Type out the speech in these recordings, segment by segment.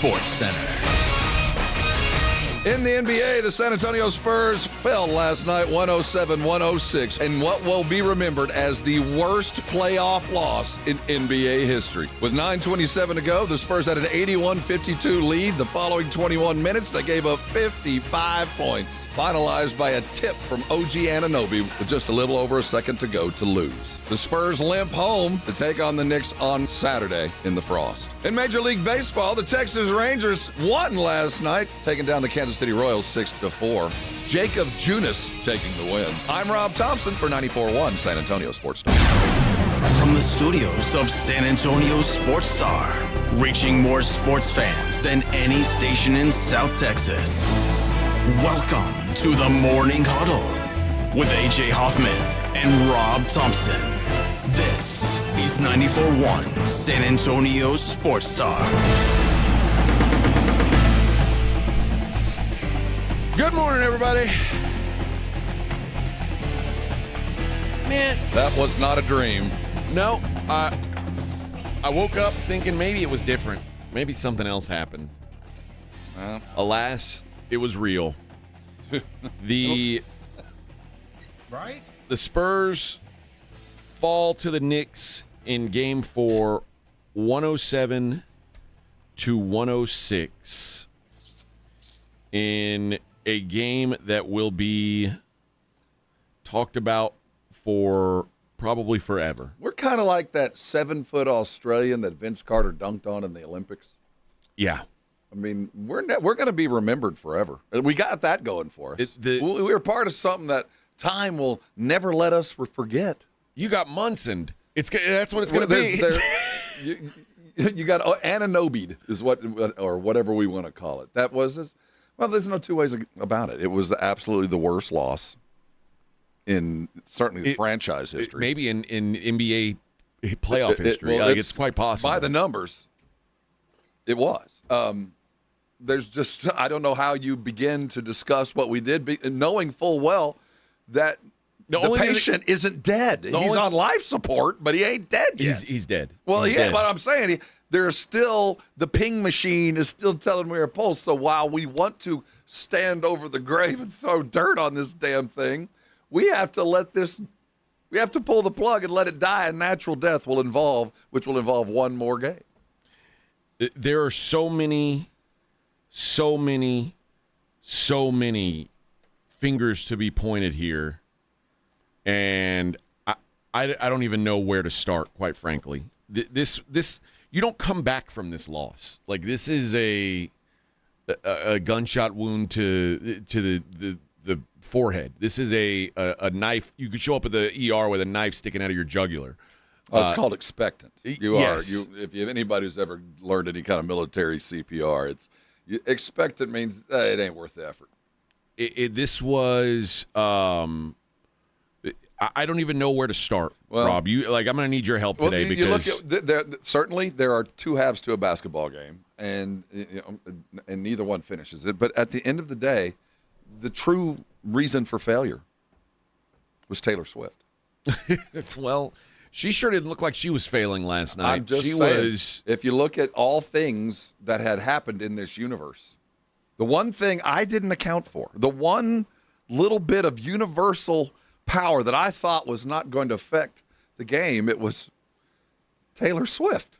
Sports Center. In the NBA, the San Antonio Spurs fell last night 107-106 in what will be remembered as the worst playoff loss in NBA history. With 9:27 to go, the Spurs had an 81-52 lead. The following 21 minutes, they gave up 55 points, finalized by a tip from OG Anunoby with just a little over a second to go to lose. The Spurs limp home to take on the Knicks on Saturday in the Frost. In Major League Baseball, the Texas Rangers won last night, taking down the Kansas City Royals 6-4. Jacob Junis taking the win. I'm Rob Thompson for 94.1 San Antonio Sports Star. From the studios of San Antonio Sports Star, reaching more sports fans than any station in South Texas. Welcome to the Morning Huddle with AJ Hoffman and Rob Thompson. This is 94.1 San Antonio Sports Star. Good morning, everybody. Man, That was not a dream. no, I woke up thinking maybe it was different. Maybe something else happened. Alas, it was real. The Spurs fall to the Knicks in Game 4, 107-106, in a game that will be talked about for probably forever. We're kind of like that 7-foot Australian that Vince Carter dunked on in the Olympics. Yeah. I mean, we're going to be remembered forever. We got that going for us. We were part of something that time will never let us forget. You got Munson. That's what it's going to be. You got Anunoby is what, or whatever we want to call it. That was this. Well, there's no two ways about it. It was absolutely the worst loss in certainly franchise history. Maybe in NBA playoff history. It's quite possible. By the numbers, it was. There's just, I don't know how you begin to discuss what we did, knowing full well that the patient isn't dead. He's on life support, but he ain't dead yet. He's dead. Well, he's yeah, dead. but I'm saying there's still, the ping machine is still telling me a pulse. So while we want to stand over the grave and throw dirt on this damn thing, we have to pull the plug and let it die. And natural death which will involve one more game. There are so many fingers to be pointed here. And I don't even know where to start, quite frankly. This you don't come back from this loss. Like, this is a gunshot wound to the forehead. This is a knife. You could show up at the ER with a knife sticking out of your jugular. It's called expectant. Yes. If you have anybody who's ever learned any kind of military CPR, expectant means it ain't worth the effort. This was. I don't even know where to start, Rob. I'm going to need your help today because you look at, certainly there are two halves to a basketball game, and neither one finishes it. But at the end of the day, the true reason for failure was Taylor Swift. Well, she sure didn't look like she was failing last night. I'm just saying, if you look at all things that had happened in this universe, the one thing I didn't account for, the one little bit of universal power that I thought was not going to affect the game, it was Taylor Swift.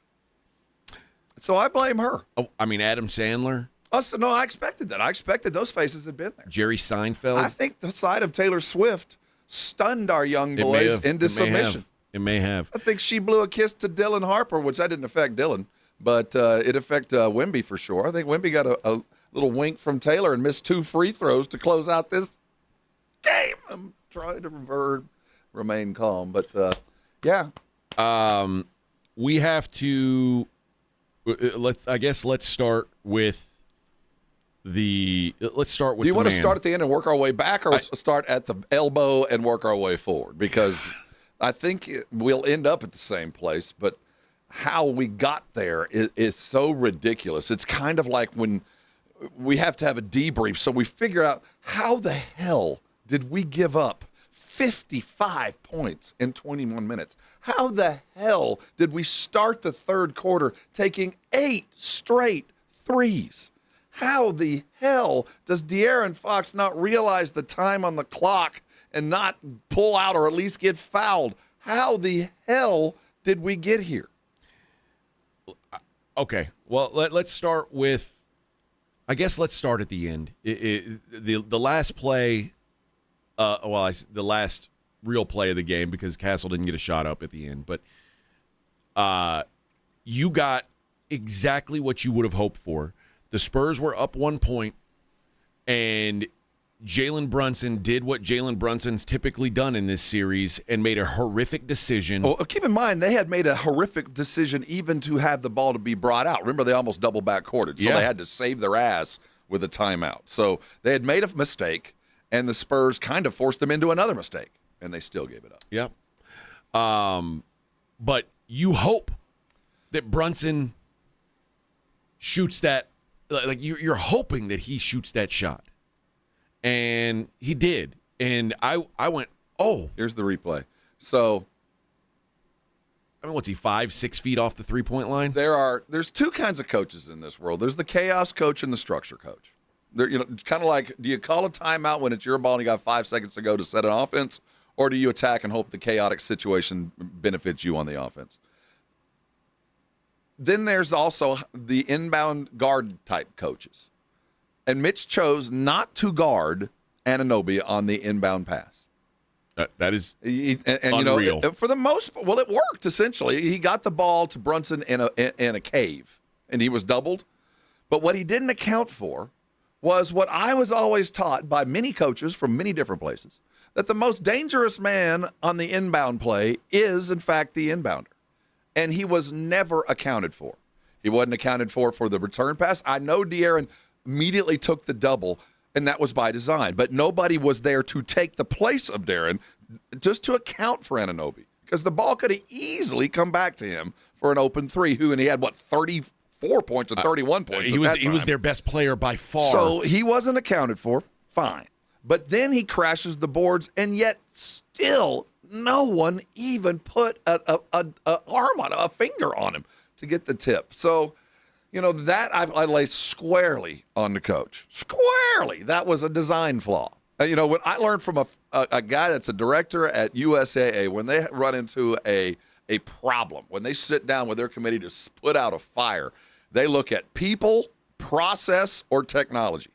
So I blame her. Oh, I mean, Adam Sandler. No, I expected that. I expected those faces had been there. Jerry Seinfeld. I think the side of Taylor Swift stunned our young boys into submission. It may have. I think she blew a kiss to Dylan Harper, which that didn't affect Dylan, but it affected Wemby for sure. I think Wemby got a little wink from Taylor and missed 2 free throws to close out this game. I'm trying to remain calm, but yeah. We have to. Let's start with the. Let's start with. Do you want to man. start at the end and work our way back, or start at the elbow and work our way forward? Because I think we'll end up at the same place, but how we got there is so ridiculous. It's kind of like when we have to have a debrief, so we figure out how the hell did we give up 55 points in 21 minutes? How the hell did we start the third quarter taking 8 straight threes. How the hell does De'Aaron Fox not realize the time on the clock and not pull out or at least get fouled? How the hell did we get here? Okay, well, let's start with, I guess let's start at the end. The last play, the last real play of the game, because Castle didn't get a shot up at the end, but you got exactly what you would have hoped for. The Spurs were up 1 point, and Jalen Brunson did what Jalen Brunson's typically done in this series and made a horrific decision. Well, keep in mind, they had made a horrific decision even to have the ball to be brought out. Remember, they almost double backcourted, so they had to save their ass with a timeout. So they had made a mistake, and the Spurs kind of forced them into another mistake, and they still gave it up. Yep. But you hope that Brunson shoots that. Like you're hoping that he shoots that shot. And he did. And I went, oh. Here's the replay. So, I mean, what's he, 5-6 feet off the three-point line? There's two kinds of coaches in this world. There's the chaos coach and the structure coach. It's kind of like, do you call a timeout when it's your ball and you got 5 seconds to go to set an offense? Or do you attack and hope the chaotic situation benefits you on the offense? Then there's also the inbound guard type coaches. And Mitch chose not to guard Anunoby on the inbound pass. That is unreal. For the most part, well, it worked, essentially. He got the ball to Brunson in a cave, and he was doubled. But what he didn't account for was what I was always taught by many coaches from many different places, that the most dangerous man on the inbound play is, in fact, the inbounder. And he was never accounted for. He wasn't accounted for the return pass. I know De'Aaron immediately took the double, and that was by design. But nobody was there to take the place of De'Aaron just to account for Anunoby, because the ball could have easily come back to him for an open three, and he had, 34 points or 31 points He was their best player by far. So he wasn't accounted for. Fine. But then he crashes the boards, and yet still no one even put an arm on a finger on him to get the tip. So, that I lay squarely on the coach. Squarely. That was a design flaw. When I learned from a guy that's a director at USAA, when they run into a problem, when they sit down with their committee to put out a fire, they look at people, process, or technology.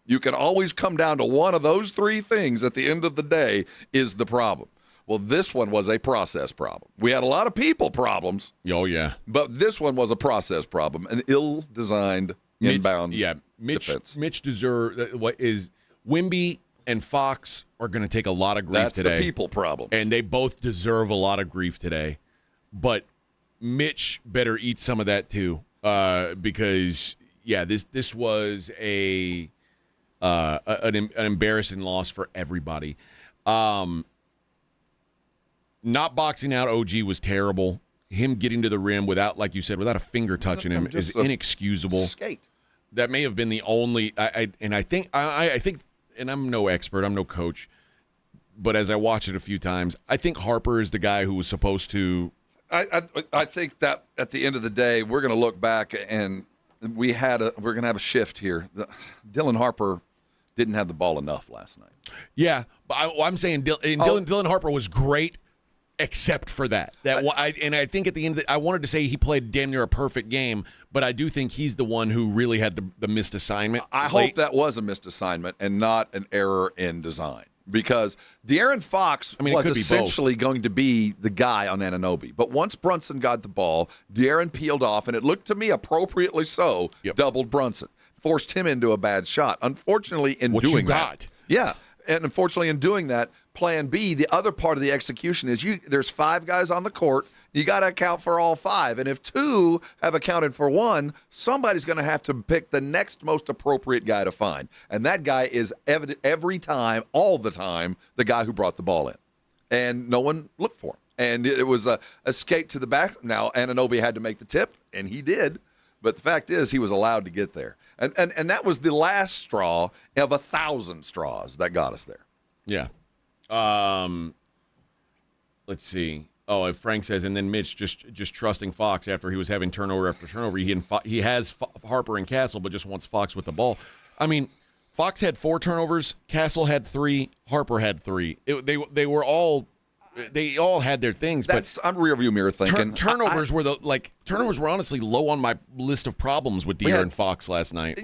You can always come down to one of those three things at the end of the day is the problem. Well, this one was a process problem. We had a lot of people problems. Oh, yeah. But this one was a process problem, an ill-designed inbound defense. Mitch deserves what is Wemby and Fox are going to take a lot of grief today. That's the people problems. And they both deserve a lot of grief today. But Mitch better eat some of that too, because this was an embarrassing loss for everybody. Not boxing out OG was terrible. Him getting to the rim without, like you said, without a finger touching him is inexcusable. Skate. That may have been the only. I think, and I'm no expert, I'm no coach, but as I watch it a few times, I think Harper is the guy who was supposed to. I think that at the end of the day, we're going to look back and we're going to have a shift here. Dylan Harper didn't have the ball enough last night. Yeah, but I'm saying Dylan Harper was great. Except for that. I think at the end, I wanted to say he played damn near a perfect game, but I do think he's the one who really had the missed assignment. I hope that was a missed assignment and not an error in design, because De'Aaron Fox was essentially going to be the guy on Anunoby. But once Brunson got the ball, De'Aaron peeled off, and it looked to me appropriately so, doubled Brunson, forced him into a bad shot. Unfortunately, in doing that. Yeah. And unfortunately, in doing that, plan B, the other part of the execution is there's 5 guys on the court. You got to account for all 5. And if 2 have accounted for 1, somebody's going to have to pick the next most appropriate guy to find. And that guy is evident every time, all the time, the guy who brought the ball in. And no one looked for him. And it was a skate to the back. Now, Anunoby had to make the tip, and he did. But the fact is, he was allowed to get there. And that was the last straw of 1,000 straws that got us there. Yeah. Let's see. if Frank says, and then Mitch just trusting Fox after he was having turnover after turnover. He has Harper and Castle, but just wants Fox with the ball. I mean, Fox had 4 turnovers. Castle had 3. Harper had 3. They all had their things. I'm rearview mirror thinking. Turnovers were honestly low on my list of problems with De'Aaron Fox last night.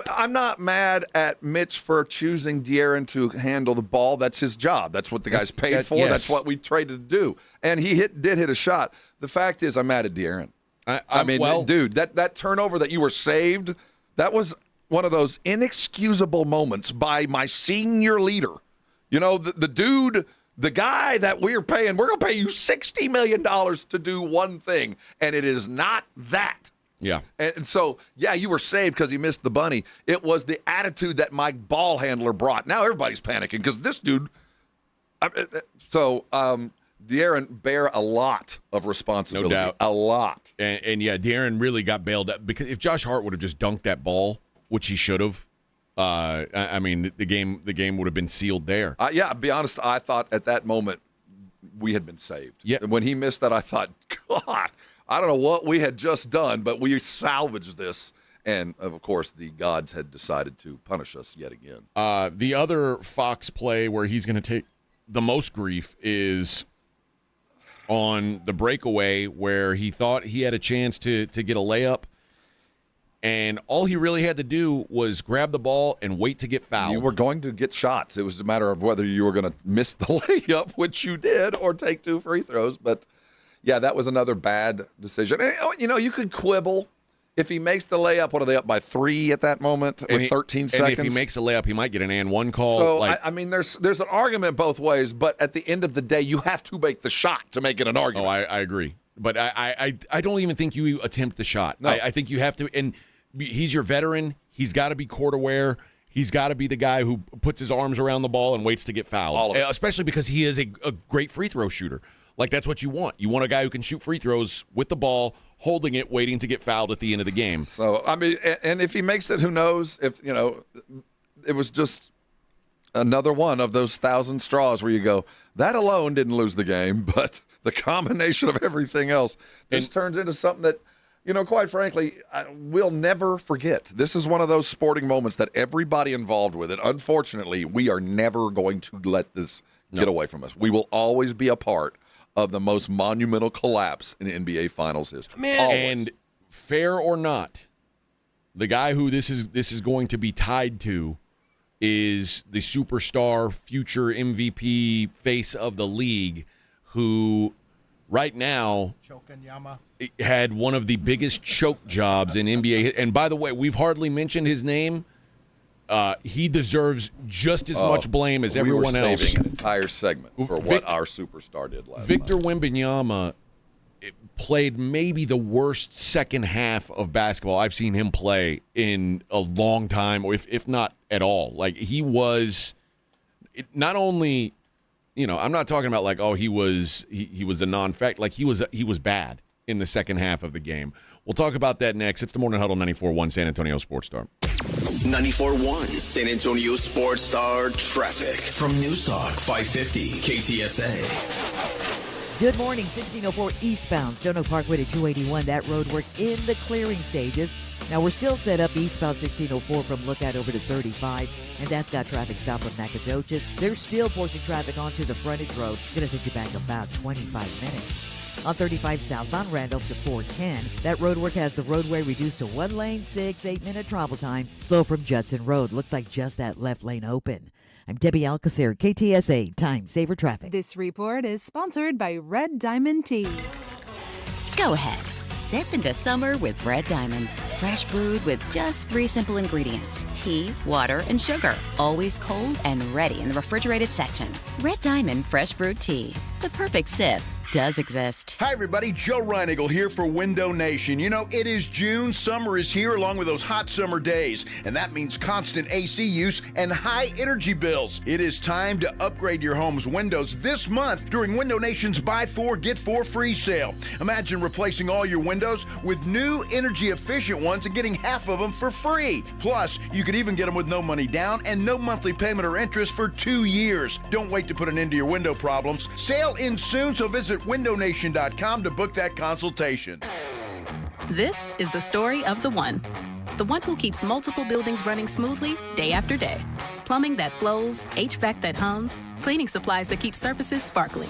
I'm not mad at Mitch for choosing De'Aaron to handle the ball. That's his job. That's what the guy's paid for. Yes. That's what we traded to do. And he did hit a shot. The fact is, I'm mad at De'Aaron. Dude, that turnover that you were saved, that was one of those inexcusable moments by my senior leader. You know, the dude. The guy that we're going to pay you $60 million to do one thing, and it is not that. Yeah. And so, you were saved because he missed the bunny. It was the attitude that my ball handler brought. Now everybody's panicking because this dude. De'Aaron bear a lot of responsibility. No doubt. A lot. And De'Aaron really got bailed out because if Josh Hart would have just dunked that ball, which he should have, the game would have been sealed there. To be honest, I thought at that moment we had been saved. Yeah. When he missed that, I thought, God, I don't know what we had just done, but we salvaged this. And, of course, the gods had decided to punish us yet again. The other Fox play where he's going to take the most grief is on the breakaway where he thought he had a chance to get a layup. And all he really had to do was grab the ball and wait to get fouled. You were going to get shots. It was a matter of whether you were going to miss the layup, which you did, or take 2 free throws. But, that was another bad decision. And, you could quibble. If he makes the layup, what are they up by 3 at that moment with 13 seconds? And if he makes a layup, he might get an and one call. So, there's an argument both ways, but at the end of the day, you have to make the shot to make it an argument. Oh, I agree. But I don't even think you attempt the shot. No. I think you have to. And he's your veteran. He's got to be court aware. He's got to be the guy who puts his arms around the ball and waits to get fouled. Especially because he is a great free throw shooter. Like, that's what you want. You want a guy who can shoot free throws with the ball, holding it, waiting to get fouled at the end of the game. So, and if he makes it, who knows? If, it was just another one of those 1,000 straws where you go, that alone didn't lose the game, but the combination of everything else just turns into something that, quite frankly, we'll never forget. This is one of those sporting moments that everybody involved with it, unfortunately, we are never going to let this get away from us. We will always be a part of the most monumental collapse in NBA Finals history. And fair or not, the guy who this is going to be tied to is the superstar, future MVP face of the league, who right now had one of the biggest choke jobs in NBA. And by the way, we've hardly mentioned his name. He deserves just as much blame as everyone else. We were saving an entire segment for what our superstar did last night. Victor Wembanyama played maybe the worst second half of basketball I've seen him play in a long time, or if not at all. Like, he was not only, I'm not talking about like, he was a non-fact. Like, he was bad in the second half of the game. We'll talk about that next. It's the Morning Huddle 94.1 San Antonio Sports Star. 94.1 San Antonio Sports Star traffic from News Talk 550 KTSA. Good morning. 1604 eastbound Stone Oak Parkway to 281. That road work in the clearing stages. Now, we're still set up eastbound 1604 from Lookout over to 35, and that's got traffic stop from Nacogdoches. They're still forcing traffic onto the frontage road. Going to send you back about 25 minutes. On 35 southbound Randolph to 410, that road work has the roadway reduced to 1 lane, 8-minute travel time. Slow from Judson Road. Looks like just that left lane open. I'm Debbie Alcacer, KTSA Time Saver Traffic. This report is sponsored by Red Diamond Tea. Go ahead. Sip into summer with Red Diamond. Fresh brewed with just 3 simple ingredients. Tea, water, and sugar. Always cold and ready in the refrigerated section. Red Diamond Fresh Brewed Tea. The perfect sip does exist. Hi, everybody. Joe Reinigal here for Window Nation. It is June. Summer is here along with those hot summer days, and that means constant AC use and high energy bills. It is time to upgrade your home's windows this month during Window Nation's Buy 4, Get 4 free sale. Imagine replacing all your windows with new energy-efficient ones and getting half of them for free. Plus, you could even get them with no money down and no monthly payment or interest for 2 years. Don't wait to put an end to your window problems. Sale ends soon, so visit Visit windownation.com to book that consultation. This is the story of the one. The one who keeps multiple buildings running smoothly day after day. Plumbing that flows, HVAC that hums, cleaning supplies that keep surfaces sparkling.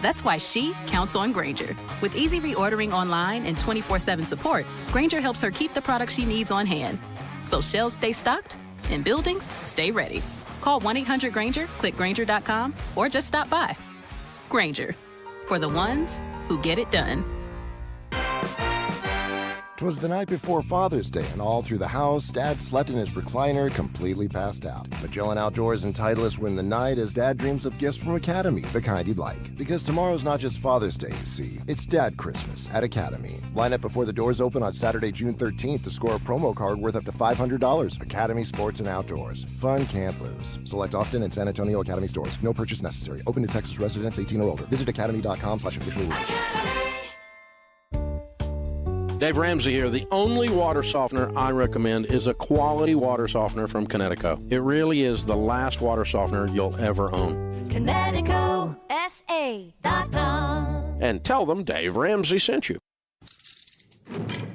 That's why she counts on Grainger. With easy reordering online and 24/7 support, Grainger helps her keep the products she needs on hand. So shelves stay stocked and buildings stay ready. Call 1-800-GRAINGER, click Grainger.com, or just stop by. Grainger, for the ones who get it done. 'Twas the night before Father's Day, and all through the house, Dad slept in his recliner, completely passed out. Magellan Outdoors and Titleist win the night as Dad dreams of gifts from Academy, the kind he'd like. Because tomorrow's not just Father's Day, you see. It's Dad Christmas at Academy. Line up before the doors open on Saturday, June 13th to score a promo card worth up to $500. Academy Sports and Outdoors. Fun can't lose. Select Austin and San Antonio Academy stores. No purchase necessary. Open to Texas residents 18 or older. Visit academy.com/official rules. Dave Ramsey here. The only water softener I recommend is a quality water softener from Connecticut. It really is the last water softener you'll ever own. ConnecticutSA.com. And tell them Dave Ramsey sent you.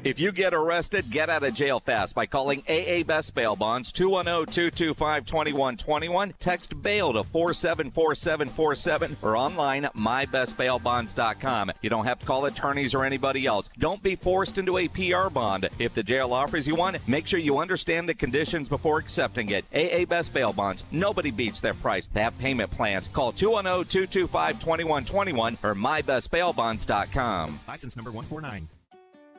If you get arrested, get out of jail fast by calling AA Best Bail Bonds, 210-225-2121. Text BAIL to 474747 or online at mybestbailbonds.com. You don't have to call attorneys or anybody else. Don't be forced into a PR bond. If the jail offers you one, make sure you understand the conditions before accepting it. AA Best Bail Bonds. Nobody beats their price. They have payment plans. Call 210-225-2121 or mybestbailbonds.com. License number 149.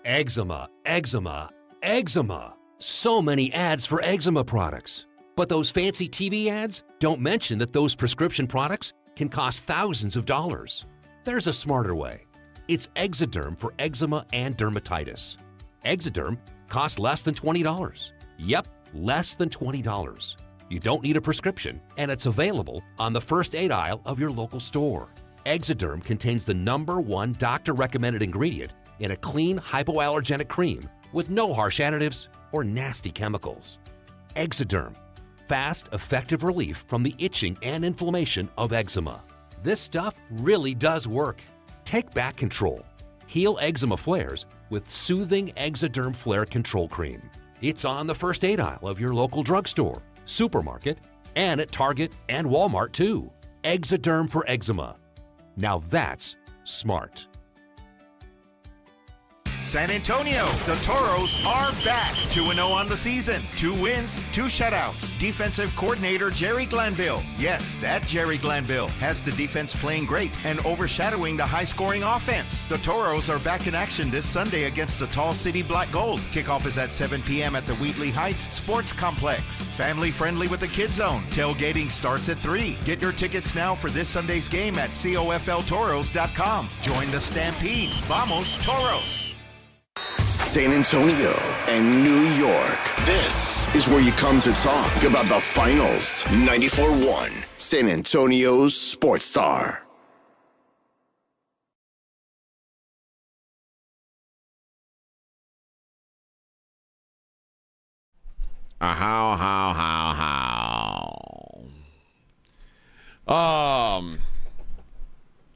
Eczema, eczema, eczema. So many ads for eczema products. But those fancy TV ads don't mention that those prescription products can cost thousands of dollars. There's a smarter way. It's Exoderm for eczema and dermatitis. Exoderm costs less than $20. Yep, less than $20. You don't need a prescription, and it's available on the first aid aisle of your local store. Exoderm contains the #1 doctor-recommended ingredient in a clean, hypoallergenic cream with no harsh additives or nasty chemicals. Exoderm, fast, effective relief from the itching and inflammation of eczema. This stuff really does work. Take back control. Heal eczema flares with soothing Exoderm Flare Control Cream. It's on the first aid aisle of your local drugstore, supermarket, and at Target and Walmart too. Exoderm for eczema. Now that's smart. San Antonio, the Toros are back 2-0 on the season. 2 wins, 2 shutouts. Defensive coordinator Jerry Glanville, yes, that Jerry Glanville, has the defense playing great and overshadowing the high-scoring offense. The Toros are back in action this Sunday against the Tall City Black Gold. Kickoff is at 7 p.m. at the Wheatley Heights Sports Complex. Family-friendly with the Kid Zone. Tailgating starts at 3. Get your tickets now for this Sunday's game at COFLToros.com. Join the Stampede. Vamos, Toros! San Antonio and New York. This is where you come to talk about the finals. 94.1 San Antonio's Sports Star. How.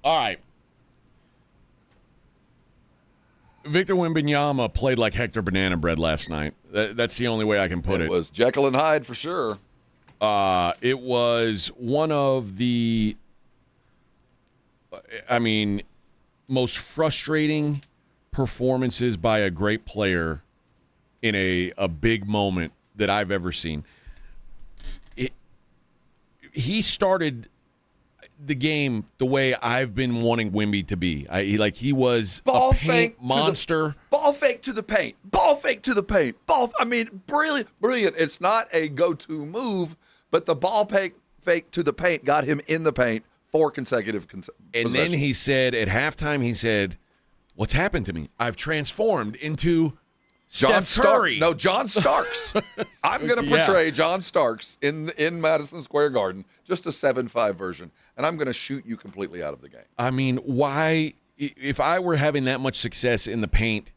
All right. Victor Wembanyama played like Hector Banana Bread last night. That's the only way I can put it. It was Jekyll and Hyde for sure. It was one of the, most frustrating performances by a great player in a big moment that I've ever seen. He started the game the way I've been wanting Wemby to be. He was ball a paint monster. Ball fake to the paint. Ball fake to the paint. Brilliant. It's not a go-to move, but the ball fake to the paint got him in the paint 4 consecutive And then he said, at halftime, what's happened to me? I've transformed into Steph Curry. John Starks. I'm going to portray John Starks in Madison Square Garden, just a 7-5 version, and I'm going to shoot you completely out of the game. I mean, why? If I were having that much success in the paint,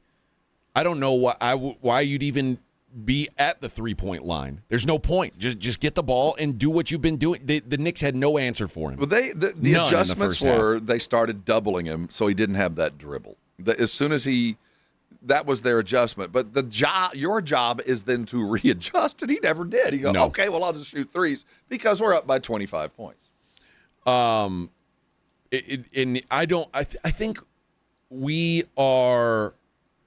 I don't know why you'd even be at the 3-point line. There's no point. Just get the ball and do what you've been doing. The Knicks had no answer for him. Well, the adjustments were they started doubling him so he didn't have that dribble. As soon as that was their adjustment. But your job is then to readjust, and he never did. He goes, okay, well, I'll just shoot threes because we're up by 25 points. I think we are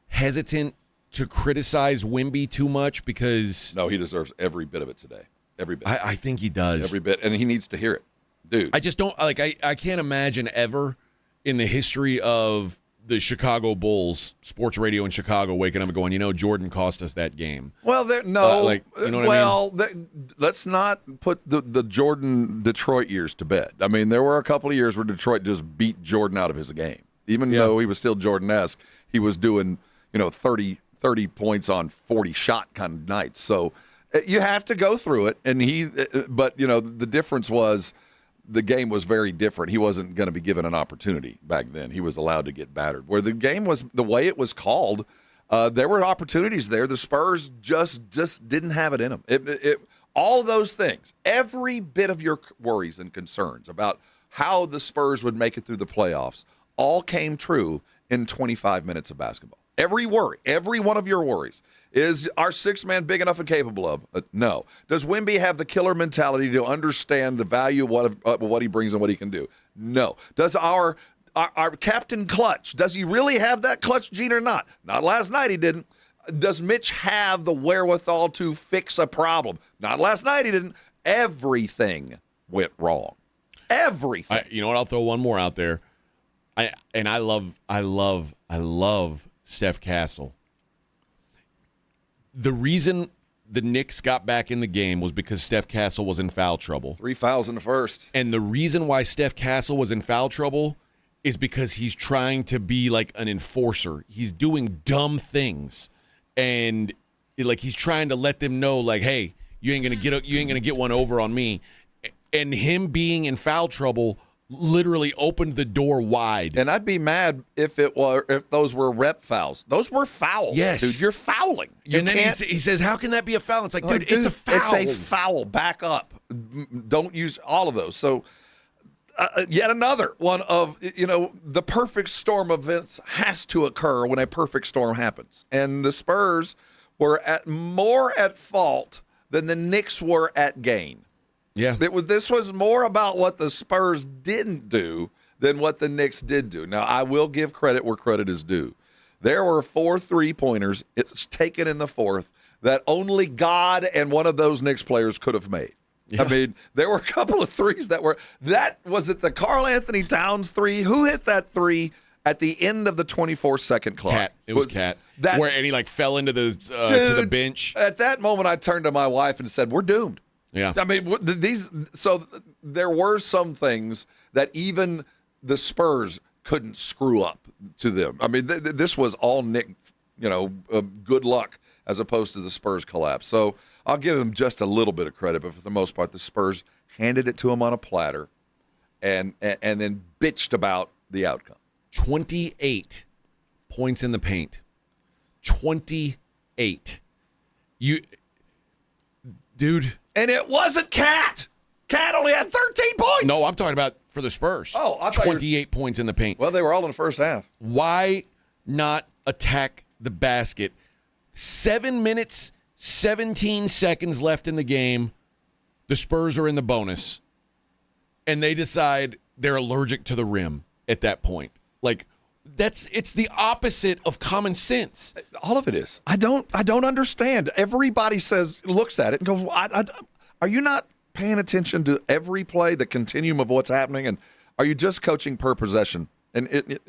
hesitant to criticize Wemby too much because no, he deserves every bit of it today. Every bit. I think he does. Every bit, and he needs to hear it, dude. I just don't like. I can't imagine ever in the history of the Chicago Bulls sports radio in Chicago waking up and going, Jordan cost us that game. Well, you know what I mean? Let's not put the Jordan Detroit years to bed. I mean, there were a couple of years where Detroit just beat Jordan out of his game, even though he was still Jordan-esque. He was doing 30 points on 40 shot kind of nights. So you have to go through it. And but the difference was the game was very different. He wasn't going to be given an opportunity back then. He was allowed to get battered. Where the game was the way it was called, there were opportunities there. The Spurs just didn't have it in them. All those things, every bit of your worries and concerns about how the Spurs would make it through the playoffs, all came true in 25 minutes of basketball. Every worry, every one of your worries. Is our sixth man big enough and capable of? No. Does Wemby have the killer mentality to understand the value of what he brings and what he can do? No. Does our Captain Clutch, does he really have that clutch gene or not? Not last night he didn't. Does Mitch have the wherewithal to fix a problem? Not last night he didn't. Everything went wrong. Everything. You know what? I'll throw one more out there. I love Steph Castle. The reason the Knicks got back in the game was because Steph Castle was in foul trouble. 3 fouls in the first. And the reason why Steph Castle was in foul trouble is because he's trying to be like an enforcer. He's doing dumb things. And he's trying to let them know, like, hey, you ain't gonna get one over on me. And him being in foul trouble literally opened the door wide. And I'd be mad if those were rep fouls. Those were fouls. Yes. Dude, you're fouling. Then he says, how can that be a foul? It's like, dude, it's a foul. It's a foul. Back up. Don't use all of those. So yet another one of, the perfect storm of events has to occur when a perfect storm happens. And the Spurs were more at fault than the Knicks were at gain. Yeah. This was more about what the Spurs didn't do than what the Knicks did do. Now, I will give credit where credit is due. There were 4 3-pointers. It's taken in the fourth that only God and one of those Knicks players could have made. Yeah. I mean, there were a couple of threes was it the Karl Anthony Towns 3? Who hit that 3 at the end of the 24-second clock? Cat. It was Cat. And he fell into the to the bench. At that moment, I turned to my wife and said, we're doomed. Yeah. I mean, so there were some things that even the Spurs couldn't screw up to them. I mean, this was all Nick, good luck as opposed to the Spurs collapse. So I'll give him just a little bit of credit, but for the most part, the Spurs handed it to him on a platter and then bitched about the outcome. 28 points in the paint. 28. Dude. And it wasn't Cat. Cat only had 13 points. No, I'm talking about for the Spurs. Oh, I thought 28 points in the paint. Well, they were all in the first half. Why not attack the basket? 7 minutes, 17 seconds left in the game. The Spurs are in the bonus. And they decide they're allergic to the rim at that point. It's the opposite of common sense. All of it is. I don't understand. Everybody looks at it and goes, are you not paying attention to every play, the continuum of what's happening? And are you just coaching per possession? And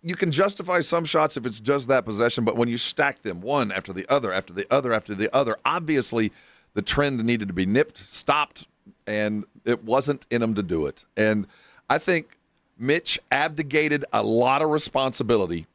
you can justify some shots if it's just that possession, but when you stack them one after the other, after the other, after the other, obviously the trend needed to be nipped, stopped, and it wasn't in them to do it. And I think Mitch abdicated a lot of responsibility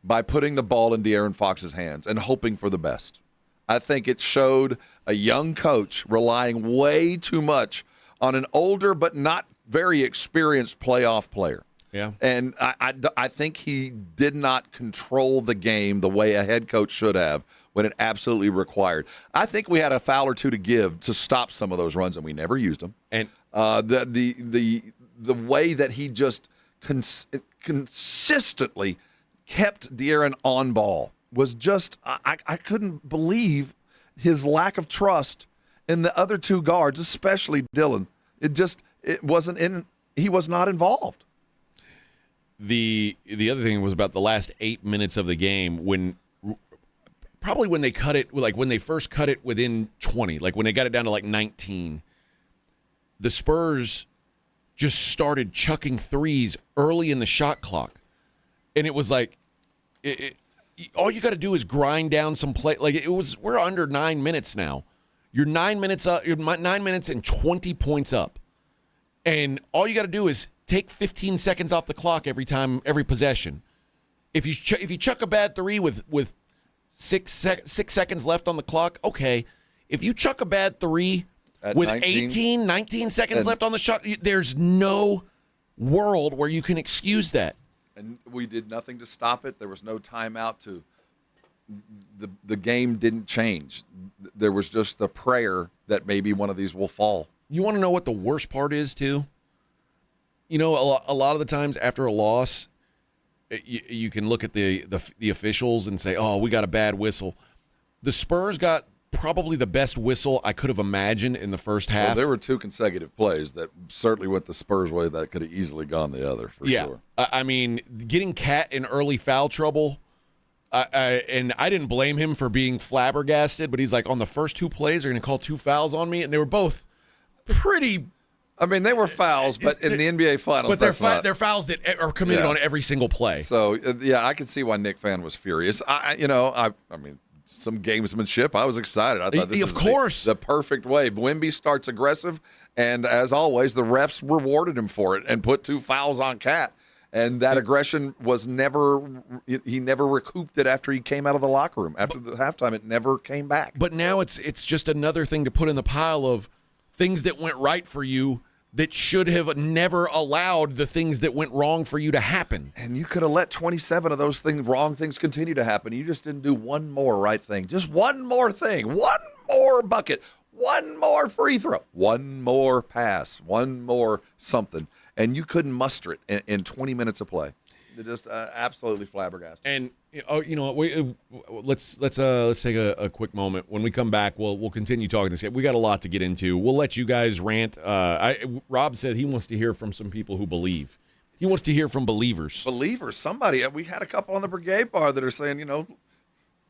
by putting the ball in De'Aaron Fox's hands and hoping for the best. I think it showed a young coach relying way too much on an older but not very experienced playoff player. Yeah. And I think he did not control the game the way a head coach should have when it absolutely required. I think we had a foul or two to give to stop some of those runs, and we never used them. And the way that he just consistently kept De'Aaron on ball was just I couldn't believe his lack of trust in the other two guards, especially Dylan. He was not involved. The other thing was about the last 8 minutes of the game when they cut it, like when they first cut it within 20, like when they got it down to like 19, the Spurs just started chucking threes early in the shot clock. And it was like, all you got to do is grind down some play. Like we're under 9 minutes now. You're 9 minutes up. You're 9 minutes and 20 points up. And all you got to do is take 15 seconds off the clock every possession. If you chuck a bad three with 6 seconds left on the clock, okay. If you chuck a bad three with 19 seconds left on the shot, there's no world where you can excuse that. And we did nothing to stop it. There was no timeout to the game didn't change. There was just the prayer that maybe one of these will fall. You want to know what the worst part is, too? You know, a lot of the times after a loss, you can look at the officials and say, oh, we got a bad whistle. The Spurs got probably the best whistle I could have imagined in the first half. Well, there were two consecutive plays that certainly went the Spurs' way that could have easily gone the other, for sure. I mean, getting Cat in early foul trouble, and I didn't blame him for being flabbergasted, but he's like, on the first two plays, they're going to call 2 fouls on me, and they were both pretty. I mean, they were fouls, but in the NBA Finals, but they're fouls that are committed on every single play. So I can see why Nick Fan was furious. I mean, some gamesmanship. I was excited. I thought this is the perfect way. Wemby starts aggressive, and as always, the refs rewarded him for it and put 2 fouls on Cat. And that aggression was he never recouped it after he came out of the locker room. After the halftime, it never came back. But now it's just another thing to put in the pile of things that went right for you that should have never allowed the things that went wrong for you to happen. And you could have let 27 of those wrong things continue to happen. You just didn't do one more right thing. Just one more thing. One more bucket. One more free throw. One more pass. One more something. And you couldn't muster it in 20 minutes of play. They're just absolutely flabbergasted. And let's take a quick moment. When we come back, we'll continue talking this. We got a lot to get into. We'll let you guys rant. Rob said he wants to hear from some people who believe. He wants to hear from believers. Believers. Somebody. We had a couple on the Brigade Bar that are saying,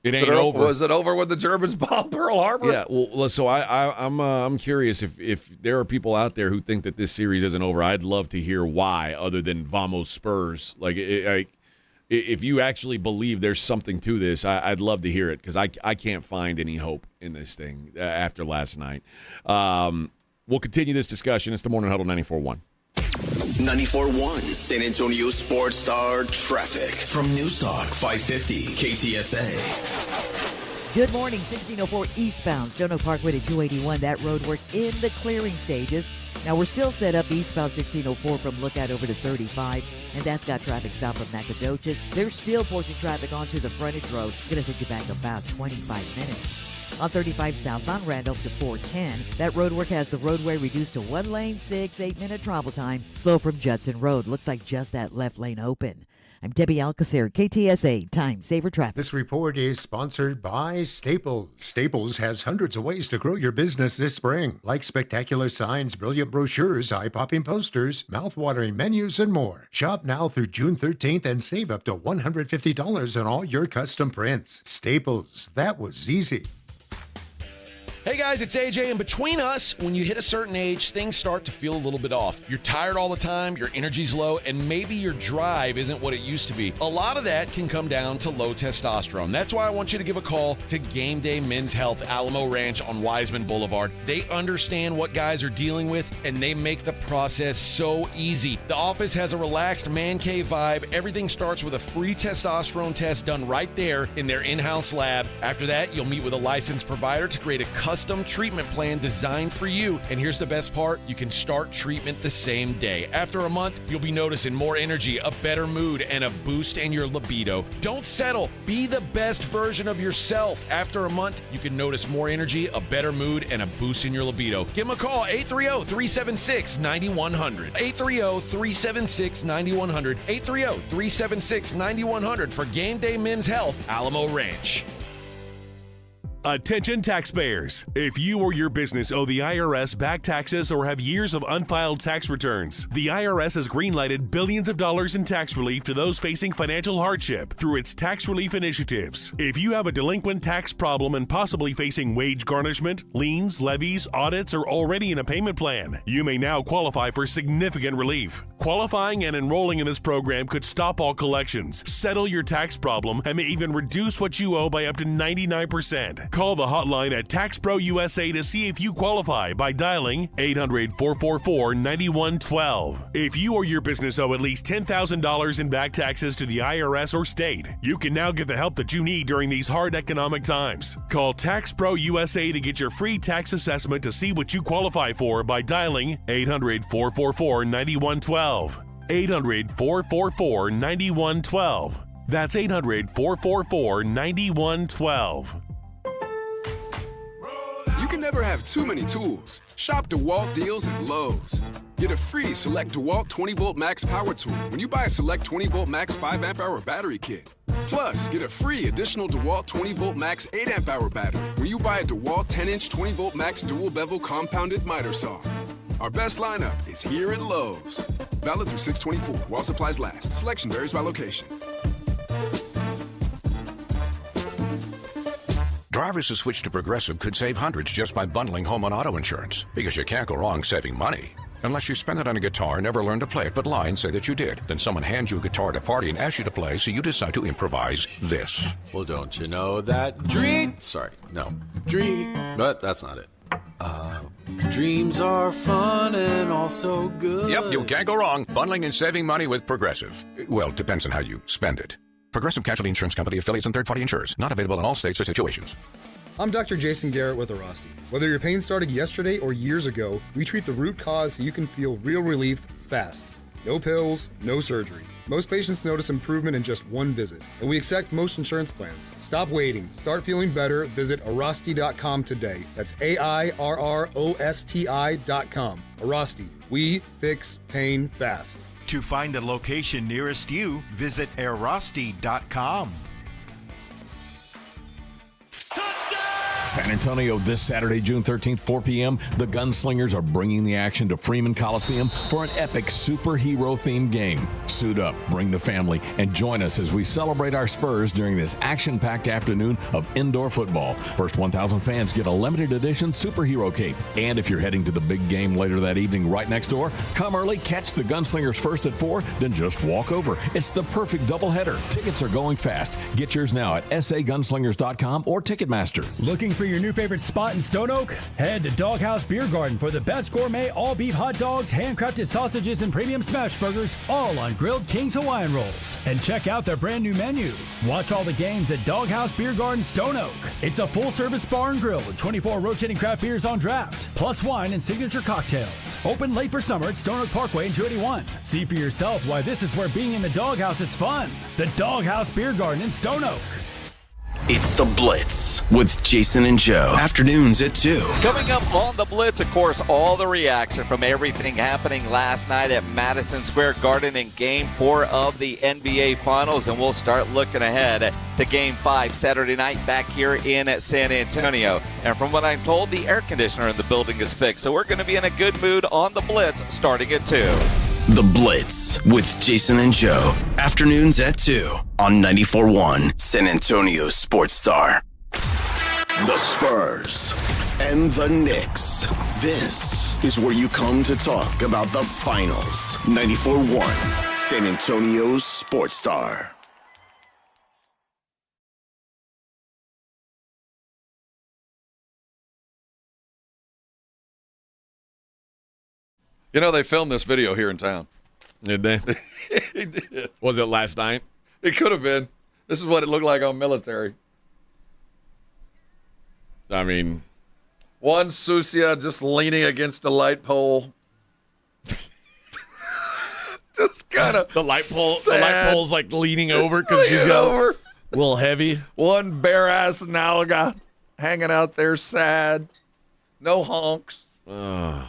it ain't over. Was it over when the Germans bombed Pearl Harbor? Yeah. Well, so I'm curious if there are people out there who think that this series isn't over. I'd love to hear why, other than Vamos Spurs. If you actually believe there's something to this, I'd love to hear it, because I can't find any hope in this thing after last night. We'll continue this discussion. It's the Morning Huddle 94.1. 94.1 San Antonio Sports Star Traffic from News Talk 550 KTSA. Good morning. 1604 eastbound Stone Oak Parkway to 281. That road work in the clearing stages. Now, we're still set up eastbound 1604 from Lookout over to 35, and that's got traffic stop of Nacogdoches. They're still forcing traffic onto the frontage road. It's going to set you back about 25 minutes. On 35 southbound Randolph to 410, that road work has the roadway reduced to 1 lane, 8-minute travel time. Slow from Judson Road. Looks like just that left lane open. I'm Debbie Alcacer, KTSA Time Saver Traffic. This report is sponsored by Staples. Staples has hundreds of ways to grow your business this spring, like spectacular signs, brilliant brochures, eye-popping posters, mouth-watering menus, and more. Shop now through June 13th and save up to $150 on all your custom prints. Staples, that was easy. Hey guys, it's AJ, and between us, when you hit a certain age, things start to feel a little bit off. You're tired all the time, your energy's low, and maybe your drive isn't what it used to be. A lot of that can come down to low testosterone. That's why I want you to give a call to Game Day Men's Health, Alamo Ranch on Wiseman Boulevard. They understand what guys are dealing with, and they make the process so easy. The office has a relaxed man cave vibe. Everything starts with a free testosterone test done right there in their in-house lab. After that, you'll meet with a licensed provider to create a custom custom treatment plan designed for you. And here's the best part, you can start treatment the same day. After a month, you'll be noticing more energy, a better mood, and a boost in your libido. Don't settle. Be the best version of yourself. After a month, you can notice more energy, a better mood, and a boost in your libido. Give them a call, 830-376-9100. 830-376-9100. 830-376-9100 for Game Day Men's Health, Alamo Ranch. Attention taxpayers. If you or your business owe the IRS back taxes or have years of unfiled tax returns, the IRS has greenlighted billions of dollars in tax relief to those facing financial hardship through its tax relief initiatives. If you have a delinquent tax problem and possibly facing wage garnishment, liens, levies, audits, or already in a payment plan, you may now qualify for significant relief. Qualifying and enrolling in this program could stop all collections, settle your tax problem, and may even reduce what you owe by up to 99%. Call the hotline at TaxPro USA to see if you qualify by dialing 800-444-9112. If you or your business owe at least $10,000 in back taxes to the IRS or state, you can now get the help that you need during these hard economic times. Call TaxPro USA to get your free tax assessment to see what you qualify for by dialing 800-444-9112. 800-444-9112. That's 800-444-9112. You can never have too many tools. Shop DeWalt deals at Lowe's. Get a free Select DeWalt 20-volt max power tool when you buy a Select 20-volt max 5-amp-hour battery kit. Plus, get a free additional DeWalt 20-volt max 8-amp-hour battery when you buy a DeWalt 10-inch 20-volt max dual-bevel compounded miter saw. Our best lineup is here at Lowe's. Valid through 6/24 while supplies last. Selection varies by location. Drivers who switch to Progressive could save hundreds just by bundling home and auto insurance, because you can't go wrong saving money. Unless you spend it on a guitar and never learn to play it but lie and say that you did. Then someone hands you a guitar at a party and asks you to play, so you decide to improvise this. Well, don't you know that but that's not it. Dreams are fun and also good. Yep, you can't go wrong bundling and saving money with Progressive. Well, it depends on how you spend it. Progressive Casualty Insurance Company, affiliates, and third-party insurers. Not available in all states or situations. I'm Dr. Jason Garrett with Arasti. Whether your pain started yesterday or years ago, we treat the root cause so you can feel real relief fast. No pills, no surgery. Most patients notice improvement in just one visit, and we accept most insurance plans. Stop waiting. Start feeling better. Visit Arasti.com today. That's AIRROSTI.com. Arasti. We fix pain fast. To find the location nearest you, visit Arasti.com. San Antonio this Saturday, June 13th, 4 p.m. The Gunslingers are bringing the action to Freeman Coliseum for an epic superhero-themed game. Suit up, bring the family, and join us as we celebrate our Spurs during this action-packed afternoon of indoor football. First 1,000 fans get a limited edition superhero cape. And if you're heading to the big game later that evening right next door, come early, catch the Gunslingers first at 4, then just walk over. It's the perfect doubleheader. Tickets are going fast. Get yours now at sagunslingers.com or Ticketmaster. Looking for your new favorite spot in Stone Oak? Head to Doghouse Beer Garden for the best gourmet all-beef hot dogs, handcrafted sausages, and premium smash burgers, all on grilled King's Hawaiian rolls. And check out their brand new menu. Watch all the games at Doghouse Beer Garden, Stone Oak. It's a full-service bar and grill with 24 rotating craft beers on draft, plus wine and signature cocktails. Open late for summer at Stone Oak Parkway in 281. See for yourself why this is where being in the Doghouse is fun. The Doghouse Beer Garden in Stone Oak. It's The Blitz with Jason and Joe. Afternoons at 2. Coming up on The Blitz, of course, all the reaction from everything happening last night at Madison Square Garden in Game 4 of the NBA Finals. And we'll start looking ahead to Game 5 Saturday night back here in San Antonio. And from what I'm told, the air conditioner in the building is fixed. So we're going to be in a good mood on The Blitz starting at 2. The Blitz with Jason and Joe. Afternoons at 2 on 94.1 San Antonio Sports Star. The Spurs and the Knicks. This is where you come to talk about the finals. 94.1 San Antonio Sports Star. You know, they filmed this video here in town. Did they? He did. Was it last night? It could have been. This is what it looked like on military. I mean, One Susia just leaning against a light pole. Just kind of the light pole's like leaning over because she's a little heavy. One bare ass Nalga hanging out there sad. No honks. No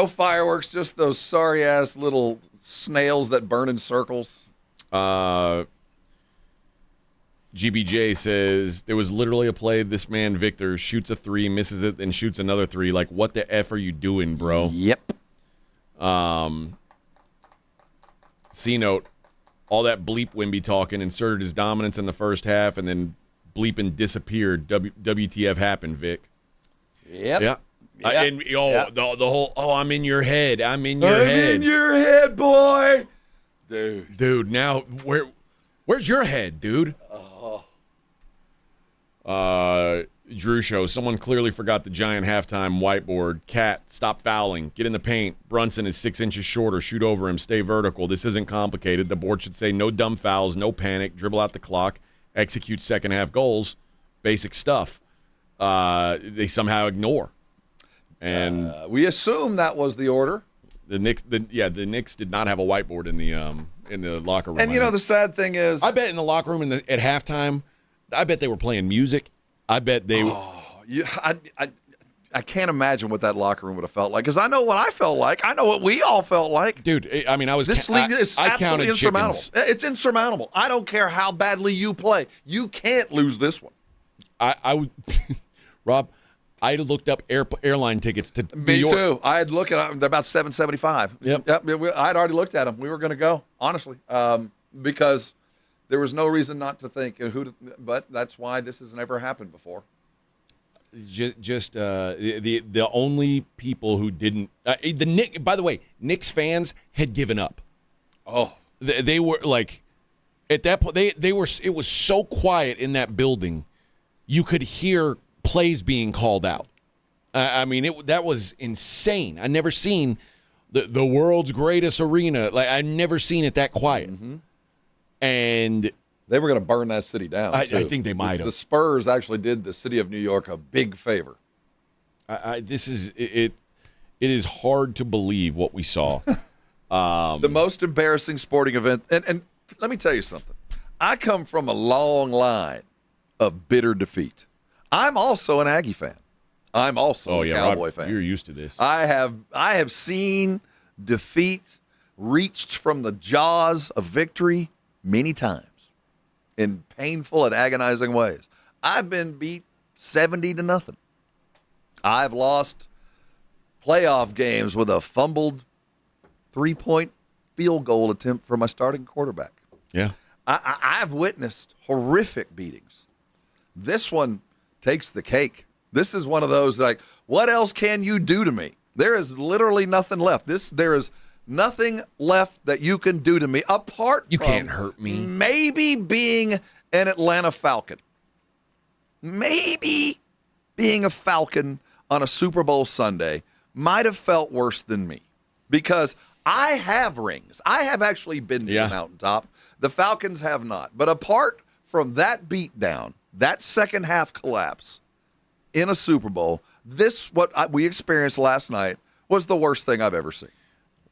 fireworks, just those sorry ass little snails that burn in circles. GBJ says there was literally a play. This man Victor shoots a 3, misses it, and shoots another 3. Like, what the F are you doing, bro? Yep. C-note, all that bleep Wimby talking inserted his dominance in the first half and then bleeping disappeared. WTF happened, Vic. Yep. Yeah. Yep. The whole, I'm in your head. I'm in your head. I'm in your head, boy. Dude, now, where's your head, dude? Drew Show, someone clearly forgot the giant halftime whiteboard. Cat, stop fouling. Get in the paint. Brunson is 6 inches shorter. Shoot over him. Stay vertical. This isn't complicated. The board should say no dumb fouls, no panic, dribble out the clock, execute second half goals. Basic stuff. They somehow ignore. And we assume that was the order. The Knicks did not have a whiteboard in the locker room. And you know the sad thing is, I bet in the locker room at halftime, I bet they were playing music. I bet they. I can't imagine what that locker room would have felt like because I know what I felt like. I know what we all felt like. Dude, I mean, This league is absolutely insurmountable. Chickens. It's insurmountable. I don't care how badly you play. You can't lose this one. I would, Rob. I looked up airline tickets to New York. Me too. I had looked at them. They're about $775. Yep. I'd already looked at them. We were going to go, honestly, because there was no reason not to think but that's why this has never happened before. Just the only people who didn't by the way, Knicks fans had given up. Oh, they were like at that point they were. It was so quiet in that building, you could hear plays being called out. I mean, that was insane. I never seen the world's greatest arena. Like I never seen it that quiet. Mm-hmm. And they were going to burn that city down. I think they might have. The Spurs actually did the city of New York a big favor. This is it. It is hard to believe what we saw. The most embarrassing sporting event. And let me tell you something. I come from a long line of bitter defeat. I'm also an Aggie fan. I'm also a Cowboy fan. You're used to this. I have seen defeat reached from the jaws of victory many times in painful and agonizing ways. I've been beat 70-0. I've lost playoff games with a fumbled 3-point field goal attempt from my starting quarterback. Yeah. I've witnessed horrific beatings. This one takes the cake. This is one of those like, what else can you do to me? There is literally nothing left. There is nothing left that you can do to me apart from you can't hurt me. Maybe being an Atlanta Falcon. Maybe being a Falcon on a Super Bowl Sunday might have felt worse than me because I have rings. I have actually been to the mountaintop. The Falcons have not. But apart from that beatdown, that second half collapse in a Super Bowl, we experienced last night was the worst thing I've ever seen.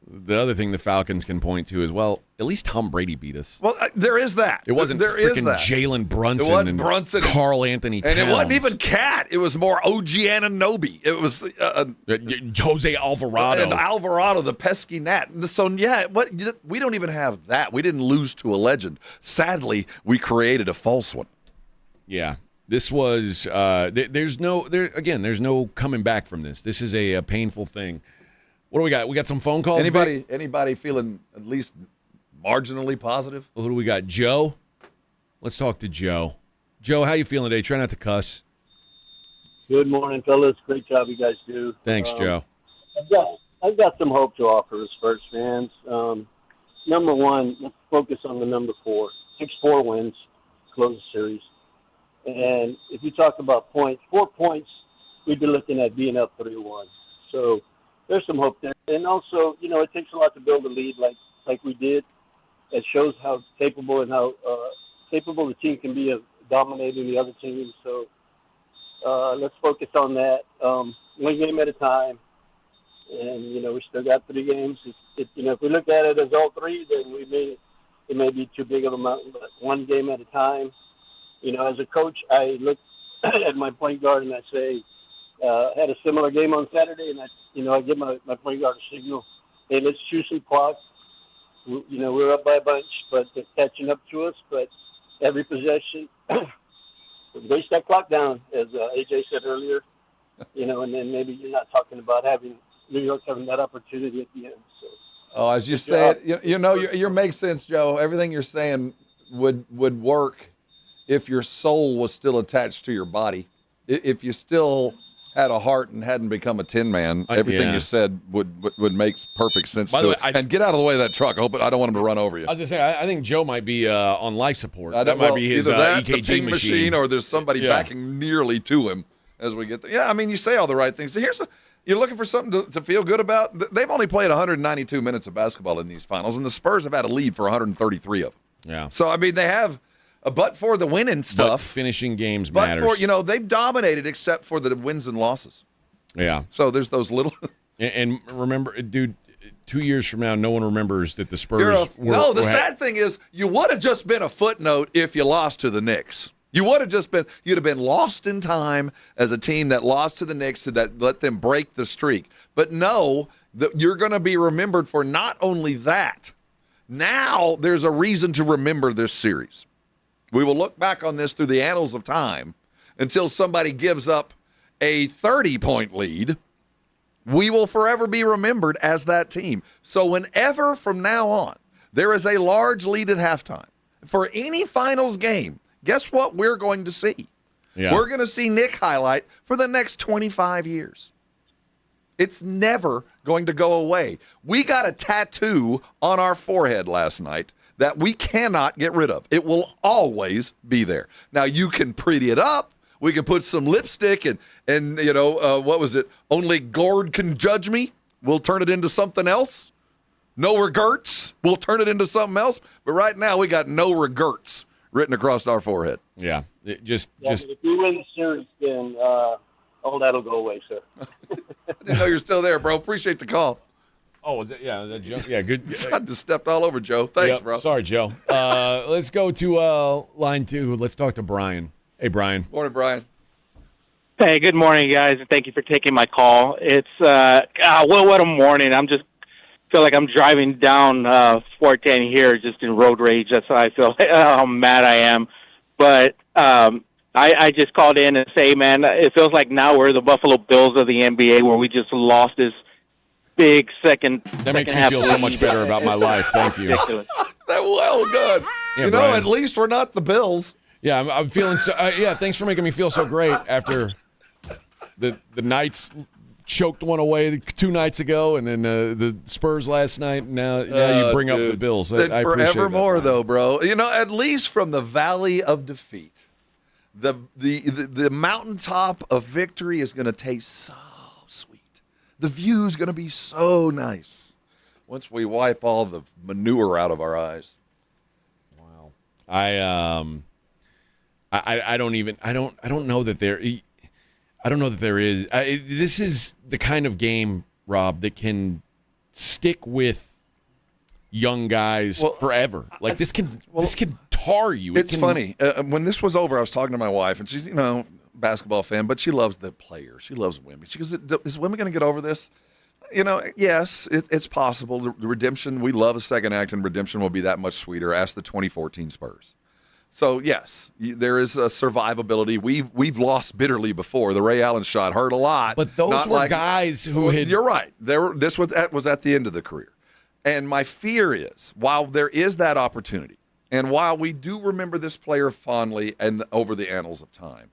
The other thing the Falcons can point to is, well, at least Tom Brady beat us. Well, there is that. It wasn't freaking Jalen Brunson and Carl Anthony Towns. And it wasn't even Cat. It was more OG Anunoby. It was Jose Alvarado. And Alvarado, the pesky gnat. So, we don't even have that. We didn't lose to a legend. Sadly, we created a false one. Yeah. This was there's no coming back from this. This is a painful thing. What do we got? We got some phone calls. Anybody feeling at least marginally positive? Who do we got? Joe? Let's talk to Joe. Joe, how you feeling today? Try not to cuss. Good morning, fellas. Great job you guys do. Thanks, Joe. I've got some hope to offer as Spurs fans. Number one, let's focus on the number 4. 6-4 wins, close the series. And if you talk about points, 4 points, we'd be looking at being up 3-1. So there's some hope there. And also, it takes a lot to build a lead like we did. It shows how capable and how capable the team can be of dominating the other team. So let's focus on that. One game at a time. And, we still got 3 games. If we look at it as all 3, then it may be too big of a mountain, but one game at a time. As a coach, I look at my point guard and I say, had a similar game on Saturday, and I give my point guard a signal, hey, let's chew some clock. We're up by a bunch, but they're catching up to us. But every possession, race that clock down, as AJ said earlier. And then maybe you're not talking about New York having that opportunity at the end. So. Oh, as you say it, you makes sense, Joe. Everything you're saying would work if your soul was still attached to your body. If you still had a heart and hadn't become a tin man, everything you said would make perfect sense to it. And get out of the way of that truck. I don't want him to run over you. I was going to say, I think Joe might be on life support. That might be his either that, EKG the ping machine, or there's somebody backing nearly to him as we get there. Yeah, you say all the right things. So you're looking for something to feel good about. They've only played 192 minutes of basketball in these finals, and the Spurs have had a lead for 133 of them. Yeah. So, they have but for the winning stuff. But finishing games matters. But for, they've dominated except for the wins and losses. Yeah. So there's those little. and remember, dude, 2 years from now, no one remembers that the Spurs the sad thing is you would have just been a footnote if you lost to the Knicks. You'd have been lost in time as a team that lost to the Knicks that let them break the streak. But no, you're going to be remembered for not only that. Now there's a reason to remember this series. We will look back on this through the annals of time until somebody gives up a 30-point lead. We will forever be remembered as that team. So whenever from now on there is a large lead at halftime for any finals game, guess what we're going to see? Yeah. We're going to see Nick highlight for the next 25 years. It's never going to go away. We got a tattoo on our forehead last night that we cannot get rid of. It will always be there. Now, you can pretty it up. We can put some lipstick and what was it? Only Gord can judge me. We'll turn it into something else. No regrets. We'll turn it into something else. But right now, we got no regrets written across our forehead. Yeah. But if you win the series, then all that'll go away, sir. I didn't know you're still there, bro. Appreciate the call. Oh, was it? Yeah, Joe. Yeah, good. I just stepped all over Joe. Thanks, bro. Sorry, Joe. Let's go to line 2. Let's talk to Brian. Hey, Brian. Morning, Brian. Hey, good morning, guys, and thank you for taking my call. It's what a morning. I'm just feel like I'm driving down 410 here, just in road rage. That's how I feel. How mad I am. But I just called in and say, man, it feels like now we're the Buffalo Bills of the NBA, where we just lost this big second. That makes me feel so much better about my life. Thank you. Good. Yeah, Brian. At least we're not the Bills. Yeah, I'm feeling so. Thanks for making me feel so great after the Knights choked one away 2 nights ago, and then the Spurs last night. Now you bring up the Bills. I appreciate forevermore, that, though, bro. At least from the valley of defeat, the mountaintop of victory is going to taste so sweet. The view is going to be so nice once we wipe all the manure out of our eyes. Wow. I don't know that there. I don't know that there is. This is the kind of game, Rob, that can stick with young guys forever. Like this can tar you. It's funny. When this was over, I was talking to my wife, and she's basketball fan, but she loves the players. She loves women. She goes, "Is women going to get over this?" Yes, it's possible. The redemption, we love a second act, and redemption will be that much sweeter. Ask the 2014 Spurs. So, yes, there is a survivability. We've lost bitterly before. The Ray Allen shot hurt a lot. But those were guys who had... You're right. This was at the end of the career. And my fear is, while there is that opportunity, and while we do remember this player fondly and over the annals of time,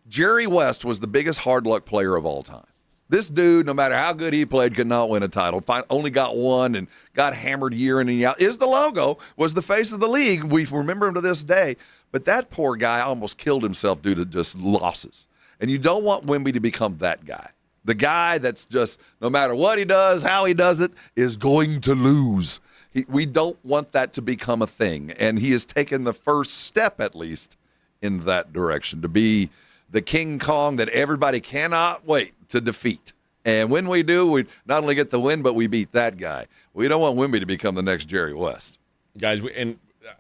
Jerry West was the biggest hard luck player of all time. This dude, no matter how good he played, could not win a title. Only got one and got hammered year in and year out. Is the logo, was the face of the league. We remember him to this day. But that poor guy almost killed himself due to just losses. And you don't want Wemby to become that guy. The guy that's just, no matter what he does, how he does it, is going to lose. We don't want that to become a thing. And he has taken the first step, at least, in that direction, to be the King Kong that everybody cannot wait to defeat. And when we do, we not only get the win, but we beat that guy. We don't want Wemby to become the next Jerry West. Guys, and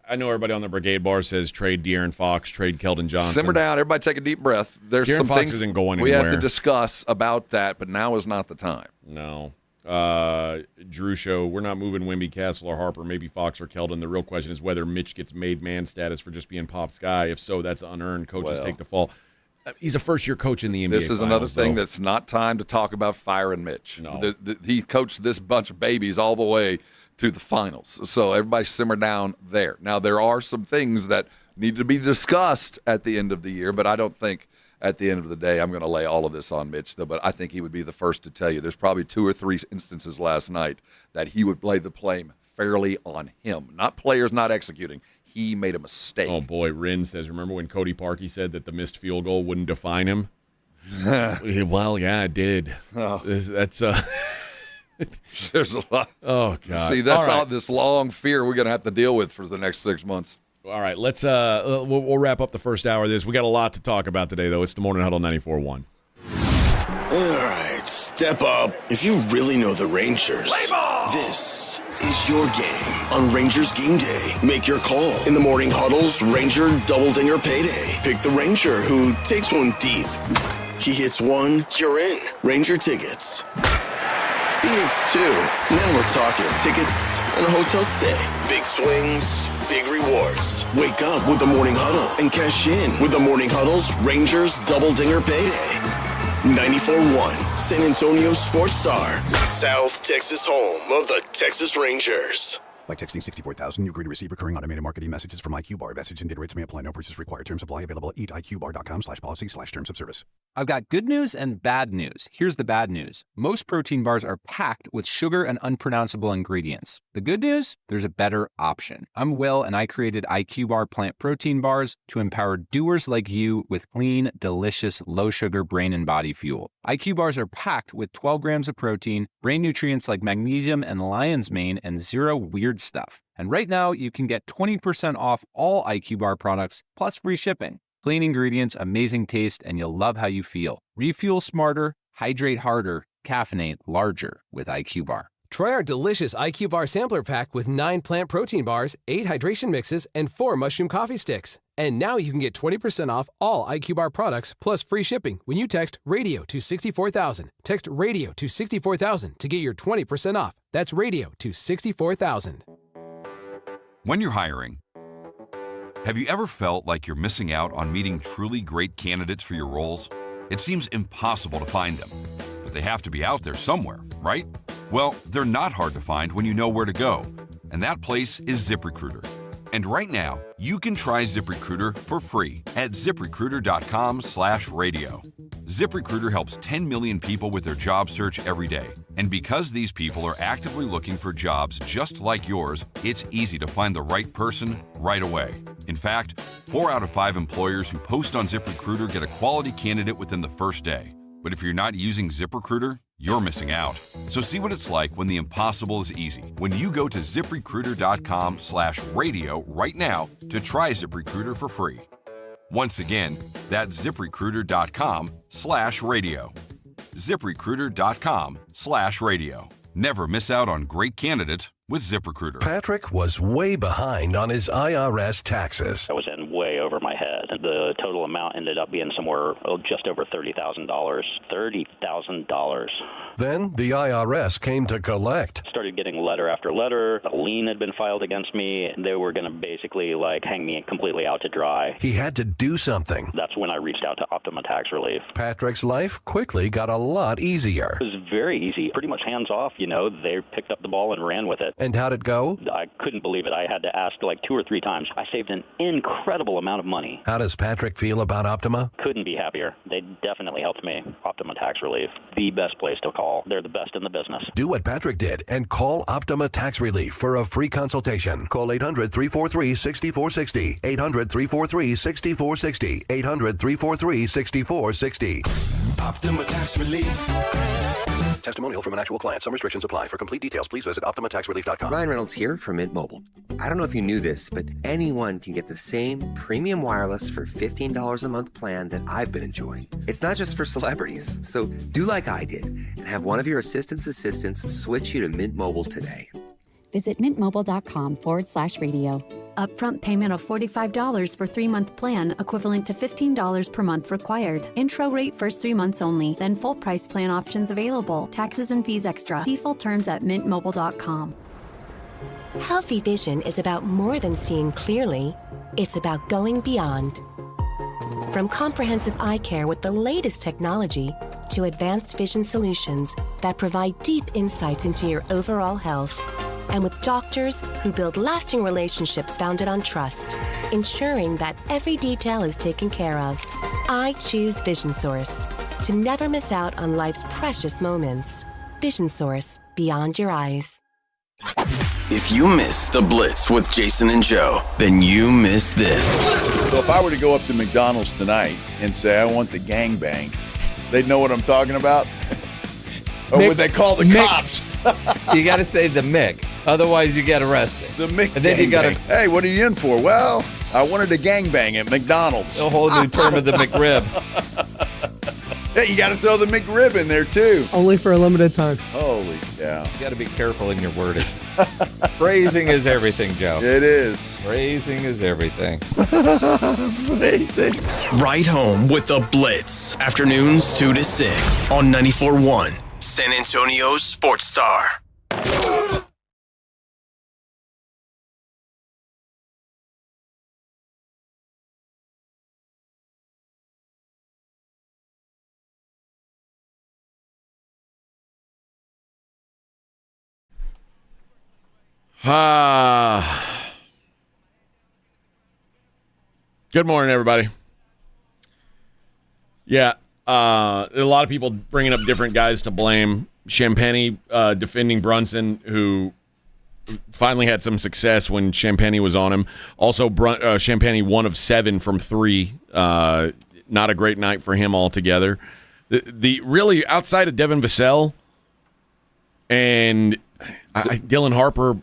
I know everybody on the Brigade Bar says trade De'Aaron Fox, trade Keldon Johnson. Simmer down. Everybody take a deep breath. There's De'Aaron some Fox things isn't going we anywhere. have to discuss about that, but now is not the time. No. Drew Show, we're not moving Wemby, Castle, or Harper, maybe Fox or Keldon. The real question is whether Mitch gets made man status for just being Pop's guy. If so, that's unearned. Coaches take the fall. He's a first-year coach in the NBA. This is another thing that's not time to talk about firing Mitch. No. He coached this bunch of babies all the way to the finals. So everybody simmer down there. Now, there are some things that need to be discussed at the end of the year, but I don't think at the end of the day I'm going to lay all of this on Mitch, though, but I think he would be the first to tell you. There's probably 2 or 3 instances last night that he would lay the blame fairly on him. Not players not executing. He made a mistake. Oh, boy. Rin says, remember when Cody Parkey said that the missed field goal wouldn't define him? Well, yeah, it did. Oh. That's There's a lot. Oh, God. See, that's all all this long fear we're going to have to deal with for the next 6 months. All right, let's we'll wrap up the first hour of this. We got a lot to talk about today, though. It's the Morning Huddle 94.1. All right, step up. If you really know the Rangers, this is your game on Rangers Game Day. Make your call in the Morning Huddle's Ranger Double Dinger Payday. Pick the Ranger who takes one deep. He hits one, you're in. Ranger tickets. He hits 2. Now we're talking tickets and a hotel stay. Big swings, big rewards. Wake up with the Morning Huddle and cash in with the Morning Huddle's Rangers Double Dinger Payday. 94.1 San Antonio Sports Star, South Texas home of the Texas Rangers. By texting 64,000, you agree to receive recurring automated marketing messages from IQ Bar. Message and data rates may apply. No purchase required. Terms apply. Available at eatiqbar.com/policy/terms of service. I've got good news and bad news. Here's the bad news. Most protein bars are packed with sugar and unpronounceable ingredients. The good news? There's a better option. I'm Will, and I created IQ Bar plant protein bars to empower doers like you with clean, delicious, low-sugar brain and body fuel. IQ Bars are packed with 12 grams of protein, brain nutrients like magnesium and lion's mane, and 0 weird stuff. And right now, you can get 20% off all IQ Bar products, plus free shipping. Clean ingredients, amazing taste, and you'll love how you feel. Refuel smarter, hydrate harder, caffeinate larger with IQ Bar. Try our delicious IQ Bar sampler pack with 9 plant protein bars, 8 hydration mixes, and 4 mushroom coffee sticks. And now you can get 20% off all IQ Bar products plus free shipping when you text RADIO to 64,000. Text RADIO to 64,000 to get your 20% off. That's RADIO to 64,000. When you're hiring, have you ever felt like you're missing out on meeting truly great candidates for your roles? It seems impossible to find them, but they have to be out there somewhere, right? Well, they're not hard to find when you know where to go, and that place is ZipRecruiter. And right now, you can try ZipRecruiter for free at ZipRecruiter.com/radio. ZipRecruiter helps 10 million people with their job search every day. And because these people are actively looking for jobs just like yours, it's easy to find the right person right away. In fact, 4 out of 5 employers who post on ZipRecruiter get a quality candidate within the first day. But if you're not using ZipRecruiter, you're missing out. So see what it's like when the impossible is easy. When you go to ZipRecruiter.com/radio right now to try ZipRecruiter for free. Once again, that's ZipRecruiter.com/radio. ZipRecruiter.com/radio. Never miss out on great candidates with ZipRecruiter. Patrick was way behind on his IRS taxes. I was in way over my head. The total amount ended up being somewhere just over $30,000. $30,000. Then the IRS came to collect. Started getting letter after letter. A lien had been filed against me. They were going to basically hang me completely out to dry. He had to do something. That's when I reached out to Optima Tax Relief. Patrick's life quickly got a lot easier. It was very easy. Pretty much hands off, They picked up the ball and ran with it. And how'd it go? I couldn't believe it. I had to ask 2 or 3 times. I saved an incredible amount of money. How does Patrick feel about Optima? Couldn't be happier. They definitely helped me. Optima Tax Relief, the best place to call. They're the best in the business. Do what Patrick did and call Optima Tax Relief for a free consultation. Call 800-343-6460. 800-343-6460. 800-343-6460. Optima Tax Relief. Testimonial from an actual client. Some restrictions apply. For complete details, please visit OptimaTaxRelief.com. Ryan Reynolds here from Mint Mobile. I don't know if you knew this, but anyone can get the same premium wireless for $15 a month plan that I've been enjoying. It's not just for celebrities. So do like I did and have one of your assistants switch you to Mint Mobile today. Visit mintmobile.com/radio. Upfront payment of $45 for 3-month plan, equivalent to $15 per month required. Intro rate first 3 months only, then full price plan options available. Taxes and fees extra. See full terms at mintmobile.com. Healthy vision is about more than seeing clearly. It's about going beyond. From comprehensive eye care with the latest technology to advanced vision solutions that provide deep insights into your overall health. And with doctors who build lasting relationships founded on trust, ensuring that every detail is taken care of. I choose Vision Source to never miss out on life's precious moments. Vision Source, beyond your eyes. If you miss the Blitz with Jason and Joe, then you miss this. So if I were to go up to McDonald's tonight and say I want the gangbang, they'd know what I'm talking about? Or would they call the cops? You got to say the Mick. Otherwise, you get arrested. The Mick. And then you got to. Hey, what are you in for? Well, I wanted a gangbang at McDonald's. A whole new term of the McRib. Hey, you got to throw the McRib in there too. Only for a limited time. Holy cow! You got to be careful in your wording. Phrasing is everything, Joe. It is. Phrasing is everything. Phrasing. Right home with the Blitz. Afternoons 2 to 6 on 94.1 San Antonio Sports Star. Good morning, everybody. Yeah, a lot of people bringing up different guys to blame. Champagny defending Brunson, who finally had some success when Champagny was on him. Also, Champagny 1 of 7 from 3. Not a great night for him altogether. The really outside of Devin Vassell and Dylan Harper.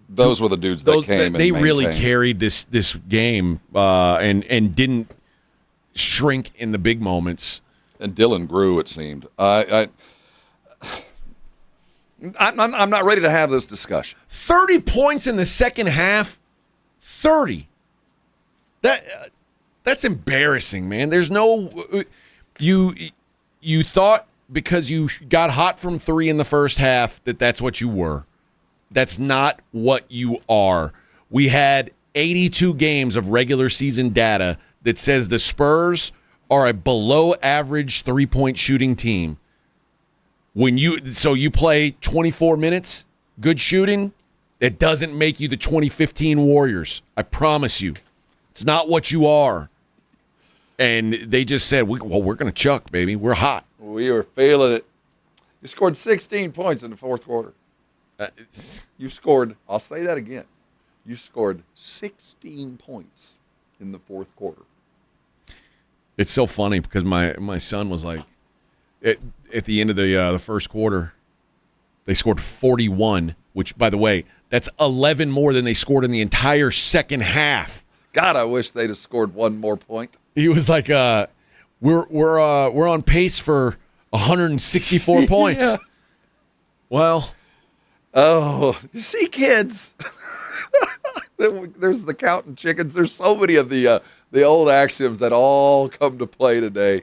Those were the dudes that came. They and really carried this game and didn't shrink in the big moments. And Dylan grew, it seemed. I'm not ready to have this discussion. 30 points in the second half. 30. That's embarrassing, man. There's no you thought because you got hot from 3 in the first half that's what you were. That's not what you are. We had 82 games of regular season data that says the Spurs are a below average 3-point shooting team. So you play 24 minutes, good shooting, it doesn't make you the 2015 Warriors. I promise you. It's not what you are. And they just said, we're going to chuck, baby. We're hot. We were feeling it. You scored 16 points in the fourth quarter. You scored, I'll say that again, you scored 16 points in the fourth quarter. It's so funny because my son was like, at the end of the first quarter, they scored 41, which, by the way, that's 11 more than they scored in the entire second half. God, I wish they'd have scored one more point. He was like, we're on pace for 164 points. Yeah. Well. Oh, you see, kids. There's the counting chickens. There's so many of the old axioms that all come to play today.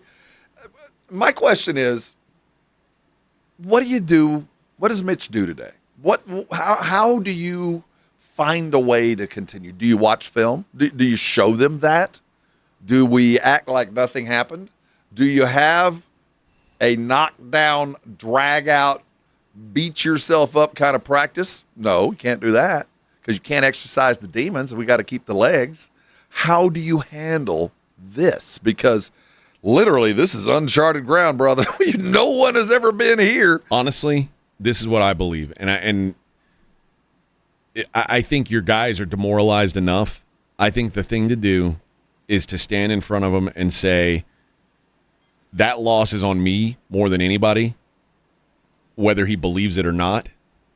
My question is, what do you do? What does Mitch do today? How do you find a way to continue? Do you watch film? Do you show them that? Do we act like nothing happened? Do you have a knockdown, drag out, beat yourself up kind of practice? No, you can't do that because you can't exercise the demons. We got to keep the legs. How do you handle this? Because literally, this is uncharted ground, brother. No one has ever been here. Honestly, this is what I believe, and I think your guys are demoralized enough. I think the thing to do is to stand in front of them and say, that loss is on me more than anybody, whether he believes it or not.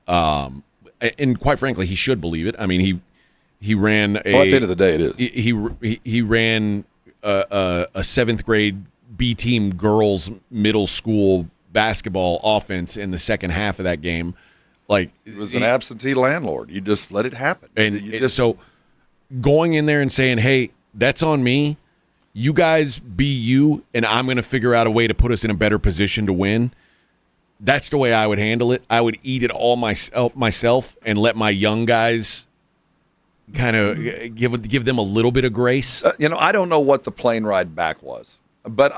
And quite frankly, he should believe it. I mean, he ran a. Well, at the end of the day, it is. He ran a seventh grade B team girls middle school basketball offense in the second half of that game. Like, it was an absentee landlord. You just let it happen. And so going in there and saying, hey, that's on me. You guys be you, and I'm going to figure out a way to put us in a better position to win. That's the way I would handle it. I would eat it all myself and let my young guys kind of give them a little bit of grace. I don't know what the plane ride back was, but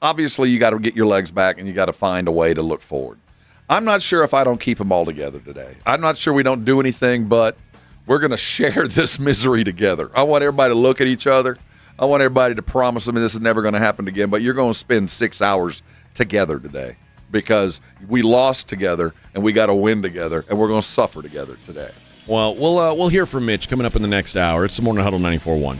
obviously you got to get your legs back and you got to find a way to look forward. I'm not sure if I don't keep them all together today. I'm not sure we don't do anything, but we're going to share this misery together. I want everybody to look at each other. I want everybody to promise them this is never going to happen again, but you're going to spend 6 hours together today because we lost together and we got to win together, and we're going to suffer together today. Well, we'll hear from Mitch coming up in the next hour. It's the Morning Huddle 94.1.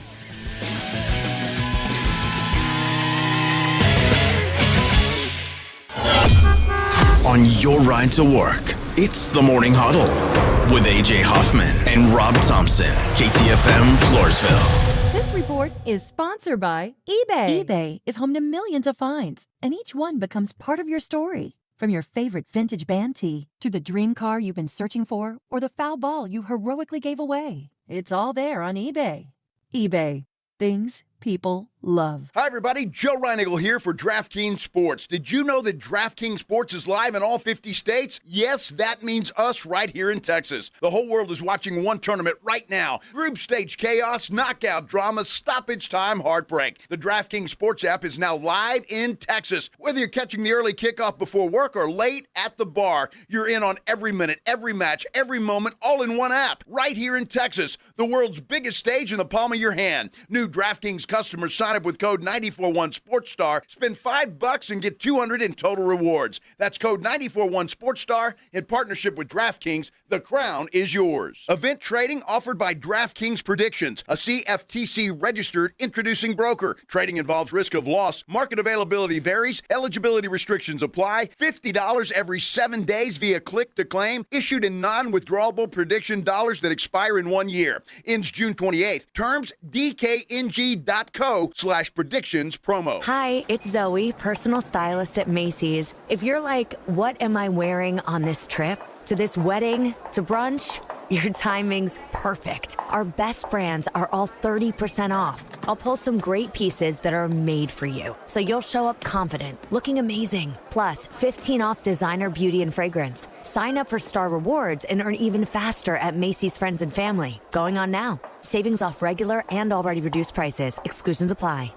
On your ride to work, it's the Morning Huddle with A.J. Hoffman and Rob Thompson, KTFM Floresville. This report is sponsored by eBay. eBay is home to millions of finds, and each one becomes part of your story. From your favorite vintage band tee to the dream car you've been searching for or the foul ball you heroically gave away, it's all there on eBay. eBay. Things people love. Hi, everybody. Joe Reinigle here for DraftKings Sports. Did you know that DraftKings Sports is live in all 50 states? Yes, that means us right here in Texas. The whole world is watching one tournament right now. Group stage chaos, knockout drama, stoppage time, heartbreak. The DraftKings Sports app is now live in Texas. Whether you're catching the early kickoff before work or late at the bar, you're in on every minute, every match, every moment, all in one app. Right here in Texas, the world's biggest stage in the palm of your hand. New DraftKings customers sign up with code 941SportsStar, spend $5 and get $200 in total rewards. That's code 941SportsStar in partnership with DraftKings. The crown is yours. Event trading offered by DraftKings Predictions, a CFTC registered introducing broker. Trading involves risk of loss. Market availability varies. Eligibility restrictions apply. $50 every 7 days via click to claim. Issued in non-withdrawable prediction dollars that expire in 1 year. Ends June 28th. Terms dkng.co/predictions promo. Hi, it's Zoe, personal stylist at Macy's. If you're like, what am I wearing on this trip? To this wedding? To brunch? Your timing's perfect. Our best brands are all 30% off. I'll pull some great pieces that are made for you, so you'll show up confident, looking amazing. Plus, 15 off designer beauty and fragrance. Sign up for Star Rewards and earn even faster at Macy's Friends and Family. Going on now. Savings off regular and already reduced prices. Exclusions apply.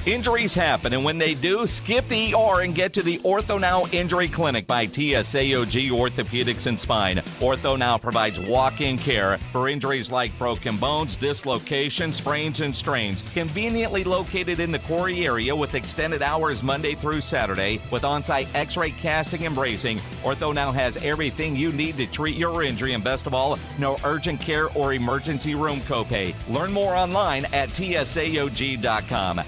Injuries happen, and when they do, skip the ER and get to the Ortho Now Injury Clinic by TSAOG Orthopedics and Spine. Ortho Now provides walk-in care for injuries like broken bones, dislocations, sprains, and strains. Conveniently located in the Quarry area with extended hours Monday through Saturday with on-site x-ray casting and bracing, Ortho Now has everything you need to treat your injury, and best of all, no urgent care or emergency room copay. Learn more online at tsaog.com.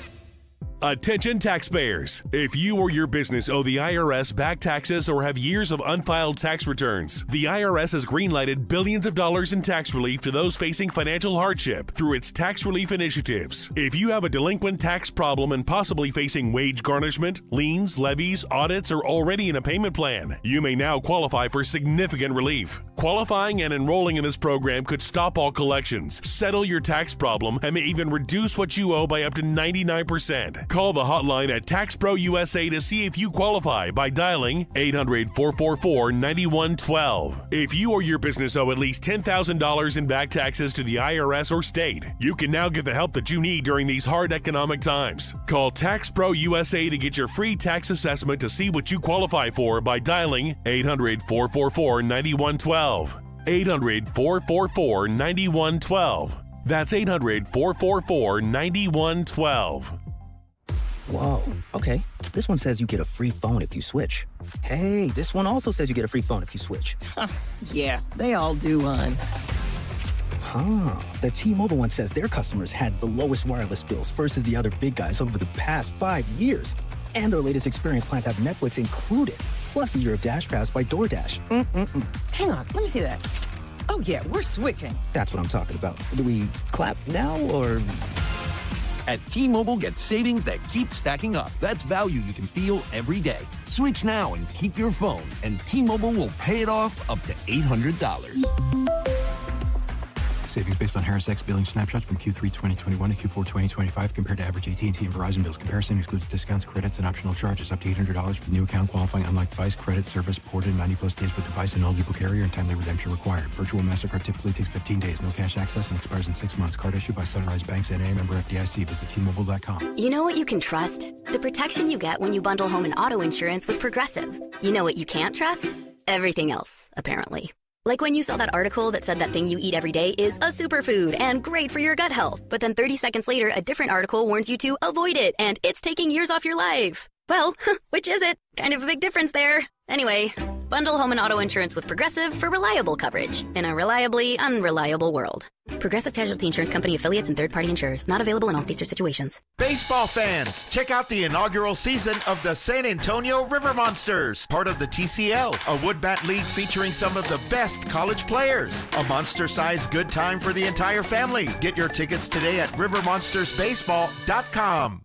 Attention taxpayers. If you or your business owe the IRS back taxes or have years of unfiled tax returns, the IRS has greenlighted billions of dollars in tax relief to those facing financial hardship through its tax relief initiatives. If you have a delinquent tax problem and possibly facing wage garnishment, liens, levies, audits, or already in a payment plan, you may now qualify for significant relief. Qualifying and enrolling in this program could stop all collections, settle your tax problem, and may even reduce what you owe by up to 99%. Call the hotline at TaxPro USA to see if you qualify by dialing 800-444-9112. If you or your business owe at least $10,000 in back taxes to the IRS or state, you can now get the help that you need during these hard economic times. Call TaxPro USA to get your free tax assessment to see what you qualify for by dialing 800-444-9112. 800-444-9112. That's 800-444-9112. Whoa, okay. This one says you get a free phone if you switch. Hey, this one also says you get a free phone if you switch. Yeah, they all do, hon. The T-Mobile one says their customers had the lowest wireless bills versus the other big guys over the past 5 years. And their latest experience plans have Netflix included, plus a year of Dash Pass by DoorDash. Hang on, let me see that. Oh yeah, we're switching. That's what I'm talking about. Do we clap now or... At T-Mobile, get savings that keep stacking up. That's value you can feel every day. Switch now and keep your phone, and T-Mobile will pay it off up to $800. Savings based on Harris X billing snapshots from Q3 2021 to Q4 2025 compared to average AT&T and Verizon bills. Comparison excludes discounts, credits, and optional charges. Up to $800 for the new account qualifying unlike device. Credit service ported 90-plus days with device and eligible carrier and timely redemption required. Virtual MasterCard typically takes 15 days. No cash access and expires in 6 months. Card issued by Sunrise Banks N.A. member FDIC. Visit T-Mobile.com. You know what you can trust? The protection you get when you bundle home and auto insurance with Progressive. You know what you can't trust? Everything else, apparently. Like when you saw that article that said that thing you eat every day is a superfood and great for your gut health. But then 30 seconds later, a different article warns you to avoid it and it's taking years off your life. Well, which is it? Kind of a big difference there. Anyway, bundle home and auto insurance with Progressive for reliable coverage in a reliably unreliable world. Progressive Casualty Insurance Company affiliates and third-party insurers. Not available in all states or situations. Baseball fans, check out the inaugural season of the San Antonio River Monsters, part of the TCL, a wood bat league featuring some of the best college players. A monster-sized good time for the entire family. Get your tickets today at rivermonstersbaseball.com.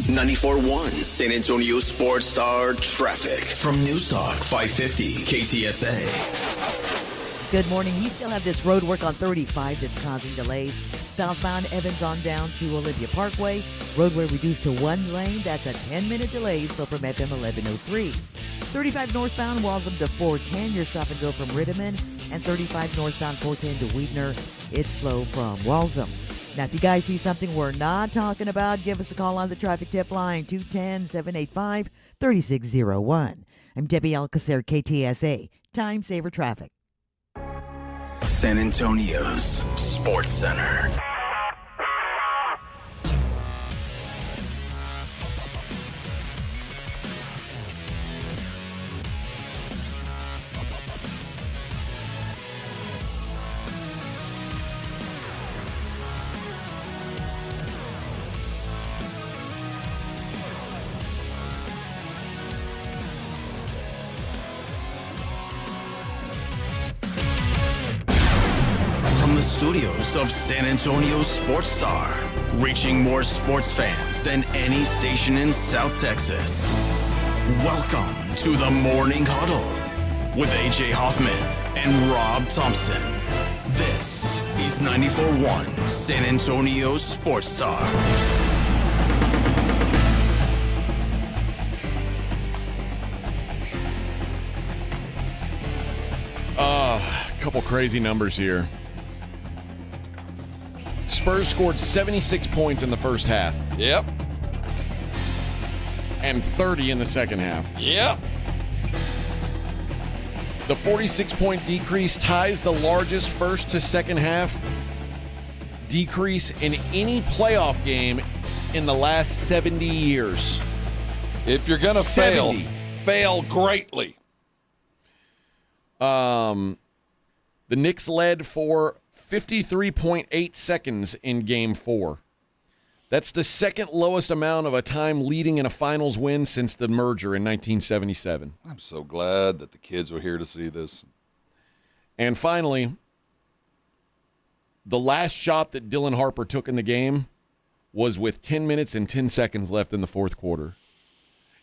94.1 San Antonio Sports Star traffic from News Talk 550 KTSA. Good morning. We still have this road work on 35 that's causing delays. Southbound Evans on down to Olympia Parkway. Roadway reduced to one lane. That's a 10-minute delay, so from FM 1103. 35 northbound Walsham to 410. Your stop and go from Rittiman. And 35 northbound 410 to Weidner. It's slow from Walsham. Now, if you guys see something we're not talking about, give us a call on the traffic tip line, 210-785-3601. I'm Debbie Alcacer, KTSA, Time Saver Traffic. San Antonio's Sports Center. The studios of San Antonio Sports Star, reaching more sports fans than any station in South Texas. Welcome to the Morning Huddle with AJ Hoffman and Rob Thompson. This is 94.1 San Antonio Sports Star. A couple crazy numbers here. Spurs scored 76 points in the first half. Yep. And 30 in the second half. Yep. The 46-point decrease ties the largest first to second half decrease in any playoff game in the last 70 years. If you're going to fail greatly. The Knicks led for 53.8 seconds in Game 4. That's the second lowest amount of a time leading in a finals win since the merger in 1977. I'm so glad that the kids were here to see this. And finally, the last shot that Dylan Harper took in the game was with 10 minutes and 10 seconds left in the fourth quarter.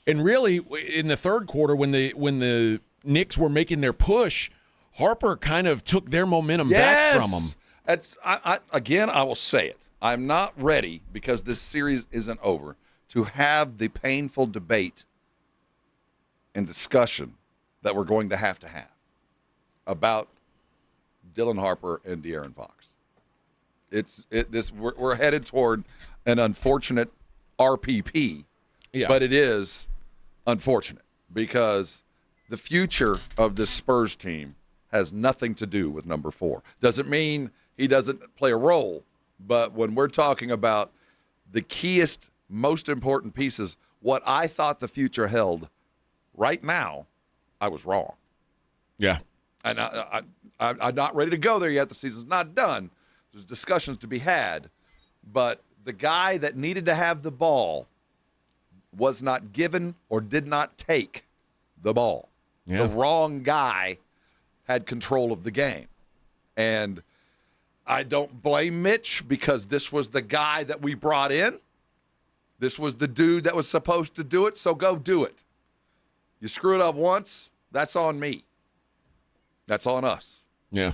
And really, in the third quarter, when the Knicks were making their push, Harper kind of took their momentum back from them. Again, I will say it. I'm not ready, because this series isn't over, to have the painful debate and discussion that we're going to have about Dylan Harper and De'Aaron Fox. We're headed toward an unfortunate RPP, but it is unfortunate because the future of this Spurs team has nothing to do with number 4. Doesn't mean he doesn't play a role, but when we're talking about the keyest, most important pieces, what I thought the future held, right now, I was wrong. Yeah. And I'm not ready to go there yet. The season's not done. There's discussions to be had, but the guy that needed to have the ball was not given or did not take the ball. Yeah. The wrong guy had control of the game. And I don't blame Mitch because this was the guy that we brought in. This was the dude that was supposed to do it, so go do it. You screw it up once, that's on me. That's on us. Yeah.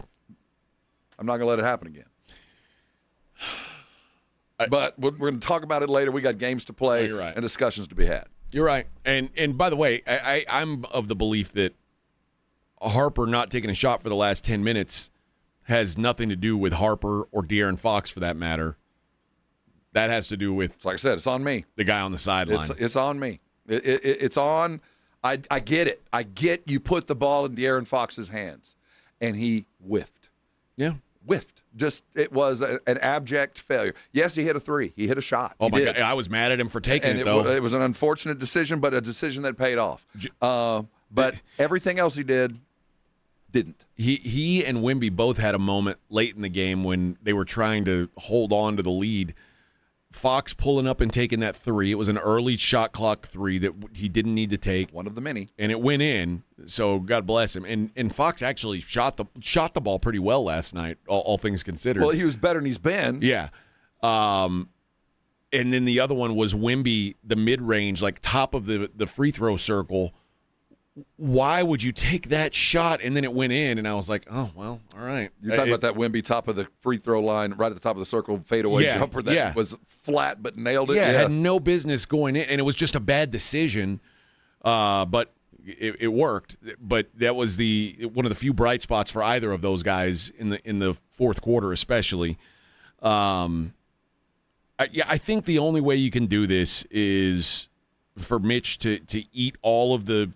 I'm not going to let it happen again. But we're going to talk about it later. We got games to play and discussions to be had. You're right. And by the way, I'm of the belief that Harper not taking a shot for the last 10 minutes has nothing to do with Harper or De'Aaron Fox for that matter. That has to do with, like I said, it's on me. The guy on the sideline. It's on me. It's on. I get it. I get you put the ball in De'Aaron Fox's hands, and he whiffed. Yeah. Whiffed. Just it was an abject failure. Yes, he hit a three. He hit a shot. Oh, my God. I was mad at him for taking it, though. It was an unfortunate decision, but a decision that paid off. But everything else he did didn't. He and Wemby both had a moment late in the game when they were trying to hold on to the lead. Fox pulling up and taking that three. It was an early shot clock three that he didn't need to take. One of the many. And it went in, so God bless him. And Fox actually shot the ball pretty well last night, all things considered. Well, he was better than he's been. Yeah. And then the other one was Wemby, the mid-range, like top of the free throw circle. Why would you take that shot? And then it went in, and I was like, oh, well, all right. You're talking about that Wemby top of the free throw line, right at the top of the circle, fadeaway jumper that was flat but nailed it. Yeah, had no business going in, and it was just a bad decision, but it worked. But that was one of the few bright spots for either of those guys in the fourth quarter especially. I think the only way you can do this is for Mitch to eat all of the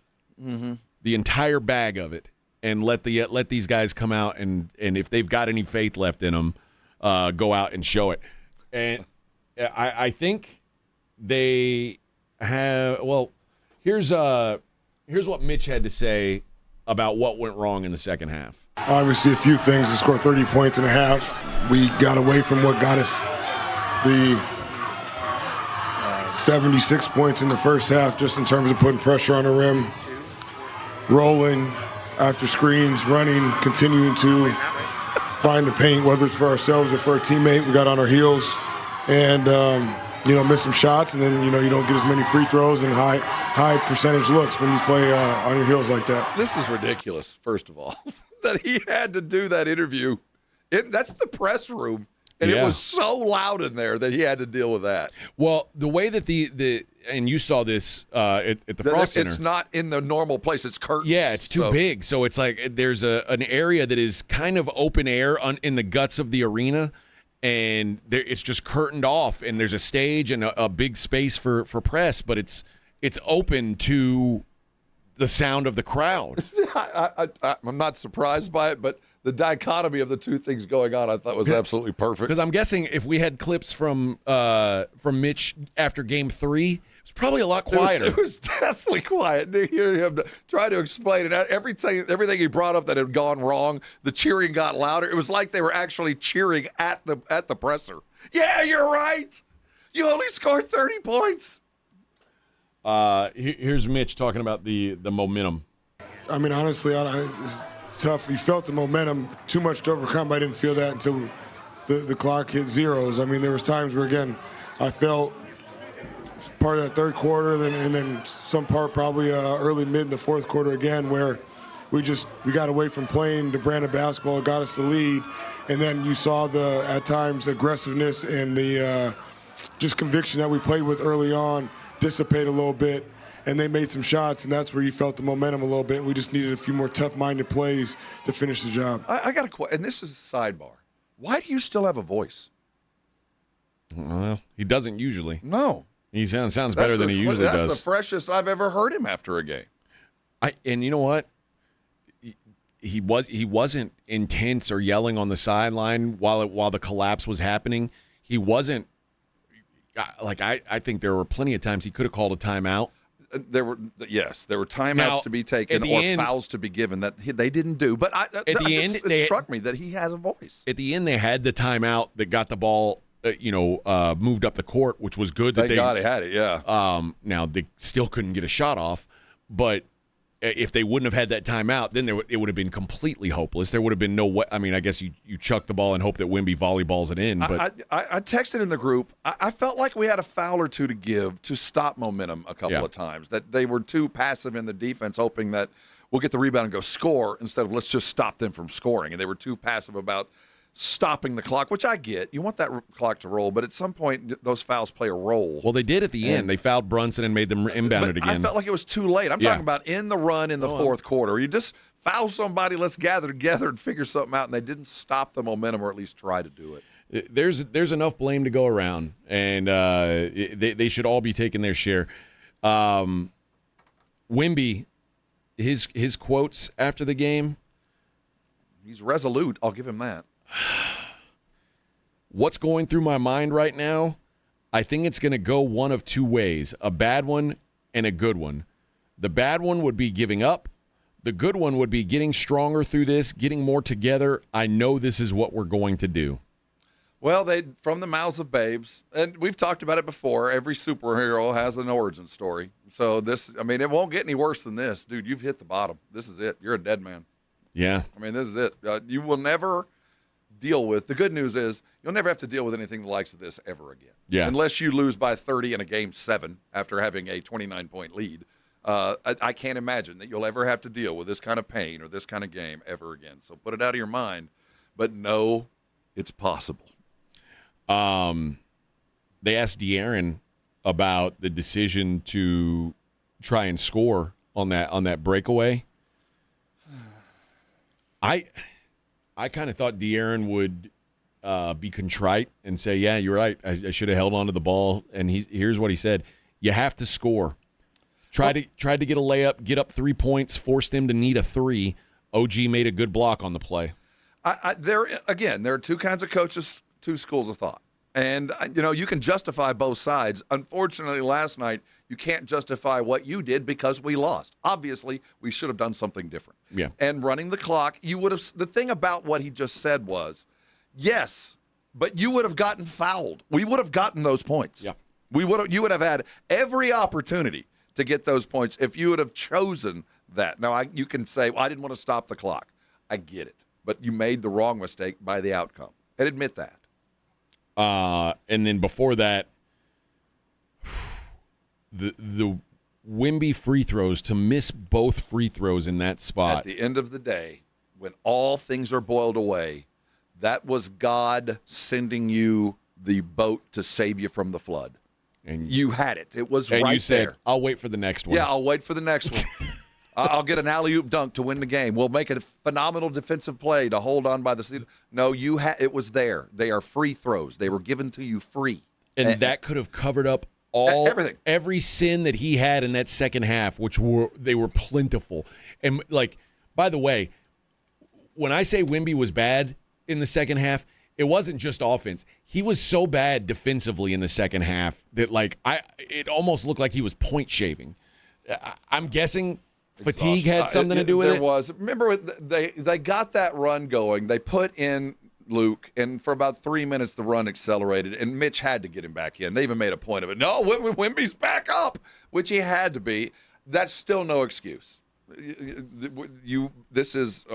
entire bag of it and let these guys come out and if they've got any faith left in them, go out and show it. And I think they have. Well, here's what Mitch had to say about what went wrong in the second half. Obviously, a few things to score 30 points in a half. We got away from what got us the 76 points in the first half, just in terms of putting pressure on the rim. Rolling after screens, running, continuing to find the paint, whether it's for ourselves or for a teammate. We got on our heels and, miss some shots, and then, you don't get as many free throws and high percentage looks when you play on your heels like that. This is ridiculous, first of all, that he had to do that interview. That's the press room, and it was so loud in there that he had to deal with that. Well, the way that and you saw this at the Frost Center. It's not in the normal place. It's curtains. Yeah, it's too big. So it's like there's an area that is kind of open air in the guts of the arena, and it's just curtained off, and there's a stage and a big space for press, but it's open to the sound of the crowd. I'm not surprised by it, but the dichotomy of the two things going on, I thought was absolutely perfect. Because I'm guessing if we had clips from Mitch after Game 3, it's probably a lot quieter. It was definitely quiet. You hear him try to explain it. Everything he brought up that had gone wrong, the cheering got louder. It was like they were actually cheering at the presser. Yeah, you're right. You only scored 30 points. Here's Mitch talking about the momentum. I mean, honestly, it's tough. We felt the momentum too much to overcome. I didn't feel that until the clock hit zeros. I mean, there was times where, again, I felt part of that third quarter, and then some part probably early, mid in the fourth quarter again, where we got away from playing the brand of basketball that got us the lead, and then you saw the, at times, aggressiveness and the just conviction that we played with early on dissipate a little bit, and they made some shots, and that's where you felt the momentum a little bit. We just needed a few more tough-minded plays to finish the job. I got a question, and this is a sidebar. Why do you still have a voice? Well, he doesn't usually. No. He sounds better than he usually does. That's the freshest I've ever heard him after a game. And you know what? He wasn't intense or yelling on the sideline while the collapse was happening. He wasn't like I think there were plenty of times he could have called a timeout. There were timeouts Now, to be taken or fouls to be given that they didn't do. But it struck me that he has a voice. At the end, they had the timeout that got the ball, moved up the court, which was good. Thank God he had it. Yeah. Now they still couldn't get a shot off, but if they wouldn't have had that timeout, then it would have been completely hopeless. There would have been no way. I mean, I guess you chuck the ball and hope that Wemby volleyballs it in. But I texted in the group. I felt like we had a foul or two to give to stop momentum a couple of times. That they were too passive in the defense, hoping that we'll get the rebound and go score instead of let's just stop them from scoring. And they were too passive about stopping the clock, which I get. You want that clock to roll, but at some point those fouls play a role. Well, they did at the end. They fouled Brunson and made them inbound it again. I felt like it was too late. I'm talking about in the run in the fourth quarter. You just foul somebody, let's gather together and figure something out, and they didn't stop the momentum or at least try to do it. There's enough blame to go around, and they should all be taking their share. Wemby, his quotes after the game. He's resolute. I'll give him that. What's going through my mind right now? I think it's going to go one of two ways, a bad one and a good one. The bad one would be giving up. The good one would be getting stronger through this, getting more together. I know this is what we're going to do. Well, from the mouths of babes, and we've talked about it before, every superhero has an origin story. So it won't get any worse than this. Dude, you've hit the bottom. This is it. You're a dead man. Yeah. I mean, this is it. You will never deal with. The good news is you'll never have to deal with anything the likes of this ever again. Yeah. Unless you lose by 30 in a game 7 after having a 29-point lead. I can't imagine that you'll ever have to deal with this kind of pain or this kind of game ever again. So put it out of your mind. But no, it's possible. They asked De'Aaron about the decision to try and score on that breakaway. I kind of thought De'Aaron would be contrite and say, yeah, you're right. I should have held on to the ball. And here's what he said. You have to score. Tried to get a layup, get up 3 points, forced them to need a 3. OG made a good block on the play. There are two kinds of coaches, two schools of thought. And, you can justify both sides. Unfortunately, last night, you can't justify what you did because we lost. Obviously, we should have done something different. Yeah. And running the clock, the thing about what he just said was, yes, but you would have gotten fouled. We would have gotten those points. Yeah. You would have had every opportunity to get those points if you would have chosen that. Now, you can say, well, I didn't want to stop the clock. I get it. But you made the wrong mistake by the outcome. And admit that. And then before that, the Wemby free throws, to miss both free throws in that spot. At the end of the day, when all things are boiled away, that was God sending you the boat to save you from the flood. And you had it. It was right there. And you said, I'll wait for the next one. Yeah, I'll wait for the next one. I'll get an alley-oop dunk to win the game. We'll make a phenomenal defensive play to hold on by the seat. No, it was there. They are free throws. They were given to you free. And that could have covered up everything. Every sin that he had in that second half, they were plentiful. And, by the way, when I say Wemby was bad in the second half, it wasn't just offense. He was so bad defensively in the second half that, it almost looked like he was point shaving. I'm guessing fatigue had something to do with it. There was. Remember, they got that run going. They put in Luke, and for about 3 minutes the run accelerated, and Mitch had to get him back in. They even made a point of it. No, Wemby's back up, which he had to be. That's still no excuse.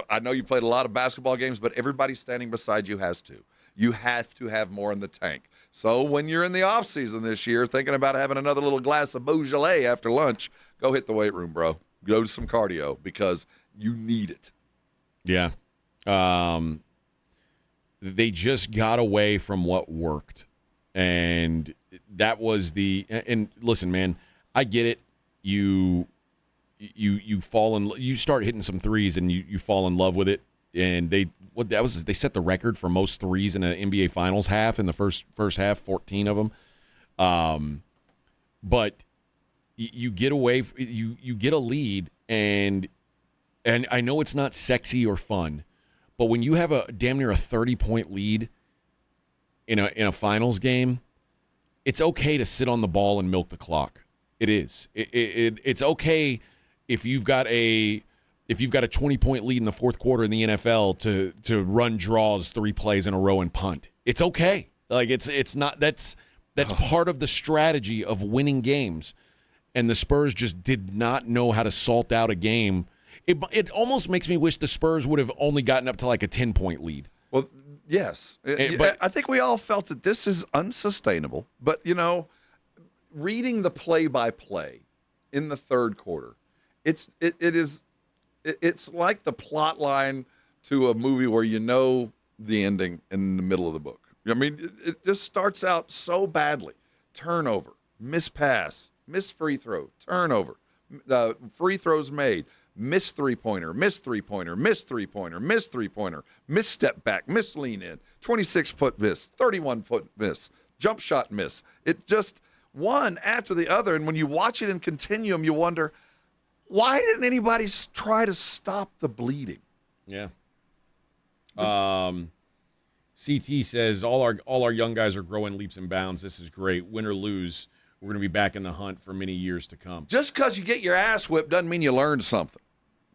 I know you played a lot of basketball games, but everybody standing beside you has to. You have to have more in the tank. So when you're in the off season this year, thinking about having another little glass of Beaujolais after lunch, go hit the weight room, bro. Go to some cardio because you need it. Yeah. They just got away from what worked. And that was and listen, man, I get it. You start hitting some threes and you fall in love with it. And they set the record for most threes in an NBA Finals half in the first half, 14 of them. But you get away, you get a lead, and I know it's not sexy or fun, but when you have a damn near a 30-point lead in a finals game, it's okay to sit on the ball and milk the clock. It is. It's okay if you've got a 20-point lead in the fourth quarter in the NFL to run draws 3 plays in a row and punt. It's okay. Like it's not that's part of the strategy of winning games. And the Spurs just did not know how to salt out a game. It almost makes me wish the Spurs would have only gotten up to like a 10-point lead. Well, yes. But I think we all felt that this is unsustainable. But, reading the play-by-play in the third quarter, it's like the plot line to a movie where you know the ending in the middle of the book. I mean, it just starts out so badly. Turnover, missed pass, missed free throw, turnover, free throws made, missed three-pointer, missed three-pointer, missed three-pointer, missed three-pointer, missed step back, missed lean in, 26-foot miss, 31-foot miss, jump shot miss. It just one after the other, and when you watch it in continuum, you wonder, why didn't anybody try to stop the bleeding? Yeah. CT says all our young guys are growing leaps and bounds. This is great. Win or lose, we're going to be back in the hunt for many years to come. Just because you get your ass whipped doesn't mean you learned something.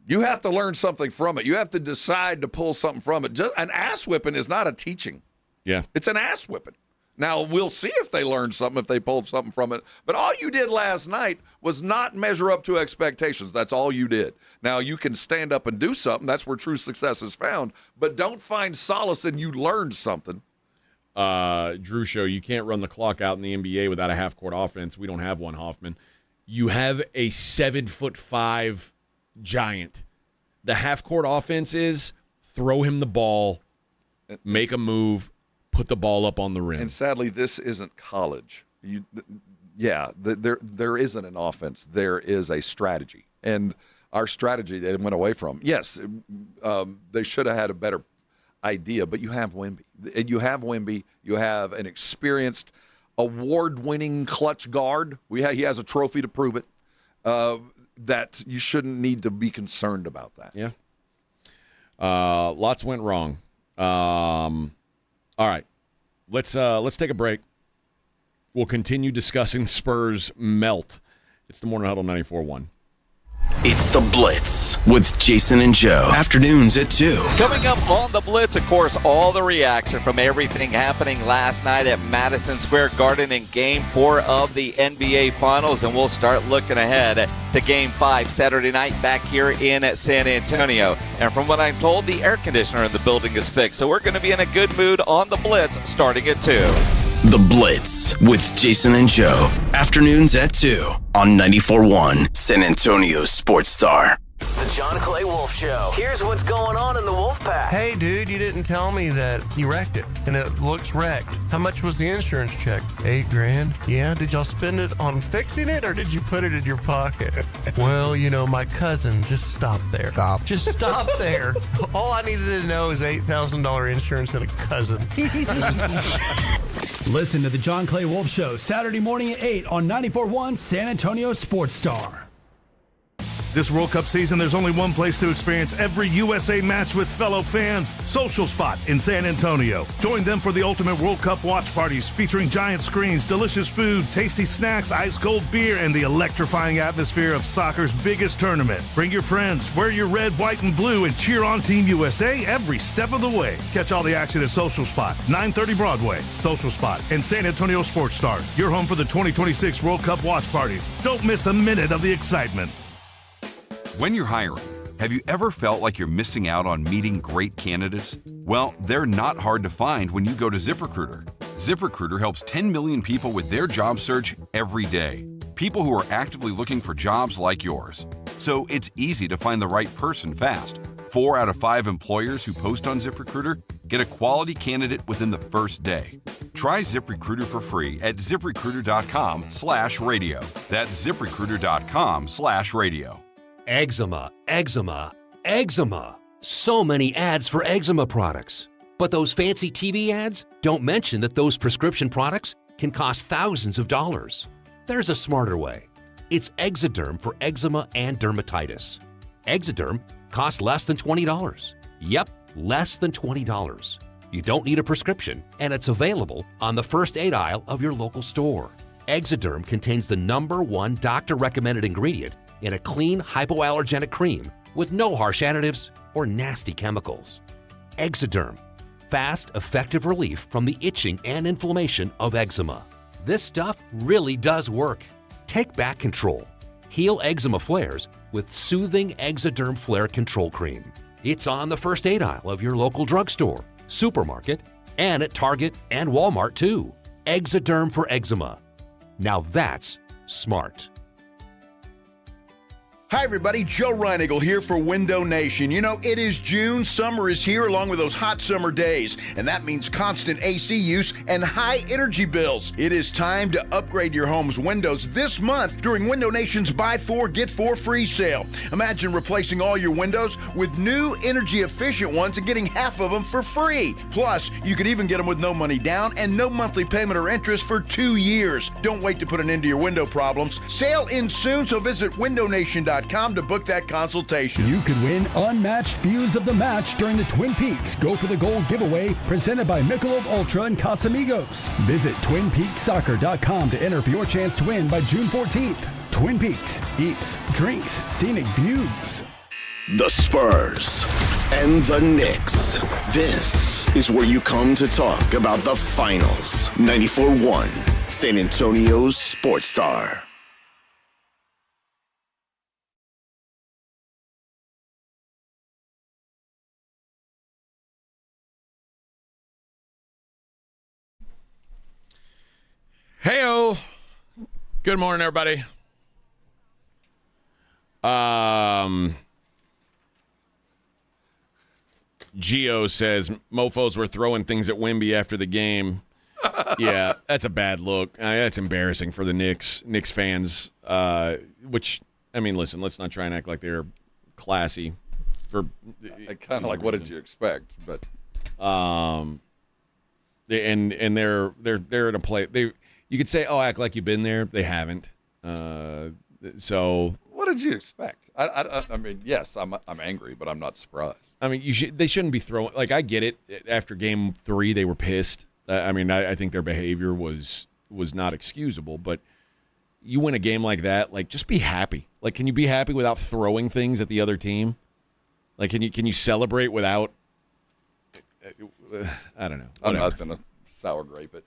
You have to learn something from it. You have to decide to pull something from it. Just an ass whipping is not a teaching. Yeah. It's an ass whipping. Now, we'll see if they learned something, if they pulled something from it. But all you did last night was not measure up to expectations. That's all you did. Now, you can stand up and do something. That's where true success is found. But don't find solace in you learned something. Drew Show, you can't run the clock out in the NBA without a half-court offense. We don't have one, Hoffman. You have a 7'5" giant. The half-court offense is throw him the ball, make a move, put the ball up on the rim. And sadly, this isn't college. There isn't an offense. There is a strategy. And our strategy they went away from. Yes, they should have had a better idea, but you have Wemby. You have an experienced, award-winning clutch guard. He has a trophy to prove it. That you shouldn't need to be concerned about that. Yeah. Lots went wrong. All right, let's take a break. We'll continue discussing the Spurs melt. It's the Morning Huddle 94.1. It's The Blitz with Jason and Joe. Afternoons at 2. Coming up on The Blitz, of course, all the reaction from everything happening last night at Madison Square Garden in Game 4 of the NBA Finals. And we'll start looking ahead to Game 5 Saturday night back here in San Antonio. And from what I'm told, the air conditioner in the building is fixed. So we're going to be in a good mood on The Blitz starting at 2. The Blitz with Jason and Joe. Afternoons at 2 on 94.1 San Antonio Sports Star. The John Clay Wolf Show. Here's what's going on in the Wolf Pack. Hey, dude, you didn't tell me that you wrecked it, and it looks wrecked. How much was the insurance check? $8,000. Yeah, did y'all spend it on fixing it, or did you put it in your pocket? Well, my cousin, just stop there. Just stop there. All I needed to know is $8,000 insurance and a cousin. Listen to the John Clay Wolf Show Saturday morning at 8 on 94.1 San Antonio Sports Star. This World Cup season, there's only one place to experience every USA match with fellow fans, Social Spot in San Antonio. Join them for the ultimate World Cup watch parties featuring giant screens, delicious food, tasty snacks, ice-cold beer, and the electrifying atmosphere of soccer's biggest tournament. Bring your friends, wear your red, white, and blue, and cheer on Team USA every step of the way. Catch all the action at Social Spot, 930 Broadway. Social Spot and San Antonio Sports Star, your home for the 2026 World Cup watch parties. Don't miss a minute of the excitement. When you're hiring, have you ever felt like you're missing out on meeting great candidates? Well, they're not hard to find when you go to ZipRecruiter. ZipRecruiter helps 10 million people with their job search every day. People who are actively looking for jobs like yours. So it's easy to find the right person fast. 4 out of 5 employers who post on ZipRecruiter get a quality candidate within the first day. Try ZipRecruiter for free at ZipRecruiter.com/radio. That's ZipRecruiter.com/radio. Eczema, eczema, eczema. So many ads for eczema products. But those fancy TV ads don't mention that those prescription products can cost thousands of dollars. There's a smarter way. It's Exoderm for eczema and dermatitis. Exoderm costs less than $20. Yep, less than $20. You don't need a prescription, and it's available on the first aid aisle of your local store. Exoderm contains the #1 doctor-recommended ingredient in a clean, hypoallergenic cream with no harsh additives or nasty chemicals. Exoderm, fast, effective relief from the itching and inflammation of eczema. This stuff really does work. Take back control. Heal eczema flares with soothing Exoderm Flare Control Cream. It's on the first aid aisle of your local drugstore, supermarket, and at Target and Walmart too. Exoderm for eczema. Now that's smart. Hi, everybody. Joe Reinigle here for Window Nation. You know, it is June. Summer is here along with those hot summer days, and that means constant AC use and high energy bills. It is time to upgrade your home's windows this month during Window Nation's Buy 4, Get 4 free sale. Imagine replacing all your windows with new energy-efficient ones and getting half of them for free. Plus, you could even get them with no money down and no monthly payment or interest for 2 years. Don't wait to put an end to your window problems. Sale ends soon, so visit windownation.com to book that consultation. You could win unmatched views of the match during the Twin Peaks Go for the Gold giveaway presented by Michelob Ultra and Casamigos. Visit TwinPeaksSoccer.com to enter for your chance to win by June 14th. Twin Peaks, eats, drinks, scenic views. The Spurs and the Knicks. This is where you come to talk about the finals. 94.1 San Antonio's Sports Star. Heyo. Good morning, everybody. Gio says mofos were throwing things at Wemby after the game. Yeah, that's a bad look. That's embarrassing for the Knicks fans. Which, I mean, listen, let's not try and act like they're classy. For kind of like, what did you expect? But and they're in a play. You could say, oh, act like you've been there. They haven't. So what did you expect? I mean, yes, I'm angry, but I'm not surprised. I mean, they shouldn't be throwing. Like, I get it. After game 3, they were pissed. I mean, I think their behavior was not excusable. But you win a game like that, like, just be happy. Like, can you be happy without throwing things at the other team? Like, can you celebrate without? I don't know. I'm not gonna sour grape it.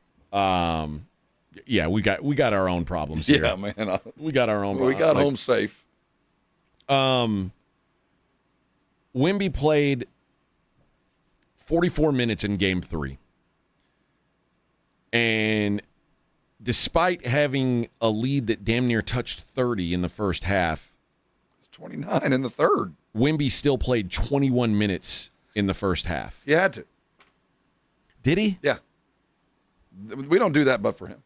Yeah, we got our own problems here. Yeah, man. We got our own. We got home safe. Wemby played 44 minutes in Game 3. And despite having a lead that damn near touched 30 in the first half. It's 29 in the third. Wemby still played 21 minutes in the first half. He had to. Did he? Yeah. We don't do that but for him.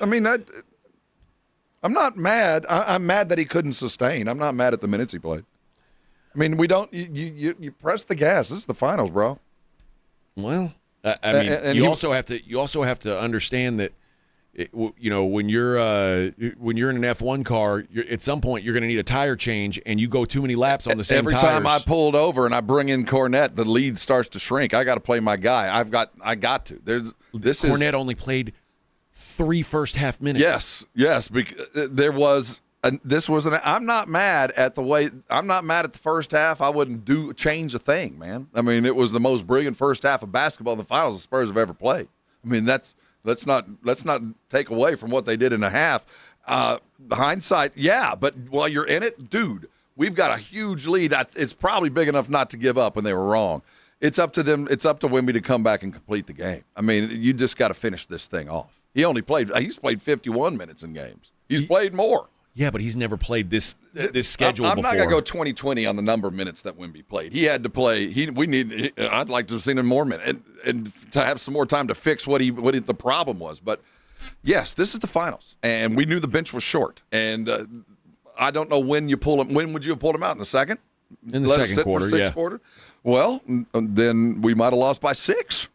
I mean, I'm not mad. I'm mad that he couldn't sustain. I'm not mad at the minutes he played. I mean, we don't. You press the gas. This is the finals, bro. Well, I mean, you also have to understand that, when you're in an F1 car, at some point you're going to need a tire change, and you go too many laps on the same Every tires. time I pulled over and I bring in Cornette, the lead starts to shrink. I got to play my guy. I got to. Cornette only played 3 first half minutes. Yes. Because I'm not mad at the way. I'm not mad at the first half. I wouldn't change a thing, man. I mean, it was the most brilliant first half of basketball in the finals the Spurs have ever played. I mean, let's not take away from what they did in a half. Hindsight, yeah, but while you're in it, dude, we've got a huge lead. It's probably big enough not to give up when they were wrong. It's up to them. It's up to Wemby to come back and complete the game. I mean, you just got to finish this thing off. He's played 51 minutes in games. He's played more. Yeah, but he's never played this schedule before. I'm not going to go 20-20 on the number of minutes that Wemby played. He had to play. I'd like to have seen him more minutes and to have some more time to fix what the problem was. But, yes, this is the finals, and we knew the bench was short. And I don't know when you pull him. When would you have pulled him out? In the second? In the second quarter, for sixth quarter? Well, then we might have lost by 6.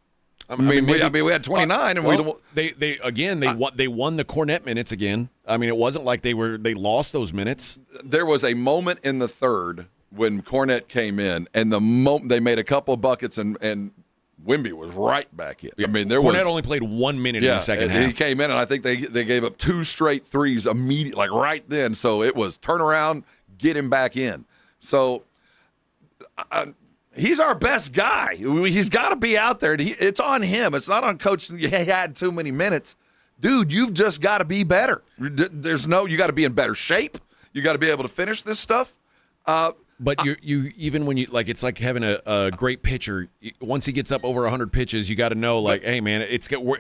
I mean, we had 29, and they won the Cornette minutes again. I mean, it wasn't like they lost those minutes. There was a moment in the third when Cornette came in, and the moment they made a couple of buckets, and Wemby was right back in. Yeah. I mean, Fournette only played 1 minute in the second half. He came in, and I think they gave up 2 straight threes immediately, like right then. So it was turn around, get him back in. So he's our best guy. He's got to be out there. It's on him. It's not on coach. He had too many minutes. Dude, you've just got to be better. You got to be in better shape. You got to be able to finish this stuff. But you even when you like, it's like having a great pitcher. Once he gets up over 100 pitches, you got to know, like, hey man,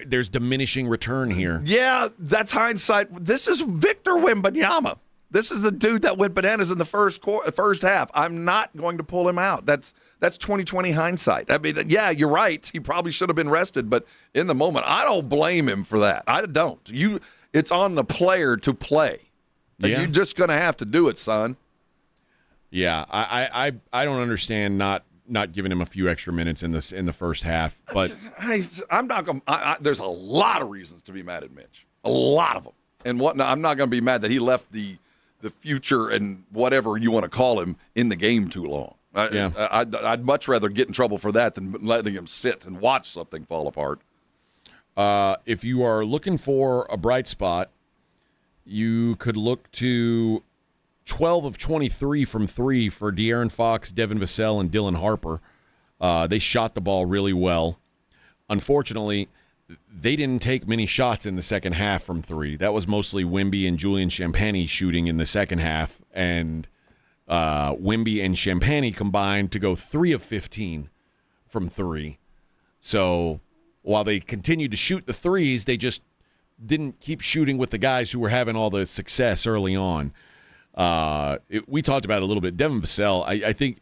there's diminishing return here. Yeah, that's hindsight. This is Victor Wembanyama. This is a dude that went bananas in the first half. I'm not going to pull him out. That's 2020 hindsight. I mean, yeah, you're right. He probably should have been rested, but in the moment, I don't blame him for that. I don't. It's on the player to play. Yeah. You're just going to have to do it, son. Yeah, I don't understand not giving him a few extra minutes in the first half, but I'm not going. There's a lot of reasons to be mad at Mitch. A lot of them, and I'm not going to be mad that he left the future and whatever you want to call him in the game too long. I'd much rather get in trouble for that than letting him sit and watch something fall apart. If you are looking for a bright spot, you could look to 12 of 23 from 3 for De'Aaron Fox, Devin Vassell, and Dylan Harper. They shot the ball really well. Unfortunately, they didn't take many shots in the second half from 3. That was mostly Wemby and Julian Champagnie shooting in the second half, and Wemby and Champagnie combined to go 3 of 15 from 3. So while they continued to shoot the threes, they just didn't keep shooting with the guys who were having all the success early on. We talked about it a little bit. Devin Vassell, I think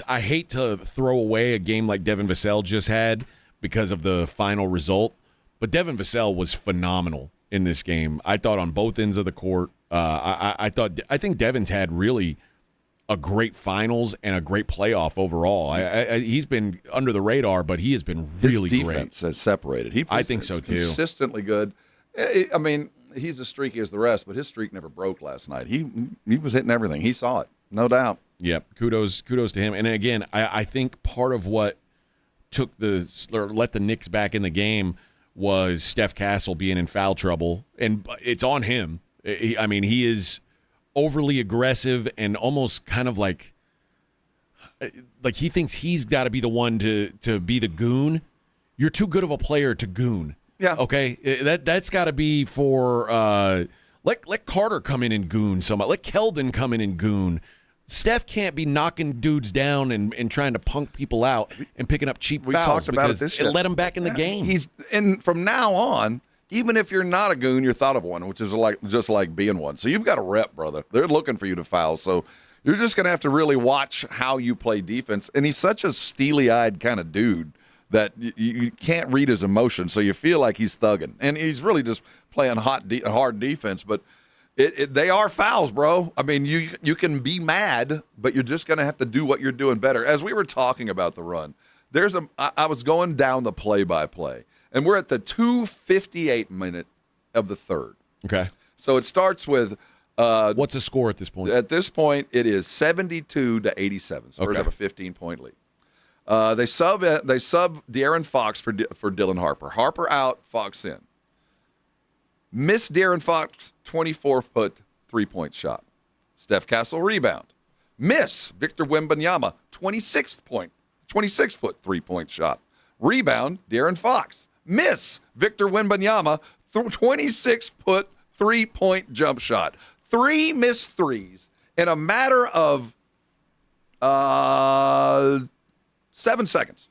I hate to throw away a game like Devin Vassell just had because of the final result, but Devin Vassell was phenomenal in this game. I thought on both ends of the court. I think Devin's had really a great finals and a great playoff overall. He's been under the radar, but he has been really great. His defense has separated. I think so too. Consistently good. I mean, he's as streaky as the rest, but his streak never broke last night. He was hitting everything. He saw it, no doubt. Yep. Kudos to him. And again, I think part of what let the Knicks back in the game was Steph Castle being in foul trouble, and it's on him. He is overly aggressive and almost kind of like he thinks he's got to be the one to be the goon. You're too good of a player to goon. Yeah. Okay. That's got to be for let Carter come in and goon somebody. Let Keldon come in and goon. Steph can't be knocking dudes down and trying to punk people out and picking up cheap fouls. Talked about it this year. Let him back in the game. And from now on, even if you're not a goon, you're thought of one, which is just like being one. So you've got a rep, brother. They're looking for you to foul. So you're just going to have to really watch how you play defense. And he's such a steely-eyed kind of dude that you can't read his emotions, so you feel like he's thugging. And he's really just playing hard defense, but they are fouls, bro. I mean, you can be mad, but you're just going to have to do what you're doing better. As we were talking about the run, I was going down the play-by-play, and we're at the 2:58 minute of the third. Okay. So it starts with what's the score at this point? At this point, it is 72-87. Spurs have a 15-point lead. They sub De'Aaron Fox for Dylan Harper. Harper out, Fox in. Miss De'Aaron Fox 24-foot three-point shot. Steph Castle rebound. Miss Victor Wembanyama 26-foot three-point shot. Rebound De'Aaron Fox. Miss Victor Wembanyama 26-foot three-point jump shot. 3 missed threes in a matter of 7 seconds.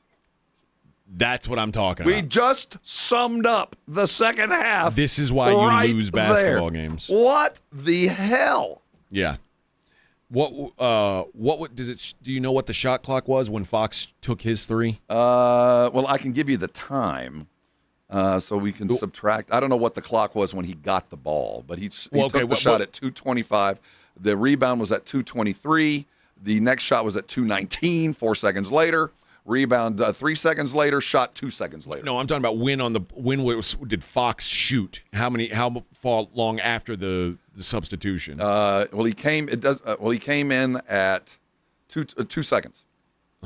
That's what I'm talking about. We just summed up the second half. This is why you lose basketball games. What the hell? Yeah. Do you know what the shot clock was when Fox took his 3? Well, I can give you the time, so we can subtract. I don't know what the clock was when he got the ball, but he took the shot at 2:25. The rebound was at 2:23. The next shot was at 2:19. 4 seconds later. Rebound 3 seconds later, shot 2 seconds later. No, I'm talking about when did Fox shoot? How long after the substitution? He came in at 2 seconds.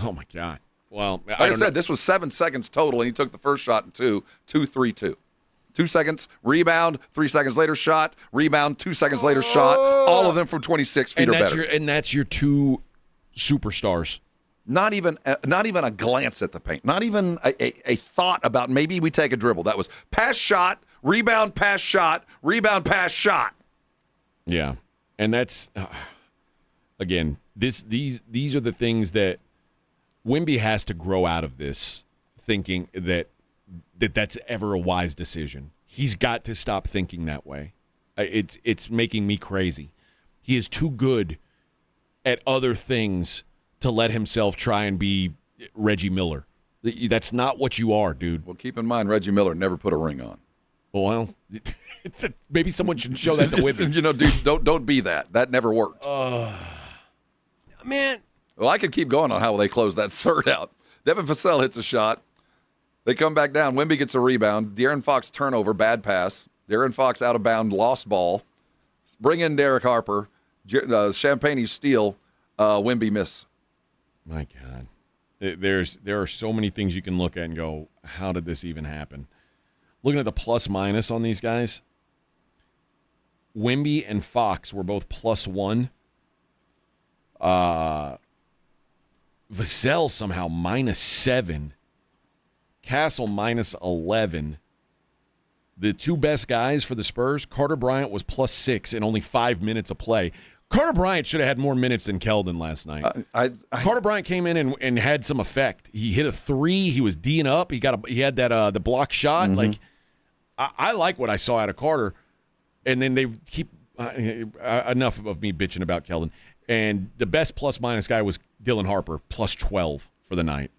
Oh my God. Well, like I said, this was 7 seconds total, and he took the first shot in 2-3-2. 2 seconds, rebound, 3 seconds later shot, rebound, 2 seconds later shot, all of them from 26 feet or better. And that's your two superstars. Not even a glance at the paint. Not even a thought about maybe we take a dribble. That was pass shot, rebound, pass shot, rebound, pass shot. Yeah, and that's again. These are the things that Wemby has to grow out of this, thinking that's ever a wise decision. He's got to stop thinking that way. It's making me crazy. He is too good at other things to let himself try and be Reggie Miller. That's not what you are, dude. Well, keep in mind, Reggie Miller never put a ring on. Well, maybe someone should show that to women. Dude, don't be that. That never worked. Man. Well, I could keep going on how they close that third out. Devin Vassell hits a shot. They come back down. Wemby gets a rebound. De'Aaron Fox turnover, bad pass. De'Aaron Fox out of bound, lost ball. Bring in Derek Harper. Champagne steal. Wemby miss. My God. There are so many things you can look at and go, how did this even happen? Looking at the plus-minus on these guys, Wemby and Fox were both +1. Vassell somehow -7. Castle -11. The two best guys for the Spurs, Carter Bryant was +6 in only 5 minutes of play. Carter Bryant should have had more minutes than Keldon last night. Carter Bryant came in and had some effect. He hit a 3. He was D'ing up. He had that the block shot. Mm-hmm. Like I like what I saw out of Carter. And then they keep enough of me bitching about Keldon. And the best plus-minus guy was Dylan Harper, +12 for the night.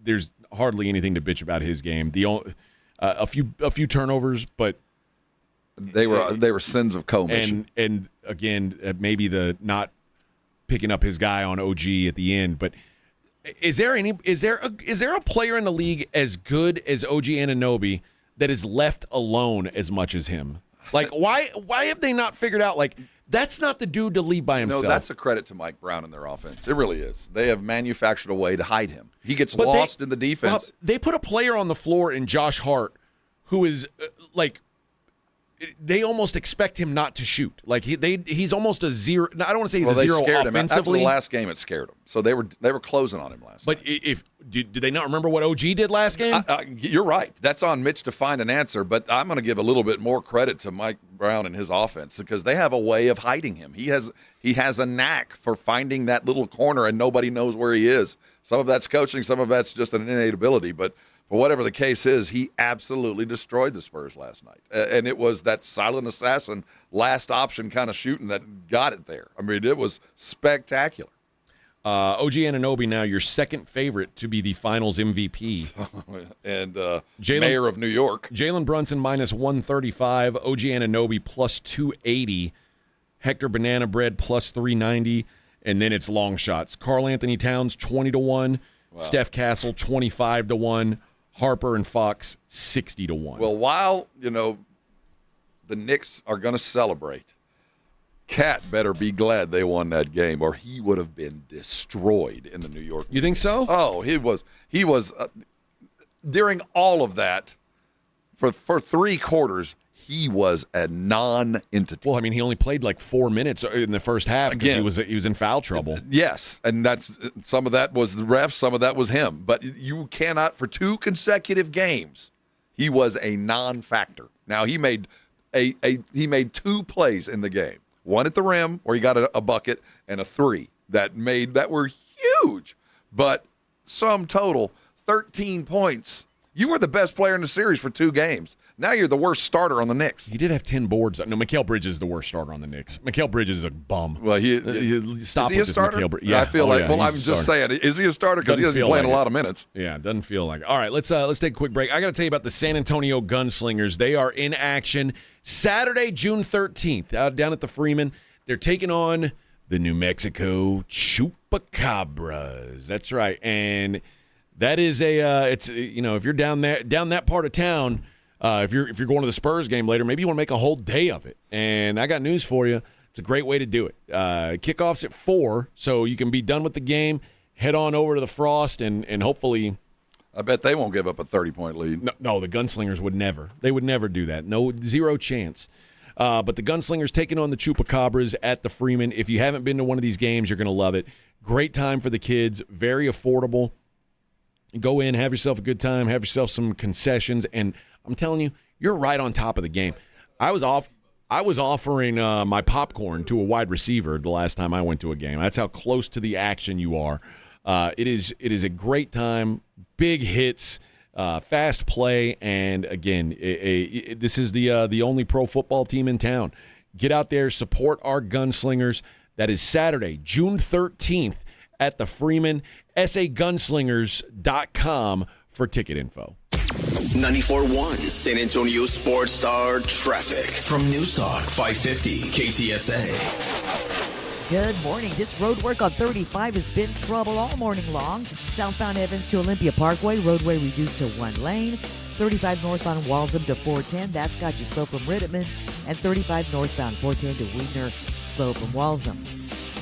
There's hardly anything to bitch about his game. A few turnovers, but they were sins of commission. And again, maybe the not picking up his guy on OG at the end. But is there a player in the league as good as OG Anunoby that is left alone as much as him? Like why have they not figured out like? That's not the dude to leave by himself. No, that's a credit to Mike Brown and their offense. It really is. They have manufactured a way to hide him. He gets lost in the defense. They put a player on the floor in Josh Hart who is they almost expect him not to shoot. Like he's almost a zero. I don't want to say he's a zero scared offensively. Him. After the last game, it scared him. So they were closing on him last night. But did they not remember what OG did last game? You're right. That's on Mitch to find an answer. But I'm going to give a little bit more credit to Mike Brown and his offense because they have a way of hiding him. He has a knack for finding that little corner and nobody knows where he is. Some of that's coaching, some of that's just an innate ability. But for whatever the case is, he absolutely destroyed the Spurs last night. And it was that silent assassin, last option kind of shooting that got it there. I mean, it was spectacular. OG Anunoby now your second favorite to be the Finals MVP. And Mayor of New York. Jalen Brunson -135. OG Anunoby +280. Hector Banana Bread +390. And then it's long shots. Karl Anthony Towns 20-1. Wow. Steph Castle 25-1. Harper and Fox 60-1. Well, while, the Knicks are going to celebrate, Cat better be glad they won that game or he would have been destroyed in the New York. You think so? Oh, he was during all of that for 3 quarters, he was a non-entity. Well, I mean, he only played like 4 minutes in the first half because he was in foul trouble. Yes, and that's some of that was the refs, some of that was him. But you cannot, for 2 consecutive games, he was a non-factor. Now he made he made 2 plays in the game. One at the rim where he got a bucket, and a 3 that were huge. But sum total, 13 points. You were the best player in the series for 2 games. Now you're the worst starter on the Knicks. He did have 10 boards. No, Mikal Bridges is the worst starter on the Knicks. Mikal Bridges is a bum. Well, stop is he a starter? Yeah, I feel I'm just saying, is he a starter? Because he doesn't play a lot of minutes. Yeah, doesn't feel like it. All right, let's take a quick break. I got to tell you about the San Antonio Gunslingers. They are in action Saturday, June 13th, out down at the Freeman. They're taking on the New Mexico Chupacabras. That's right, and that is it's if you're down that part of town, if you're going to the Spurs game later, maybe you want to make a whole day of it. And I got news for you. It's a great way to do it. Kickoff's at 4, so you can be done with the game head on over to the Frost and hopefully. I bet they won't give up a 30-point lead. No, the Gunslingers would never. They would never do that. No, zero chance. But the Gunslingers taking on the Chupacabras at the Freeman. If you haven't been to one of these games, you're going to love it. Great time for the kids. Very affordable. Go in, have yourself a good time, have yourself some concessions, and I'm telling you, you're right on top of the game. I was offering my popcorn to a wide receiver the last time I went to a game. That's how close to the action you are. It is a great time, big hits, fast play, and again, this is the only pro football team in town. Get out there, support our Gunslingers. That is Saturday, June 13th at the Freeman. sagunslingers.com for ticket info. 94.1 San Antonio Sports Star traffic from News Talk 550 KTSA. Good morning. This road work on 35 has been trouble all morning long. Southbound Evans to Olympia Parkway, roadway reduced to one lane. 35 northbound Waltham to 410, that's got you slow from Rittman. And 35 northbound 410 to Weidner, slow from Waltham.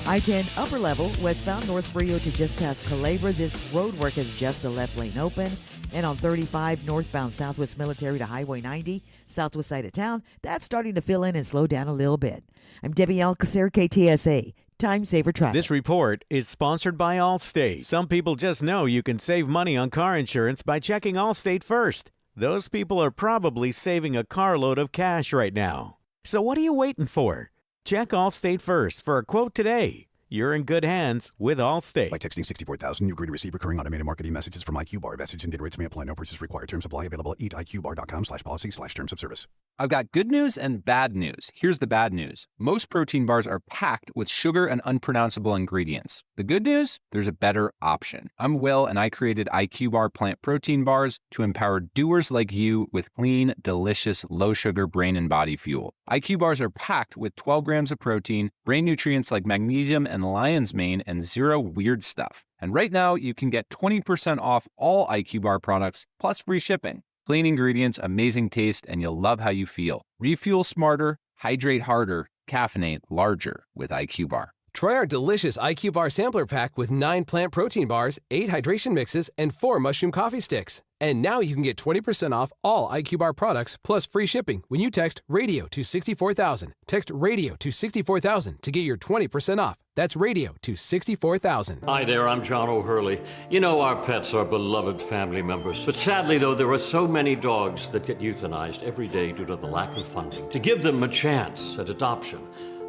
I-10 upper level, westbound North Frio to just past Culebra. This road work has just the left lane open. And on 35 northbound Southwest Military to Highway 90, southwest side of town, that's starting to fill in and slow down a little bit. I'm Debbie Alcacer, KTSA. Time Saver Traffic. This report is sponsored by Allstate. Some people just know you can save money on car insurance by checking Allstate first. Those people are probably saving a carload of cash right now. So what are you waiting for? Check Allstate first for a quote today. You're in good hands with Allstate. By texting 64,000, you agree to receive recurring automated marketing messages from IQ Bar. Message and data rates may apply. No purchase required. Terms apply. Available at eatiqbar.com/policy/terms of service. I've got good news and bad news. Here's the bad news. Most protein bars are packed with sugar and unpronounceable ingredients. The good news? There's a better option. I'm Will, and I created IQ Bar plant protein bars to empower doers like you with clean, delicious, low-sugar brain and body fuel. IQ Bars are packed with 12 grams of protein, brain nutrients like magnesium and lion's mane, and zero weird stuff. And right now, you can get 20% off all IQ Bar products, plus free shipping. Clean ingredients, amazing taste, and you'll love how you feel. Refuel smarter, hydrate harder, caffeinate larger with IQ Bar. Try our delicious IQ Bar sampler pack with 9 plant protein bars, 8 hydration mixes, and 4 mushroom coffee sticks. And now you can get 20% off all IQ Bar products plus free shipping when you text RADIO to 64,000. Text RADIO to 64,000 to get your 20% off. That's RADIO to 64,000. Hi there, I'm John O'Hurley. You know, our pets are beloved family members. But sadly, though, there are so many dogs that get euthanized every day due to the lack of funding. To give them a chance at adoption,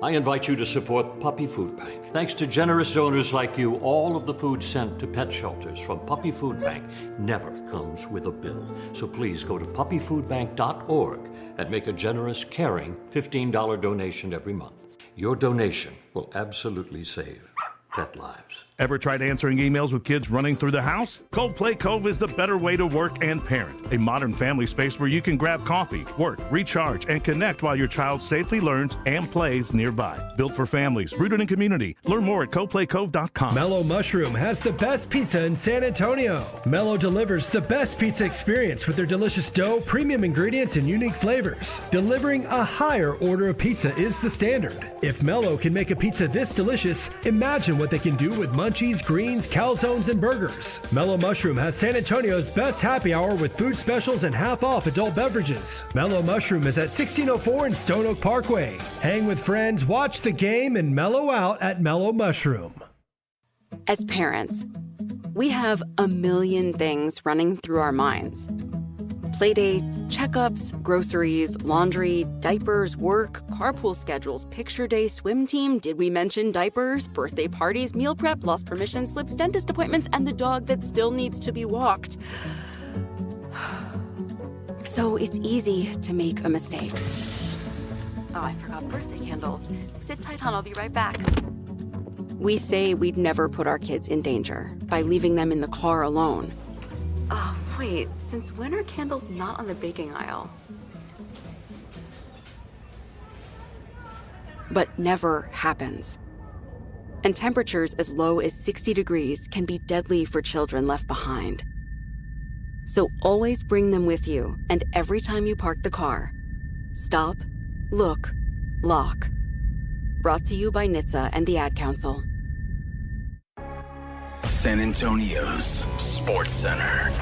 I invite you to support Puppy Food Bank. Thanks to generous donors like you, all of the food sent to pet shelters from Puppy Food Bank never comes with a bill. So please go to puppyfoodbank.org and make a generous, caring $15 donation every month. Your donation will absolutely save pet lives. Ever tried answering emails with kids running through the house? Coldplay Cove is the better way to work and parent. A modern family space where you can grab coffee, work, recharge, and connect while your child safely learns and plays nearby. Built for families, rooted in community. Learn more at coldplaycove.com. Mellow Mushroom has the best pizza in San Antonio. Mellow delivers the best pizza experience with their delicious dough, premium ingredients, and unique flavors. Delivering a higher order of pizza is the standard. If Mellow can make a pizza this delicious, imagine what they can do with munchies, greens, calzones, and burgers. Mellow Mushroom has San Antonio's best happy hour with food specials and half off adult beverages. Mellow Mushroom is at 1604 in Stone Oak Parkway. Hang with friends, watch the game, and mellow out at Mellow Mushroom. As parents, we have a million things running through our minds. Playdates, checkups, groceries, laundry, diapers, work, carpool schedules, picture day, swim team, did we mention diapers, birthday parties, meal prep, lost permission slips, dentist appointments, and the dog that still needs to be walked. So it's easy to make a mistake. Oh, I forgot birthday candles. Sit tight, hon, I'll be right back. We say we'd never put our kids in danger by leaving them in the car alone. Oh, wait, since when are candles not on the baking aisle? But never happens. And temperatures as low as 60 degrees can be deadly for children left behind. So always bring them with you, and every time you park the car, stop, look, lock. Brought to you by NHTSA and the Ad Council. San Antonio's Sports Center.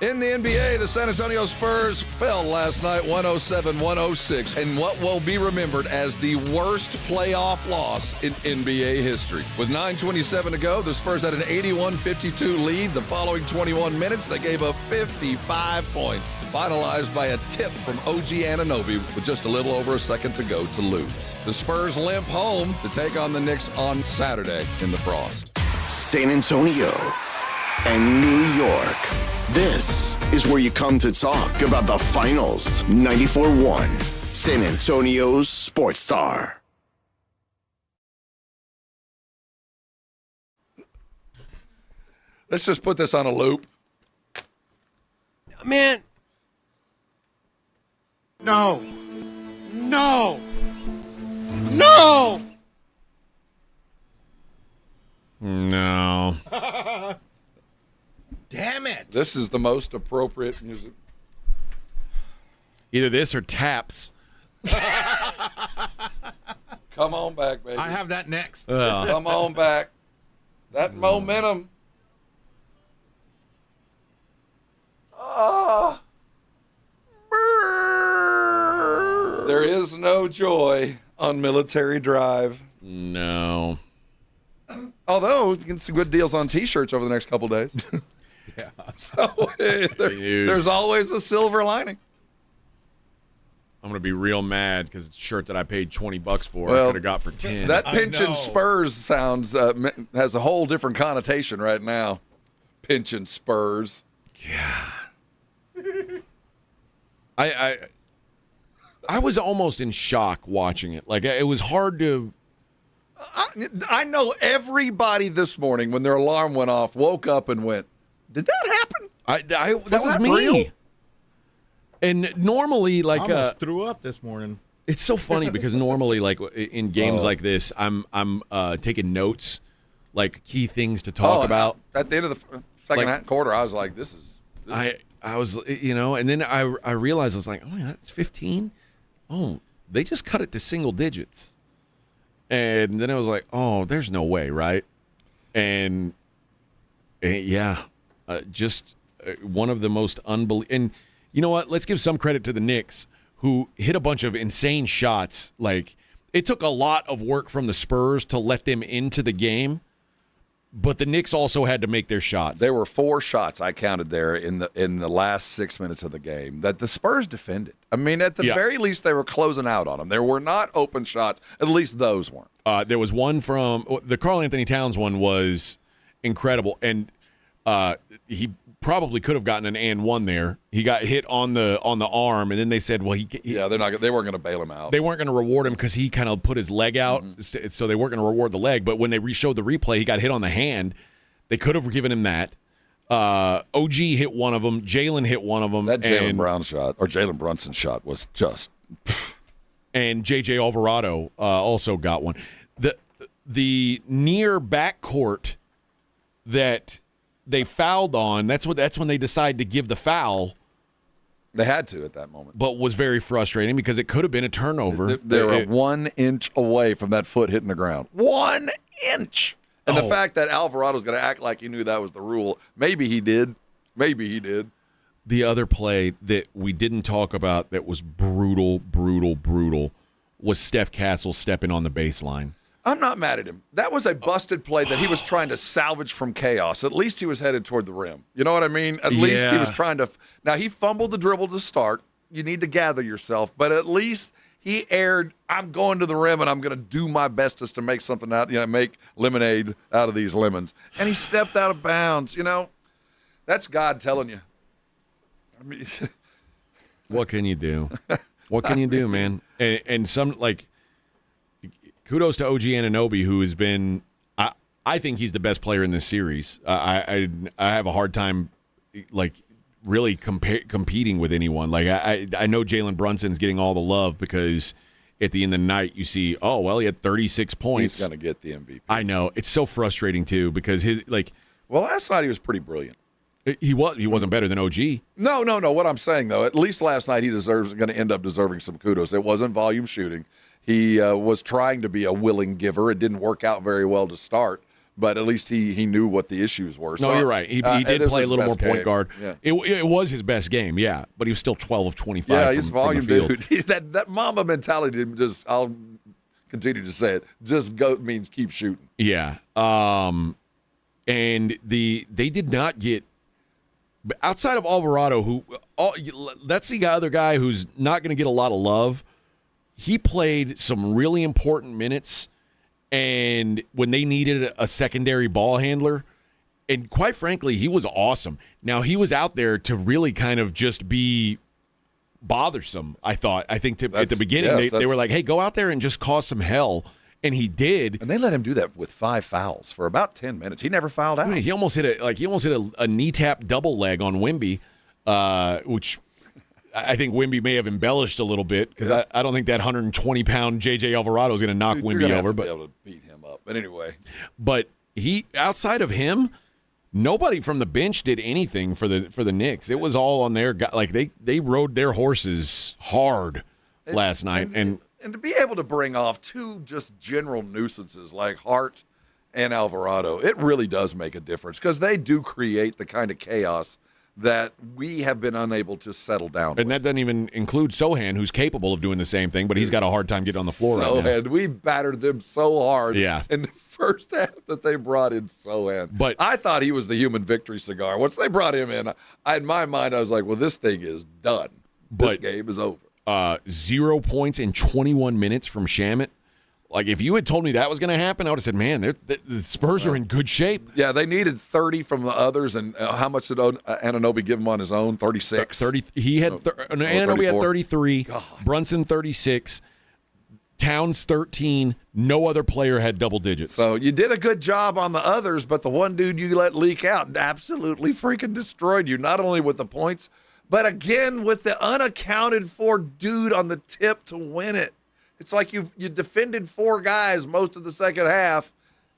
In the NBA, the San Antonio Spurs fell last night 107-106 in what will be remembered as the worst playoff loss in NBA history. With 9:27 to go, the Spurs had an 81-52 lead. The following 21 minutes, they gave up 55 points, finalized by a tip from OG Anunoby with just a little over a second to go to lose. The Spurs limp home to take on the Knicks on Saturday in the frost. San Antonio and New York. This is where you come to talk about the finals. 94-1, San Antonio's Sports Star. Let's just put this on a loop. Man. No. No. No. No. Damn it. This is the most appropriate music. Either this or Taps. Come on back, baby. I have that next. Come on back. That momentum. There is no joy on Military Drive. No. Although you can see good deals on T-shirts over the next couple days. Yeah. So there's always a silver lining. I'm going to be real mad because it's a shirt that I paid $20 for. Well, I could have got for 10. That pinching Spurs sounds has a whole different connotation right now. Pinching Spurs. Yeah. I was almost in shock watching it. Like, it was hard to. I know everybody this morning when their alarm went off woke up and went, "Did that happen?" That was me. Real? And normally, like, I almost threw up this morning. It's so funny because normally, like in games like this, I'm taking notes, like key things to talk about. At the end of the second quarter, I was like, "This is." I was, and then I realized I was like, "Oh yeah, that's 15. Oh, they just cut it to single digits." And then I was like, "Oh, there's no way, right?" And just one of the most unbelievable. And you know what? Let's give some credit to the Knicks, who hit a bunch of insane shots. Like, it took a lot of work from the Spurs to let them into the game, but the Knicks also had to make their shots. There were 4 shots I counted there in the last 6 minutes of the game that the Spurs defended. I mean, at the very least, they were closing out on them. There were not open shots. At least those weren't. There was one from the Karl Anthony Towns one was incredible, and he probably could have gotten an and one there. He got hit on the arm, and then they said, "Well, they weren't going to bail him out. They weren't going to reward him because he kind of put his leg out, so they weren't going to reward the leg. But when they showed the replay, he got hit on the hand. They could have given him that. OG hit one of them. Jalen hit one of them. That Jalen Brunson shot was just. And J.J. Alvarado also got one. The near backcourt that they fouled on, that's when they decided to give the foul. They had to at that moment. But was very frustrating because it could have been a turnover. They were 1 inch away from that foot hitting the ground. 1 inch! And the fact that Alvarado's going to act like he knew that was the rule, maybe he did. Maybe he did. The other play that we didn't talk about that was brutal was Steph Castle stepping on the baseline. I'm not mad at him. That was a busted play that he was trying to salvage from chaos. At least he was headed toward the rim. You know what I mean? At least he was trying to. Now, he fumbled the dribble to start. You need to gather yourself. But at least he aired, I'm going to the rim, and I'm going to do my bestest to make something out, make lemonade out of these lemons. And he stepped out of bounds. That's God telling you. I mean, what can you do? What can you do, man? And some, like, kudos to OG Anunoby, who has been, I think he's the best player in this series. I have a hard time, like, really competing with anyone. Like, I know Jalen Brunson's getting all the love because at the end of the night you see, oh, well, he had 36 points. He's going to get the MVP. I know. It's so frustrating, too, because well, last night he was pretty brilliant. He wasn't better than OG. No. What I'm saying, though, at least last night he going to end up deserving some kudos. It wasn't volume shooting. He was trying to be a willing giver. It didn't work out very well to start. but at least he knew what the issues were. No, you're right. He did play a little more point guard. Yeah. It was his best game, yeah, but he was still 12 of 25. Yeah, he's volume from the dude. That Mamba mentality didn't just. I'll continue to say it. Just go means keep shooting. Yeah. And they did not get outside of Alvarado, that's the other guy who's not going to get a lot of love. He played some really important minutes, and when they needed a secondary ball handler, and quite frankly, he was awesome. Now, he was out there to really kind of just be bothersome, I thought. I think at the beginning, they were like, hey, go out there and just cause some hell. And he did. And they let him do that with 5 fouls for about 10 minutes. He never fouled out. I mean, he almost hit a knee tap double leg on Wemby, which I think Wemby may have embellished a little bit because I don't think that 120-pound J.J. Alvarado is going to knock Wemby over. Be able to beat him up. But anyway. But outside of him, nobody from the bench did anything for the Knicks. It was all on their guy. Like they rode their horses hard last night. And to be able to bring off 2 just general nuisances like Hart and Alvarado, it really does make a difference because they do create the kind of chaos that we have been unable to settle down. And that doesn't even include Sohan, who's capable of doing the same thing, but he's got a hard time getting on the floor right now. Sohan, we battered them so hard in the first half that they brought in Sohan. But I thought he was the human victory cigar. Once they brought him in my mind, I was like, well, this thing is done. This game is over. 0 points in 21 minutes from Shamet. Like, if you had told me that was going to happen, I would have said, man, the Spurs are in good shape. Yeah, they needed 30 from the others, and how much did Anunoby give him on his own? 36? 30. He had Anunoby had 33, God. Brunson 36, Towns 13. No other player had double digits. So you did a good job on the others, but the one dude you let leak out absolutely freaking destroyed you, not only with the points, but again with the unaccounted for dude on the tip to win it. It's like you defended 4 guys most of the second half,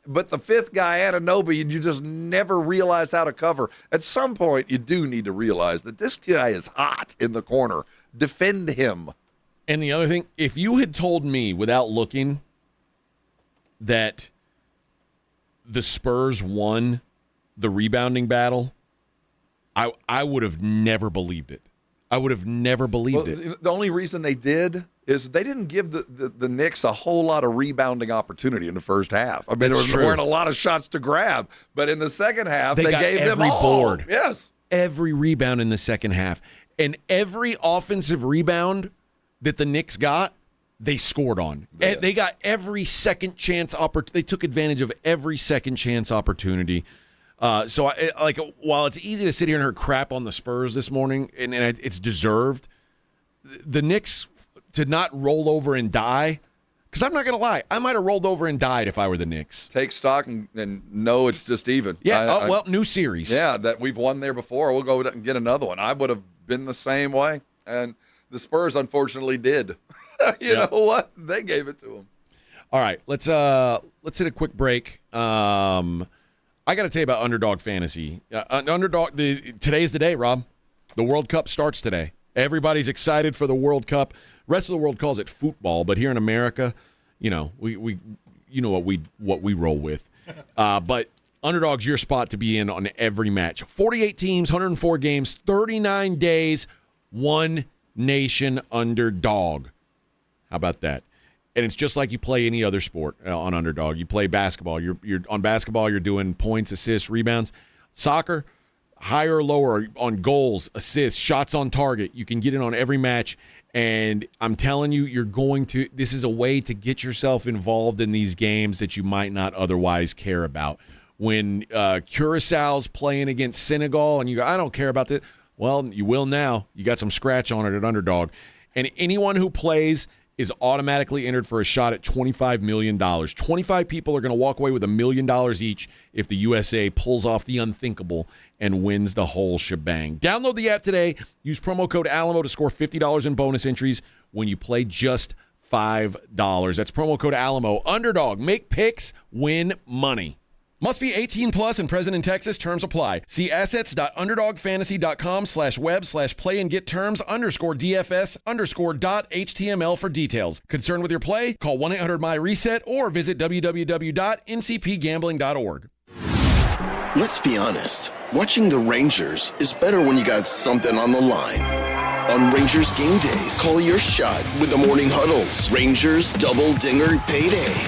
but the 5th guy, Anunoby, you just never realized how to cover. At some point, you do need to realize that this guy is hot in the corner. Defend him. And the other thing, if you had told me without looking that the Spurs won the rebounding battle, I would have never believed it. I would have never believed it. The only reason they did is they didn't give the Knicks a whole lot of rebounding opportunity in the first half. I mean, there weren't a lot of shots to grab, but in the second half, they gave them all. Board. Yes. Every rebound in the second half. And every offensive rebound that the Knicks got, they scored on. Yeah. They got every second chance opportunity. They took advantage of every second chance opportunity. So, while it's easy to sit here and hear crap on the Spurs this morning, and it's deserved, the Knicks to not roll over and die, because I'm not going to lie, I might have rolled over and died if I were the Knicks. Take stock and know it's just even. Yeah, new series. Yeah, that we've won there before. We'll go and get another one. I would have been the same way, and the Spurs unfortunately did. You know what? They gave it to them. All right, let's hit a quick break. I got to tell you about Underdog Fantasy. Today's the day, Rob. The World Cup starts today. Everybody's excited for the World Cup. Rest of the world calls it football, but here in America, we what we roll with. But Underdog's your spot to be in on every match. 48 teams, 104 games, 39 days, one nation underdog. How about that? And it's just like you play any other sport on Underdog. You play basketball. You're on basketball, you're doing points, assists, rebounds. Soccer, higher or lower on goals, assists, shots on target. You can get in on every match. And I'm telling you, this is a way to get yourself involved in these games that you might not otherwise care about. When Curaçao's playing against Senegal and you go, I don't care about this. Well, you will now. You got some scratch on it at Underdog. And anyone who plays is automatically entered for a shot at $25 million. 25 people are going to walk away with $1 million each if the USA pulls off the unthinkable and wins the whole shebang. Download the app today. Use promo code Alamo to score $50 in bonus entries when you play just $5. That's promo code Alamo. Underdog. Make picks, win money. Must be 18 plus and present in Texas. Terms apply. See assets.underdogfantasy.com/web/play-and-get-terms_DFS_.html for details. Concerned with your play? Call 1-800-MY-RESET or visit www.ncpgambling.org. Let's be honest. Watching the Rangers is better when you got something on the line. On Rangers game days, call your shot with the Morning Huddles. Rangers Double Dinger Payday.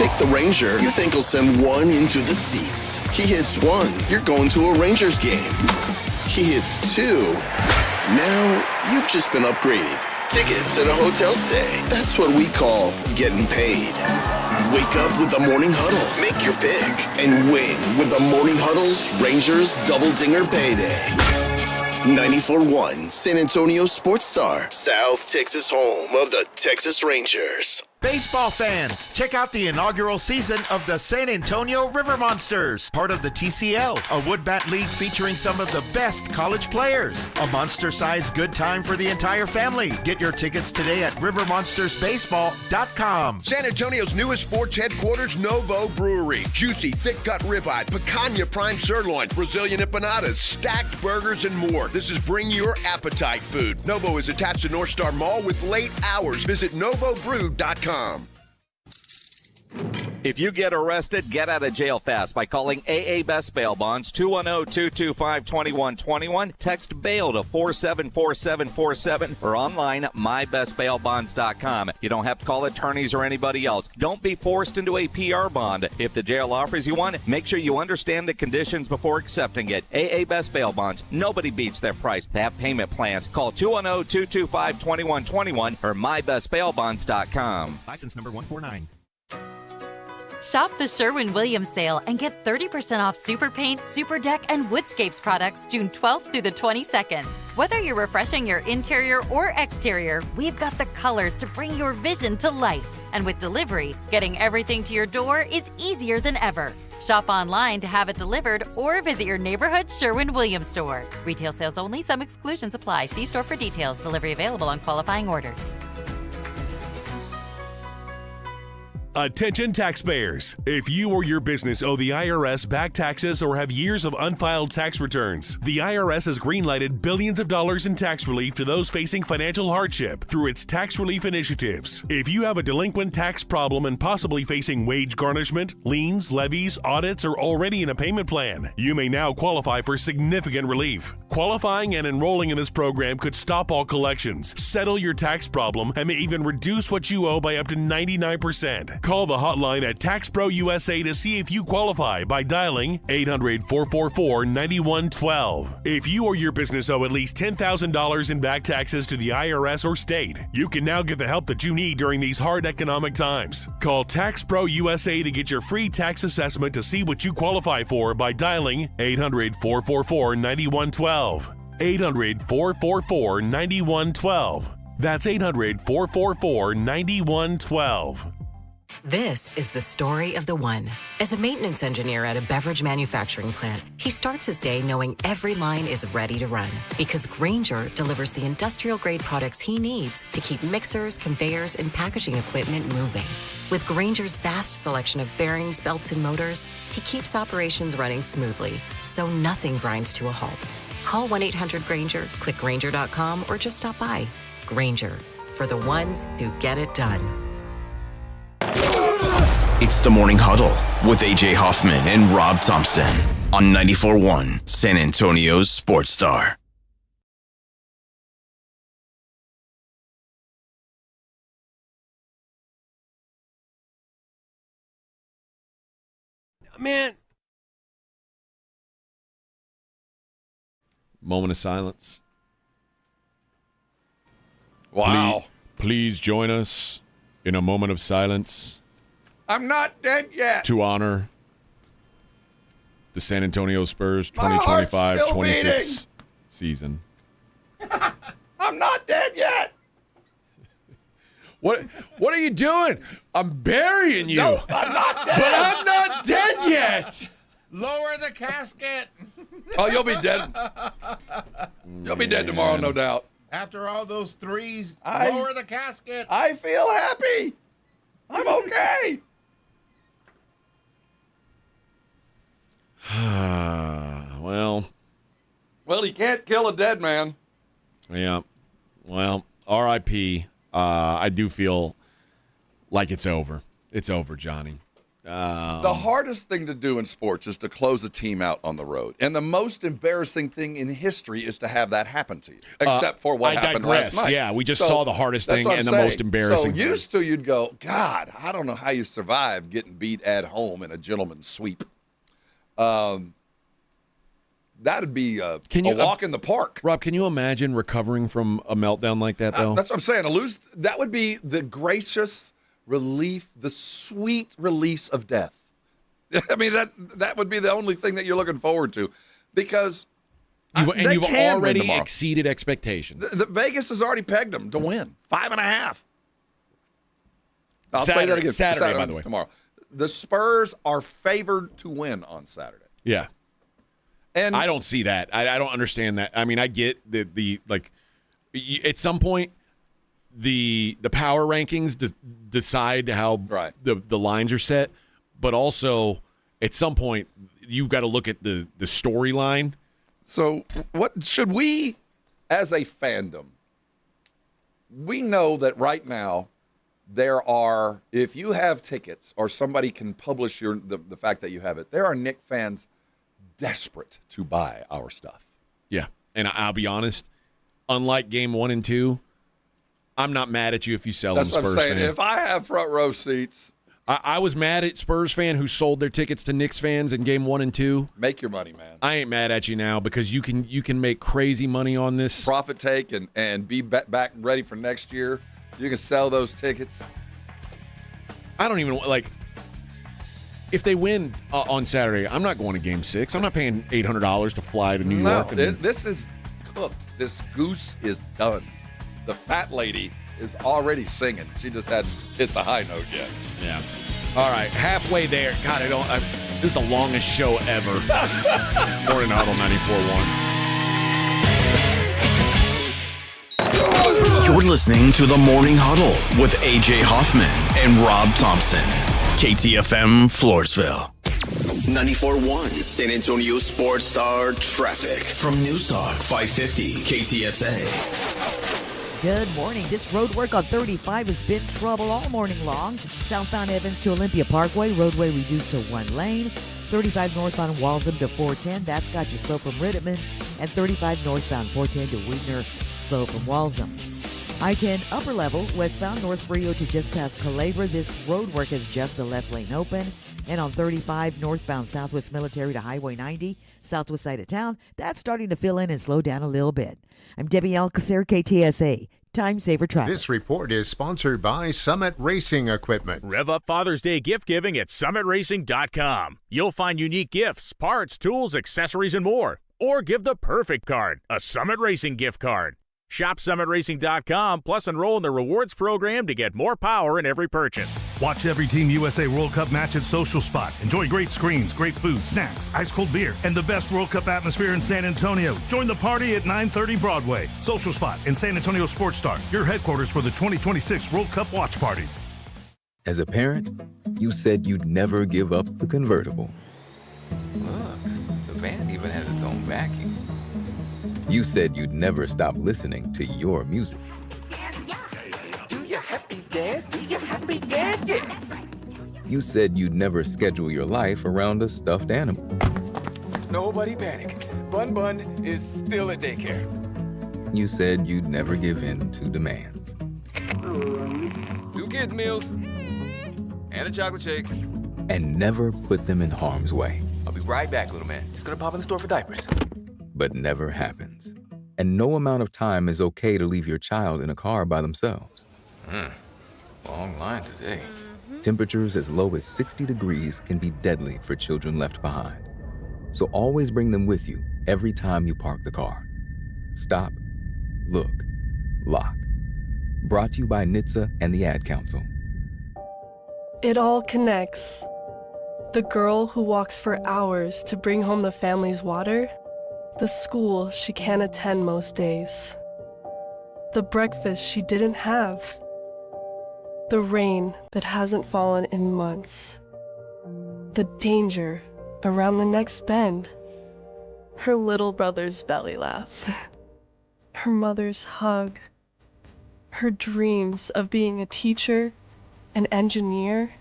Pick the Ranger you think will send one into the seats. He hits one, you're going to a Rangers game. He hits two, now you've just been upgraded. Tickets and a hotel stay. That's what we call getting paid. Wake up with the Morning Huddle. Make your pick and win with the Morning Huddle's Rangers Double Dinger Payday. 94.1 San Antonio Sports Star, South Texas home of the Texas Rangers. Baseball fans, check out the inaugural season of the San Antonio River Monsters, part of the TCL, a wood bat league featuring some of the best college players. A monster-sized good time for the entire family. Get your tickets today at rivermonstersbaseball.com. San Antonio's newest sports headquarters, Novo Brewery. Juicy, thick-cut ribeye, picanha prime sirloin, Brazilian empanadas, stacked burgers, and more. This is bring your appetite food. Novo is attached to North Star Mall with late hours. Visit novobrew.com. If you get arrested, get out of jail fast by calling AA Best Bail Bonds, 210-225-2121. Text bail to 474747 or online mybestbailbonds.com. You don't have to call attorneys or anybody else. Don't be forced into a PR bond. If the jail offers you one, make sure you understand the conditions before accepting it. AA Best Bail Bonds. Nobody beats their price. They have payment plans. Call 210-225-2121 or mybestbailbonds.com. License number 149. Shop the Sherwin-Williams sale and get 30% off Super Paint, Super Deck, and Woodscapes products June 12th through the 22nd. Whether you're refreshing your interior or exterior, we've got the colors to bring your vision to life. And with delivery, getting everything to your door is easier than ever. Shop online to have it delivered or visit your neighborhood Sherwin-Williams store. Retail sales only. Some exclusions apply. See store for details. Delivery available on qualifying orders. Attention taxpayers. If you or your business owe the IRS back taxes or have years of unfiled tax returns, the IRS has greenlighted billions of dollars in tax relief to those facing financial hardship through its tax relief initiatives. If you have a delinquent tax problem and possibly facing wage garnishment, liens, levies, audits, or already in a payment plan, you may now qualify for significant relief. Qualifying and enrolling in this program could stop all collections, settle your tax problem, and may even reduce what you owe by up to 99%. Call the hotline at TaxPro USA to see if you qualify by dialing 800-444-9112. If you or your business owe at least $10,000 in back taxes to the IRS or state, you can now get the help that you need during these hard economic times. Call TaxPro USA to get your free tax assessment to see what you qualify for by dialing 800-444-9112. 800-444-9112. That's 800-444-9112. This is the story of the one. As a maintenance engineer at a beverage manufacturing plant, he starts his day knowing every line is ready to run because Grainger delivers the industrial-grade products he needs to keep mixers, conveyors, and packaging equipment moving. With Grainger's vast selection of bearings, belts, and motors, he keeps operations running smoothly, so nothing grinds to a halt. Call 1-800-GRAINGER, click Grainger.com, or just stop by. Grainger, for the ones who get it done. It's the Morning Huddle with AJ Hoffman and Rob Thompson on 94.1 San Antonio's Sports Star. Man. Moment of silence. Wow. Please join us in a moment of silence I'm not dead yet. to honor the San Antonio Spurs 2025-26 season. I'm not dead yet. What are you doing? I'm burying you. No, I'm not dead. But I'm not dead yet. Lower the casket. Oh, you'll be dead. You'll be dead tomorrow, no doubt. After all those threes, lower the casket. I feel happy. I'm okay. you can't kill a dead man. Yeah. Well, R.I.P. I do feel like it's over. It's over, Johnny. The hardest thing to do in sports is to close a team out on the road. And the most embarrassing thing in history is to have that happen to you, except for what happened last night. Yeah, we just saw the hardest thing and the most embarrassing thing. So used to, you'd go, God, I don't know how you survive getting beat at home in a gentleman's sweep. That'd be a walk in the park. Rob, can you imagine recovering from a meltdown like that, though? That's what I'm saying. That would be the gracious relief, the sweet release of death. I mean, that would be the only thing that you're looking forward to, because you've already exceeded expectations. The Vegas has already pegged them to win 5.5. I'll say that again. Saturday, by the way. Tomorrow. The Spurs are favored to win on Saturday. Yeah. And I don't see that. I don't understand that. I mean, I get the at some point, the power rankings decide how the lines are set, but also at some point you've got to look at the storyline. So what should we, as a fandom, we know that right now there are, if you have tickets or somebody can publish the fact that you have it, there are Knicks fans desperate to buy our stuff. Yeah, and I'll be honest, unlike game 1 and 2, I'm not mad at you if you sell them, Spurs fan. That's what I'm saying. If I have front row seats. I was mad at Spurs fan who sold their tickets to Knicks fans in game 1 and 2. Make your money, man. I ain't mad at you now because you can make crazy money on this. Profit take and be back ready for next year. You can sell those tickets. I don't even, if they win on Saturday, I'm not going to game 6. I'm not paying $800 to fly to New York. This is cooked. This goose is done. The fat lady is already singing. She just hadn't hit the high note yet. Yeah. All right, halfway there. God, this is the longest show ever. Morning Huddle 94.1. You're listening to the Morning Huddle with A.J. Hoffman and Rob Thompson. KTFM Floresville. 94.1 San Antonio Sports Star traffic from News Talk 550 KTSA. Good morning. This road work on 35 has been trouble all morning long. Southbound Evans to Olympia Parkway, roadway reduced to 1 lane. 35 northbound Walsham to 410, that's got you slow from Rittman. And 35 northbound 410 to Weidner, slow from Walsham. I-10 upper level, westbound North Frio to just past Calabria. This road work has just the left lane open. And on 35 northbound Southwest Military to Highway 90, southwest side of town, that's starting to fill in and slow down a little bit. I'm Debbie Alcacer, KTSA. Time Saver Traffic. This report is sponsored by Summit Racing Equipment. Rev up Father's Day gift giving at summitracing.com. You'll find unique gifts, parts, tools, accessories, and more. Or give the perfect card, a Summit Racing gift card. Shop summitracing.com, plus enroll in the rewards program to get more power in every purchase. Watch every Team USA World Cup match at Social Spot. Enjoy great screens, great food, snacks, ice-cold beer, and the best World Cup atmosphere in San Antonio. Join the party at 930 Broadway. Social Spot in San Antonio Sports Star, your headquarters for the 2026 World Cup watch parties. As a parent, you said you'd never give up the convertible. Look, the van even has its own vacuum. You said you'd never stop listening to your music. Do your happy dance, do your happy dance, yeah. You said you'd never schedule your life around a stuffed animal. Nobody panic. Bun Bun is still at daycare. You said you'd never give in to demands. 2 kids' meals and a chocolate shake. And never put them in harm's way. I'll be right back, little man. Just gonna pop in the store for diapers. But never happens. And no amount of time is okay to leave your child in a car by themselves. Long line today. Temperatures as low as 60 degrees can be deadly for children left behind. So always bring them with you every time you park the car. Stop, look, lock. Brought to you by NHTSA and the Ad Council. It all connects. The girl who walks for hours to bring home the family's water. The school she can't attend most days. The breakfast she didn't have. The rain that hasn't fallen in months. The danger around the next bend. her little brother's belly laugh, her mother's hug, her dreams of being a teacher, an engineer,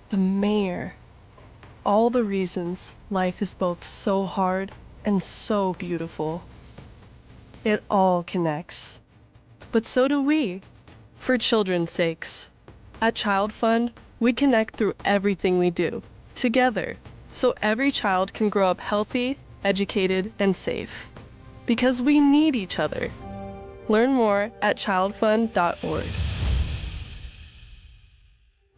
the mayor. All the reasons life is both so hard and so beautiful. It all connects. But so do we, for children's sakes. At Child Fund, we connect through everything we do, together, so every child can grow up healthy, educated, and safe. Because we need each other. Learn more at childfund.org.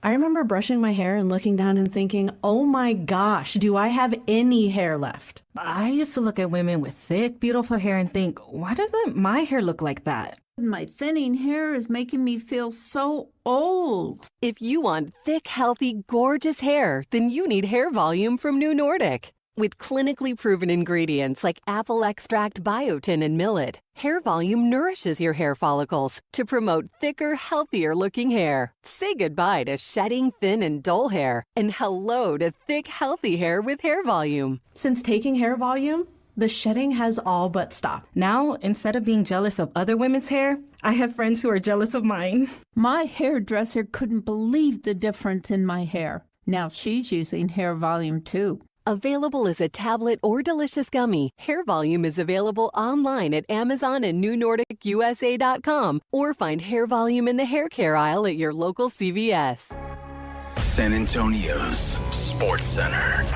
I remember brushing my hair and looking down and thinking, oh my gosh, do I have any hair left? I used to look at women with thick, beautiful hair and think, why doesn't my hair look like that? My thinning hair is making me feel so old. If you want thick, healthy, gorgeous hair, then you need Hair Volume from New Nordic. With clinically proven ingredients like apple extract, biotin, and millet, Hair Volume nourishes your hair follicles to promote thicker, healthier-looking hair. Say goodbye to shedding, thin, and dull hair, and hello to thick, healthy hair with Hair Volume. Since taking Hair Volume, the shedding has all but stopped. Now, instead of being jealous of other women's hair, I have friends who are jealous of mine. My hairdresser couldn't believe the difference in my hair. Now she's using Hair Volume too. Available as a tablet or delicious gummy, Hair Volume is available online at Amazon and NewNordicUSA.com, or find Hair Volume in the hair care aisle at your local CVS. San Antonio's Sports Center.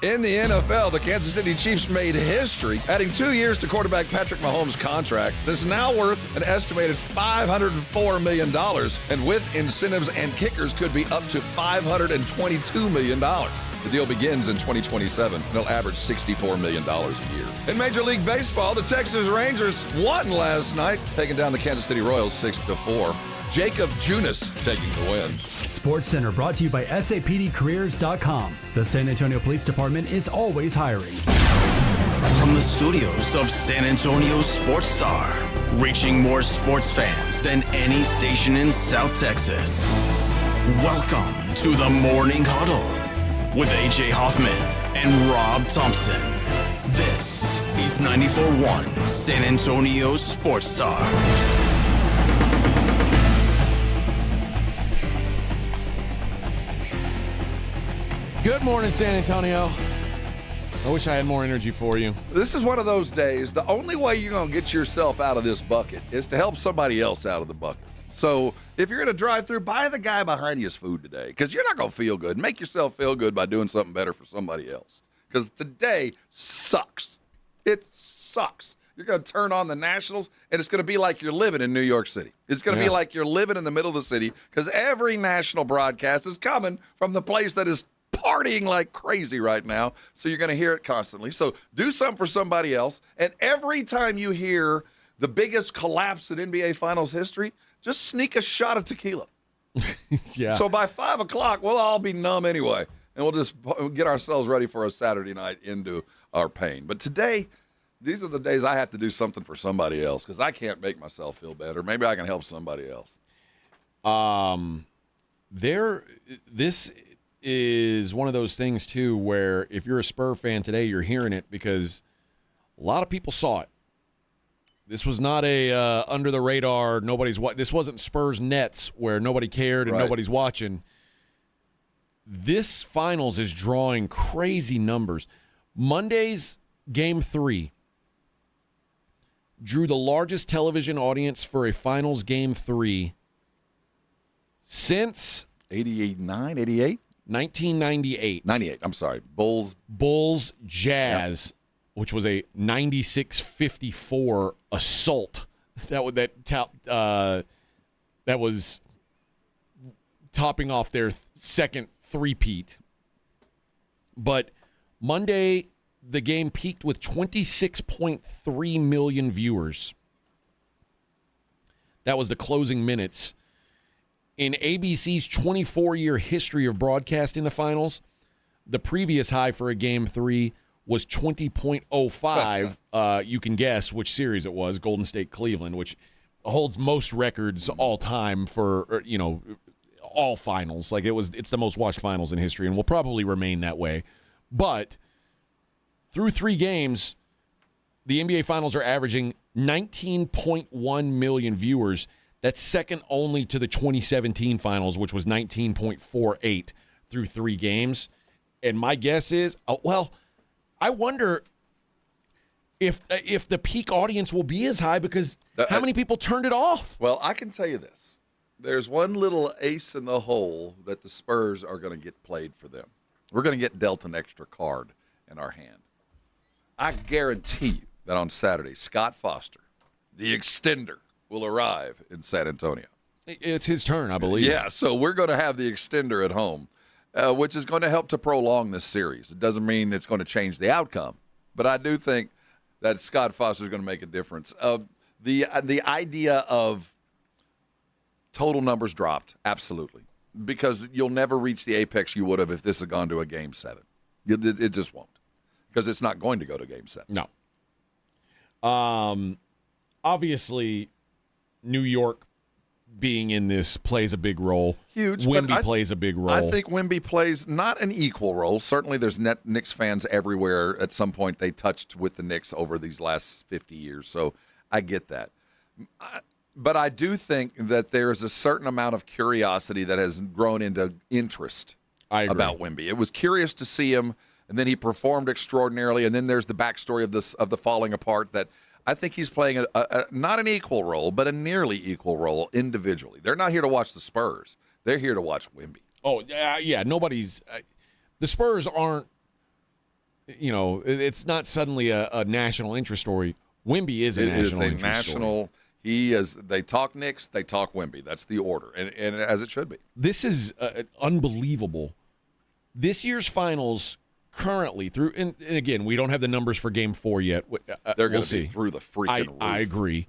In the NFL, the Kansas City Chiefs made history, adding 2 years to quarterback Patrick Mahomes' contract that's now worth an estimated $504 million, and with incentives and kickers could be up to $522 million. The deal begins in 2027, and it'll average $64 million a year. In Major League Baseball, the Texas Rangers won last night, taking down the Kansas City Royals 6-4. Jacob Junis taking the win. Sports Center brought to you by SAPDcareers.com. The San Antonio Police Department is always hiring. From the studios of San Antonio Sports Star, reaching more sports fans than any station in South Texas. Welcome to the Morning Huddle with AJ Hoffman and Rob Thompson. This is 94.1 San Antonio Sports Star. Good morning, San Antonio. I wish I had more energy for you. This is one of those days. The only way you're going to get yourself out of this bucket is to help somebody else out of the bucket. So if you're going to drive through, buy the guy behind you his food today, because you're not going to feel good. Make yourself feel good by doing something better for somebody else, because today sucks. It sucks. You're going to turn on the Nationals, and it's going to be like you're living in New York City. It's going to be like you're living in the middle of the city, because every national broadcast is coming from the place that is partying like crazy right now, so you're going to hear it constantly. So do something for somebody else, and every time you hear the biggest collapse in NBA Finals history, just sneak a shot of tequila. Yeah. So by 5 o'clock, we'll all be numb anyway, and we'll just get ourselves ready for a Saturday night into our pain. But today, these are the days I have to do something for somebody else, because I can't make myself feel better. Maybe I can help somebody else. This is one of those things, too, where if you're a Spur fan today, you're hearing it because a lot of people saw it. This was not a under the radar, this wasn't Spurs Nets where nobody cared and nobody's watching. This finals is drawing crazy numbers. Monday's Game 3 drew the largest television audience for a finals Game 3 since 88? 1998. 98, I'm sorry. Bulls Jazz, which was a 96-54 assault that was topping off their second three-peat. But Monday, the game peaked with 26.3 million viewers. That was the closing minutes. In ABC's 24-year history of broadcasting the finals, the previous high for a Game 3 was 20.05. You can guess which series it was, Golden State Cleveland, which holds most records all time for, all finals. Like it's the most watched finals in history and will probably remain that way. But through 3 games, the NBA Finals are averaging 19.1 million viewers. That's second only to the 2017 Finals, which was 19.48 through 3 games. And my guess is, I wonder if the peak audience will be as high because how many people turned it off? Well, I can tell you this. There's one little ace in the hole that the Spurs are going to get played for them. We're going to get dealt an extra card in our hand. I guarantee you that on Saturday, Scott Foster, the extender, will arrive in San Antonio. It's his turn, I believe. Yeah, so we're going to have the extender at home, which is going to help to prolong this series. It doesn't mean it's going to change the outcome, but I do think that Scott Foster is going to make a difference. The idea of total numbers dropped, absolutely, because you'll never reach the apex you would have if this had gone to a Game 7. It just won't, because it's not going to go to Game 7. No. Obviously, New York being in this plays a big role. Huge. Wemby plays a big role. I think Wemby plays not an equal role. Certainly there's Knicks fans everywhere. At some point they touched with the Knicks over these last 50 years, so I get that. But I do think that there's a certain amount of curiosity that has grown into interest about Wemby. It was curious to see him, and then he performed extraordinarily, and then there's the backstory of the falling apart that I think he's playing not an equal role, but a nearly equal role individually. They're not here to watch the Spurs. They're here to watch Wemby. Oh, yeah, nobody's the Spurs aren't, it's not suddenly a national interest story. Wemby is a national interest story. He is. They talk Knicks, they talk Wemby. That's the order, and as it should be. This is unbelievable. This year's finals currently through, and again, we don't have the numbers for Game 4 yet. They're going to see. be through the freaking roof. I agree.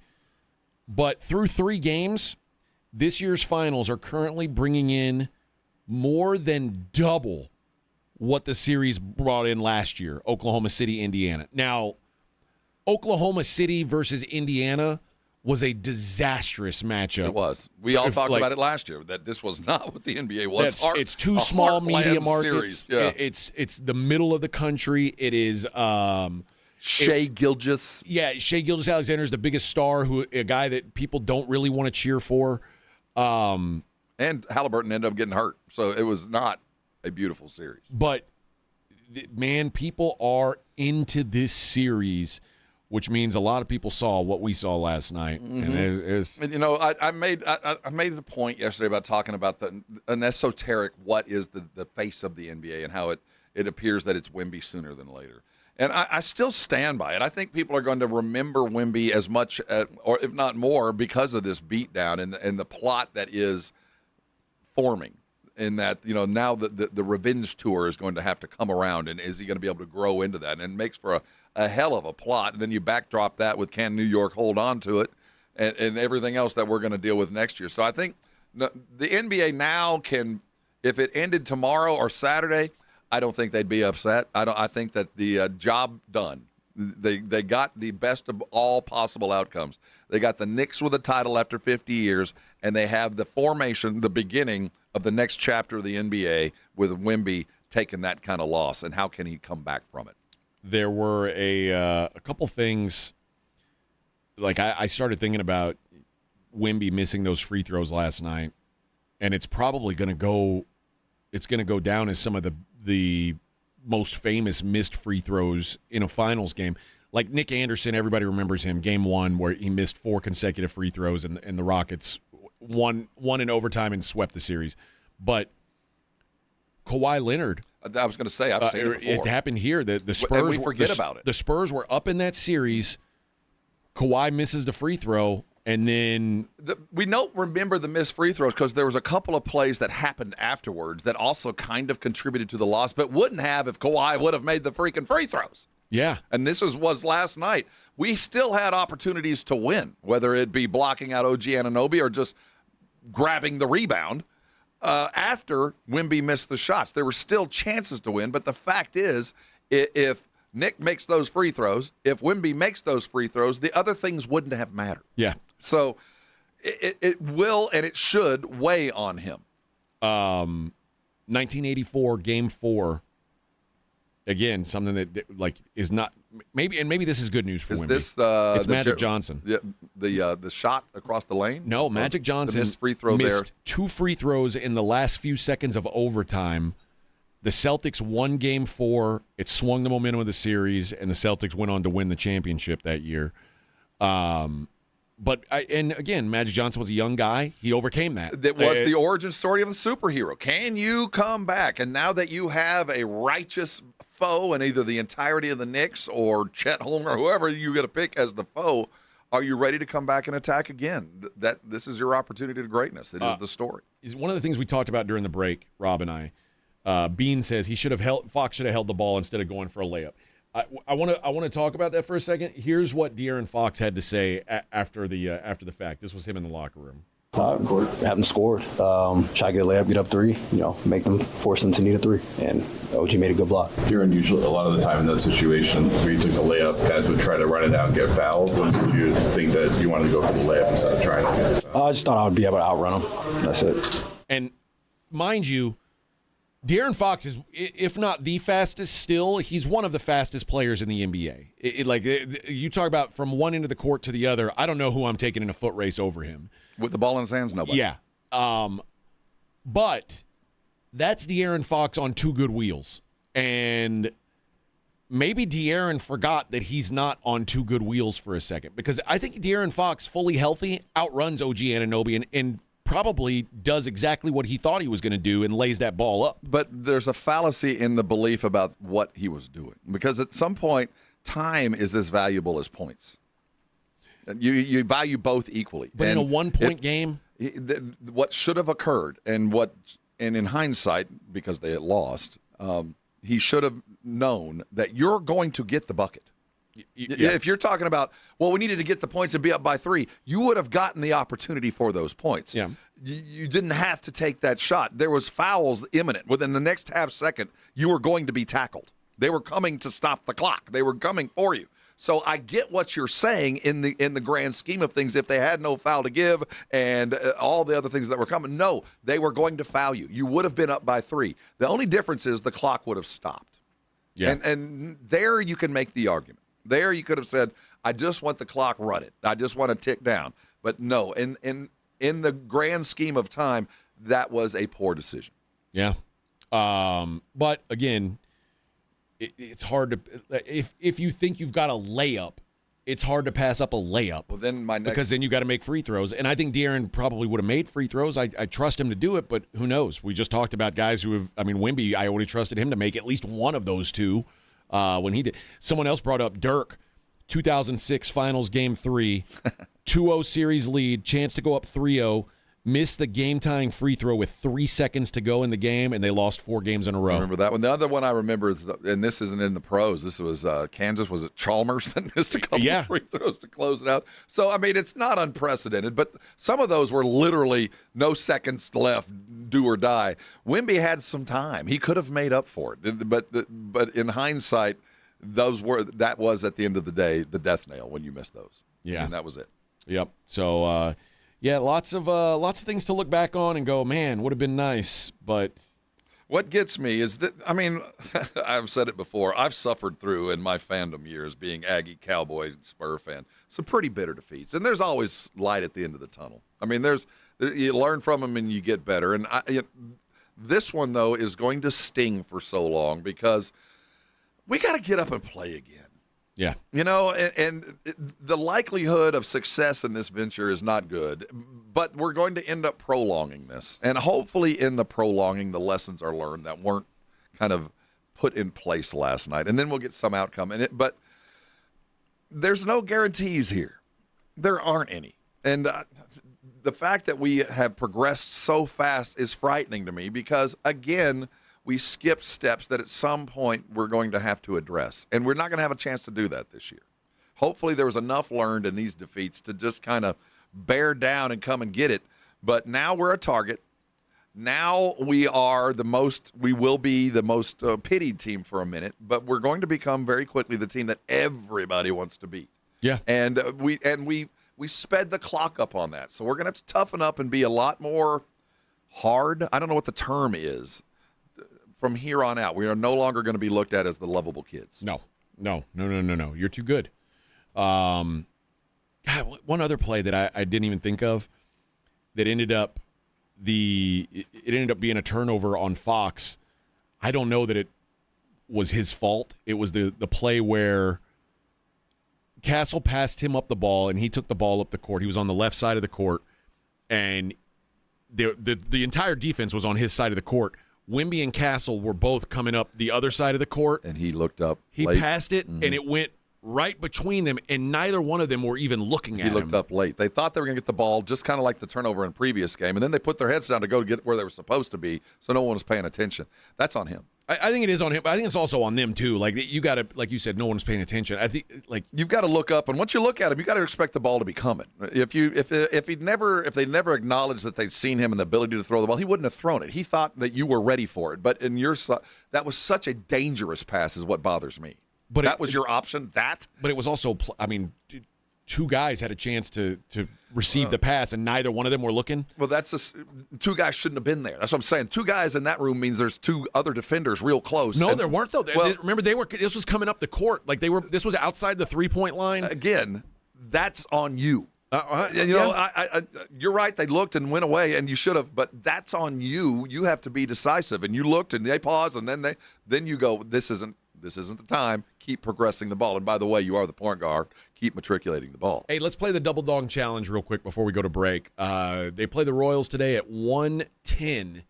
But through 3 games, this year's finals are currently bringing in more than double what the series brought in last year, Oklahoma City, Indiana. Now, Oklahoma City versus Indiana was a disastrous matchup. It was. We all talked about it last year, that this was not what the NBA was. It's 2 small media markets. Yeah. It's the middle of the country. It is Shai Gilgeous. Yeah, Shai Gilgeous-Alexander is the biggest star, a guy that people don't really want to cheer for. And Halliburton ended up getting hurt, so it was not a beautiful series. But, man, people are into this series, which means a lot of people saw what we saw last night. Mm-hmm. And I made the point yesterday about talking about an esoteric what is the face of the NBA and how it appears that it's Wemby sooner than later. And I still stand by it. I think people are going to remember Wemby as much, or if not more, because of this beatdown and the plot that is forming. In that, now the revenge tour is going to have to come around, and is he going to be able to grow into that? And it makes for a hell of a plot. And then you backdrop that with can New York hold on to it, and everything else that we're going to deal with next year. So I think the NBA now can, if it ended tomorrow or Saturday, I don't think they'd be upset. I think that the job done. They got the best of all possible outcomes. They got the Knicks with a title after 50 years, and they have the formation, the beginning of the next chapter of the NBA with Wemby taking that kind of loss, and how can he come back from it? There were a couple things, like I started thinking about Wemby missing those free throws last night, and it's probably going to go down as some of the most famous missed free throws in a finals game. Like Nick Anderson, everybody remembers him, Game 1, where he missed 4 consecutive free throws, and the Rockets won in overtime and swept the series. But Kawhi Leonard, I was going to say, I've seen it before. It happened here. The Spurs, and we forget about it. The Spurs were up in that series. Kawhi misses the free throw, and then we don't remember the missed free throws because there was a couple of plays that happened afterwards that also kind of contributed to the loss, but wouldn't have if Kawhi would have made the freaking free throws. Yeah. And this was last night. We still had opportunities to win, whether it be blocking out OG Anunoby or just grabbing the rebound after Wemby missed the shots. There were still chances to win, but the fact is, if Nick makes those free throws, if Wemby makes those free throws, the other things wouldn't have mattered. Yeah. So it will and it should weigh on him. 1984, Game 4. again, something that is not maybe this is good news for Wemby. This it's Magic Johnson. The shot across the lane? No, Magic Johnson missed free throw missed there. 2 free throws in the last few seconds of overtime. The Celtics won Game 4. It swung the momentum of the series, and the Celtics went on to win the championship that year. And again, Magic Johnson was a young guy. He overcame that. That was the origin story of the superhero. Can you come back? And now that you have a righteous foe in either the entirety of the Knicks or Chet Holmgren or whoever you get to pick as the foe, are you ready to come back and attack again? This is your opportunity to greatness. It is the story. One of the things we talked about during the break, Rob and I, Bean says Fox should have held the ball instead of going for a layup. I want to talk about that for a second. Here's what De'Aaron Fox had to say after the fact. This was him in the locker room. Haven't scored. Try to get a layup, get up 3. Make them force them to need a 3. And OG made a good block. You're unusual a lot of the time in those situations where you took the layup, guys would try to run it out and get fouled. When did you think that you wanted to go for the layup instead of trying to get it? I just thought I would be able to outrun them. That's it. And mind you, De'Aaron Fox is, if not the fastest still, he's one of the fastest players in the NBA. You talk about from one end of the court to the other, I don't know who I'm taking in a foot race over him. With the ball in his hands, nobody. Yeah. But that's De'Aaron Fox on 2 good wheels. And maybe De'Aaron forgot that he's not on 2 good wheels for a second. Because I think De'Aaron Fox, fully healthy, outruns OG Anunoby and probably does exactly what he thought he was going to do and lays that ball up. But there's a fallacy in the belief about what he was doing. Because at some point, time is as valuable as points. You value both equally. But in a 1-point game? What should have occurred, and in hindsight, because they had lost, he should have known that you're going to get the bucket. Yeah. If you're talking about, we needed to get the points and be up by 3, you would have gotten the opportunity for those points. Yeah. You didn't have to take that shot. There was fouls imminent. Within the next half second, you were going to be tackled. They were coming to stop the clock. They were coming for you. So I get what you're saying in the grand scheme of things. If they had no foul to give and all the other things that were coming, no, they were going to foul you. You would have been up by 3. The only difference is the clock would have stopped. Yeah. And there you can make the argument. There you could have said, I just want the clock running. I just want to tick down. But no, in the grand scheme of time, that was a poor decision. Yeah. But again, it's hard to if you think you've got a layup, it's hard to pass up a layup. Well, then because then you got to make free throws, and I think De'Aaron probably would have made free throws. I trust him to do it, but who knows? We just talked about guys who have. I mean, Wemby, I already trusted him to make at least one of those 2 when he did. Someone else brought up Dirk, 2006 Finals Game 3, 2-0 series lead, chance to go up 3-0. Missed the game-tying free throw with 3 seconds to go in the game, and they lost 4 games in a row. I remember that one. The other one I remember is, and this isn't in the pros, this was Kansas. Was it Chalmers that missed a couple of free throws to close it out? So, I mean, it's not unprecedented, but some of those were literally no seconds left, do or die. Wemby had some time. He could have made up for it. But in hindsight, that was, at the end of the day, the death nail when you missed those. Yeah. And that was it. Yep. So, yeah, lots of things to look back on and go, man, would have been nice, but what gets me is that, I mean, I've said it before, I've suffered through in my fandom years being Aggie, Cowboy, Spur fan, some pretty bitter defeats, and there's always light at the end of the tunnel. I mean, you learn from them and you get better, and this one, though, is going to sting for so long because we got to get up and play again. Yeah. And the likelihood of success in this venture is not good, but we're going to end up prolonging this. And hopefully in the prolonging, the lessons are learned that weren't kind of put in place last night. And then we'll get some outcome in it. But there's no guarantees here. There aren't any. And the fact that we have progressed so fast is frightening to me because, again, we skipped steps that at some point we're going to have to address. And we're not going to have a chance to do that this year. Hopefully there was enough learned in these defeats to just kind of bear down and come and get it. But now we're a target. Now we will be the most pitied team for a minute, but we're going to become very quickly the team that everybody wants to beat. Yeah. And we sped the clock up on that. So we're going to have to tough up and be a lot more hard. I don't know what the term is. from here on out, we are no longer going to be looked at as the lovable kids. No. You're too good. God, one other play that I didn't even think of that ended up being a turnover on Fox. I don't know that it was his fault. It was the play where Castle passed him up the ball, and he took the ball up the court. He was on the left side of the court, and the entire defense was on his side of the court. Wemby and Castle were both coming up the other side of the court. And he looked up. He passed it, and it went right between them, and neither one of them were even looking at him. He looked up late. They thought they were going to get the ball, just kind of like the turnover in the previous game, and then they put their heads down to go get where they were supposed to be, so no one was paying attention. That's on him. I think it is on him, but I think it's also on them too. Like you got to, like you said, no one's paying attention. I think you've got to look up, and once you look at him, you got to expect the ball to be coming. If they never acknowledged that they'd seen him and the ability to throw the ball, he wouldn't have thrown it. He thought that you were ready for it, but in your that was such a dangerous pass, is what bothers me. But that was your option. But it was also, I mean, two guys had a chance to receive the pass, and neither one of them were looking. Well, that's just two guys shouldn't have been there. That's what I'm saying. Two guys in that room means there's two other defenders real close. No, there weren't though. Remember, this was coming up the court. Like this was outside the 3-point line. Again, that's on you. You're right. They looked and went away, and you should have. But that's on you. You have to be decisive. And you looked, and they paused, and then you go, This isn't the time. Keep progressing the ball. And by the way, you are the point guard. Keep matriculating the ball. Hey, let's play the Double Dog Challenge real quick before we go to break. They play the Royals today at 1:10.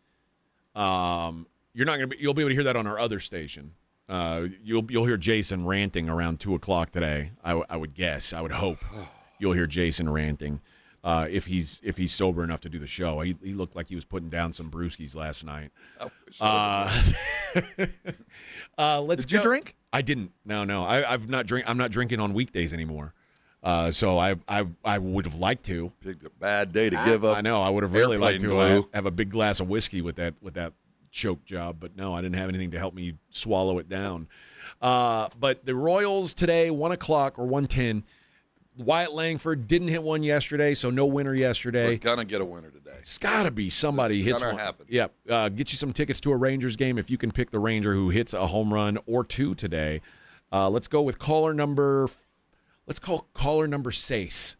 You'll be able to hear that on our other station. You'll hear Jason ranting around 2:00 today. I would guess. I would hope you'll hear Jason ranting if he's sober enough to do the show. He looked like he was putting down some brewskis last night. Let's Did you drink? I didn't. No. I'm not drinking on weekdays anymore. So I would have liked to. Bad day to give up. I know. I would have really liked to have a big glass of whiskey with that choke job, but no, I didn't have anything to help me swallow it down. But the Royals today, 1:00 or 1:10. Wyatt Langford didn't hit one yesterday, so no winner yesterday. We're going to get a winner today. It's got to be somebody hits one. Happen. Yeah, get you some tickets to a Rangers game if you can pick the Ranger who hits a home run or two today. Let's go with caller number 6.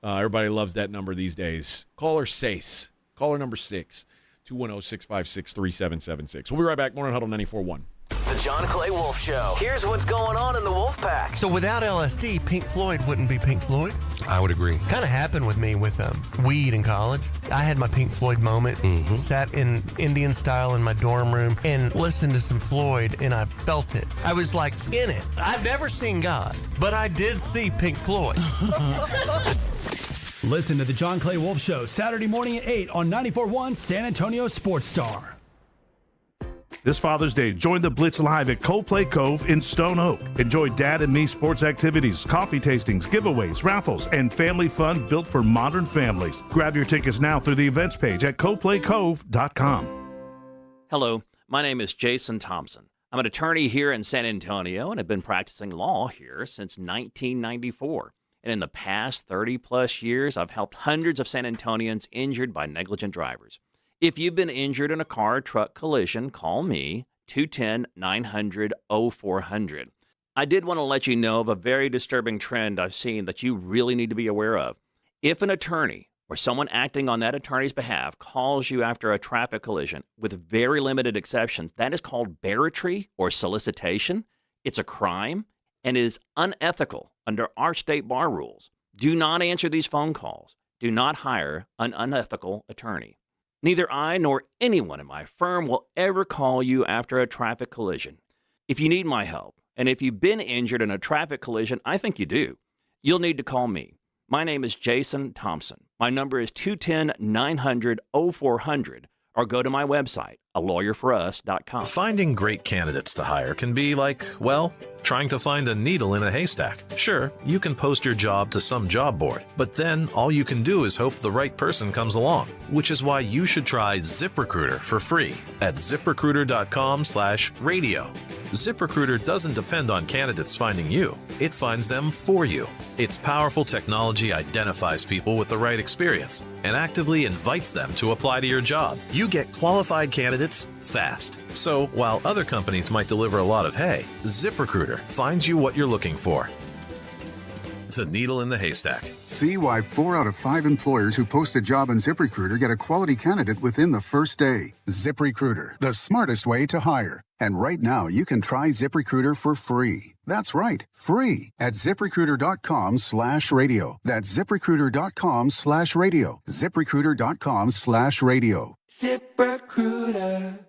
Everybody loves that number these days. Caller 6. Caller number 6. 210-656-3776. We'll be right back. Morning Huddle 94.1. The John Clay Wolf Show. Here's what's going on in the Wolf Pack. So without LSD, Pink Floyd wouldn't be Pink Floyd? I would agree. Kind of happened with me with weed in college. I had my Pink Floyd moment. Sat in Indian style in my dorm room and listened to some Floyd, and I felt it. I was like in it. I've never seen God, but I did see Pink Floyd. Listen to the John Clay Wolf Show Saturday morning at 8 on 94.1 San Antonio Sports Star. This Father's Day, join the Blitz live at Coldplay Cove in Stone Oak. Enjoy Dad and Me sports activities, coffee tastings, giveaways, raffles, and family fun built for modern families. Grab your tickets now through the events page at coldplaycove.com. Hello, my name is Jason Thompson. I'm an attorney here in San Antonio and have been practicing law here since 1994. And in the past 30-plus years, I've helped hundreds of San Antonians injured by negligent drivers. If you've been injured in a car-truck collision, call me, 210-900-0400. I did want to let you know of a very disturbing trend I've seen that you really need to be aware of. If an attorney or someone acting on that attorney's behalf calls you after a traffic collision, with very limited exceptions, that is called barratry or solicitation. It's a crime and is unethical under our state bar rules. Do not answer these phone calls. Do not hire an unethical attorney. Neither I nor anyone in my firm will ever call you after a traffic collision. If you need my help, and if you've been injured in a traffic collision, I think you do, you'll need to call me. My name is Jason Thompson. My number is 210-900-0400, or go to my website, alawyerforus.com. Finding great candidates to hire can be like, well, trying to find a needle in a haystack. Sure, you can post your job to some job board, but then all you can do is hope the right person comes along, which is why you should try ZipRecruiter for free at ziprecruiter.com/radio. ZipRecruiter doesn't depend on candidates finding you. It finds them for you. Its powerful technology identifies people with the right experience and actively invites them to apply to your job. You get qualified candidates fast. So while other companies might deliver a lot of hay, ZipRecruiter finds you what you're looking for. The needle in the haystack. See why 4 out of 5 employers who post a job on ZipRecruiter get a quality candidate within the first day. ZipRecruiter, the smartest way to hire. And right now, you can try ZipRecruiter for free. That's right, free at ZipRecruiter.com/radio. That's ZipRecruiter.com/radio. ZipRecruiter.com/radio. ZipRecruiter.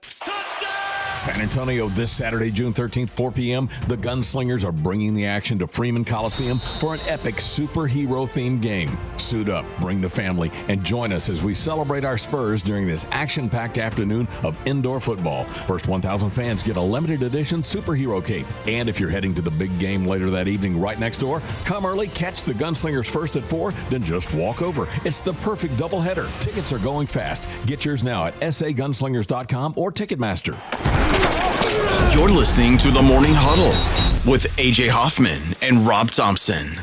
San Antonio this Saturday, June 13th, 4 p.m. The Gunslingers are bringing the action to Freeman Coliseum for an epic superhero-themed game. Suit up, bring the family, and join us as we celebrate our Spurs during this action-packed afternoon of indoor football. First 1,000 fans get a limited edition superhero cape. And if you're heading to the big game later that evening right next door, come early, catch the Gunslingers first at 4, then just walk over. It's the perfect doubleheader. Tickets are going fast. Get yours now at sagunslingers.com or Ticketmaster. You're listening to the Morning Huddle with AJ Hoffman and Rob Thompson.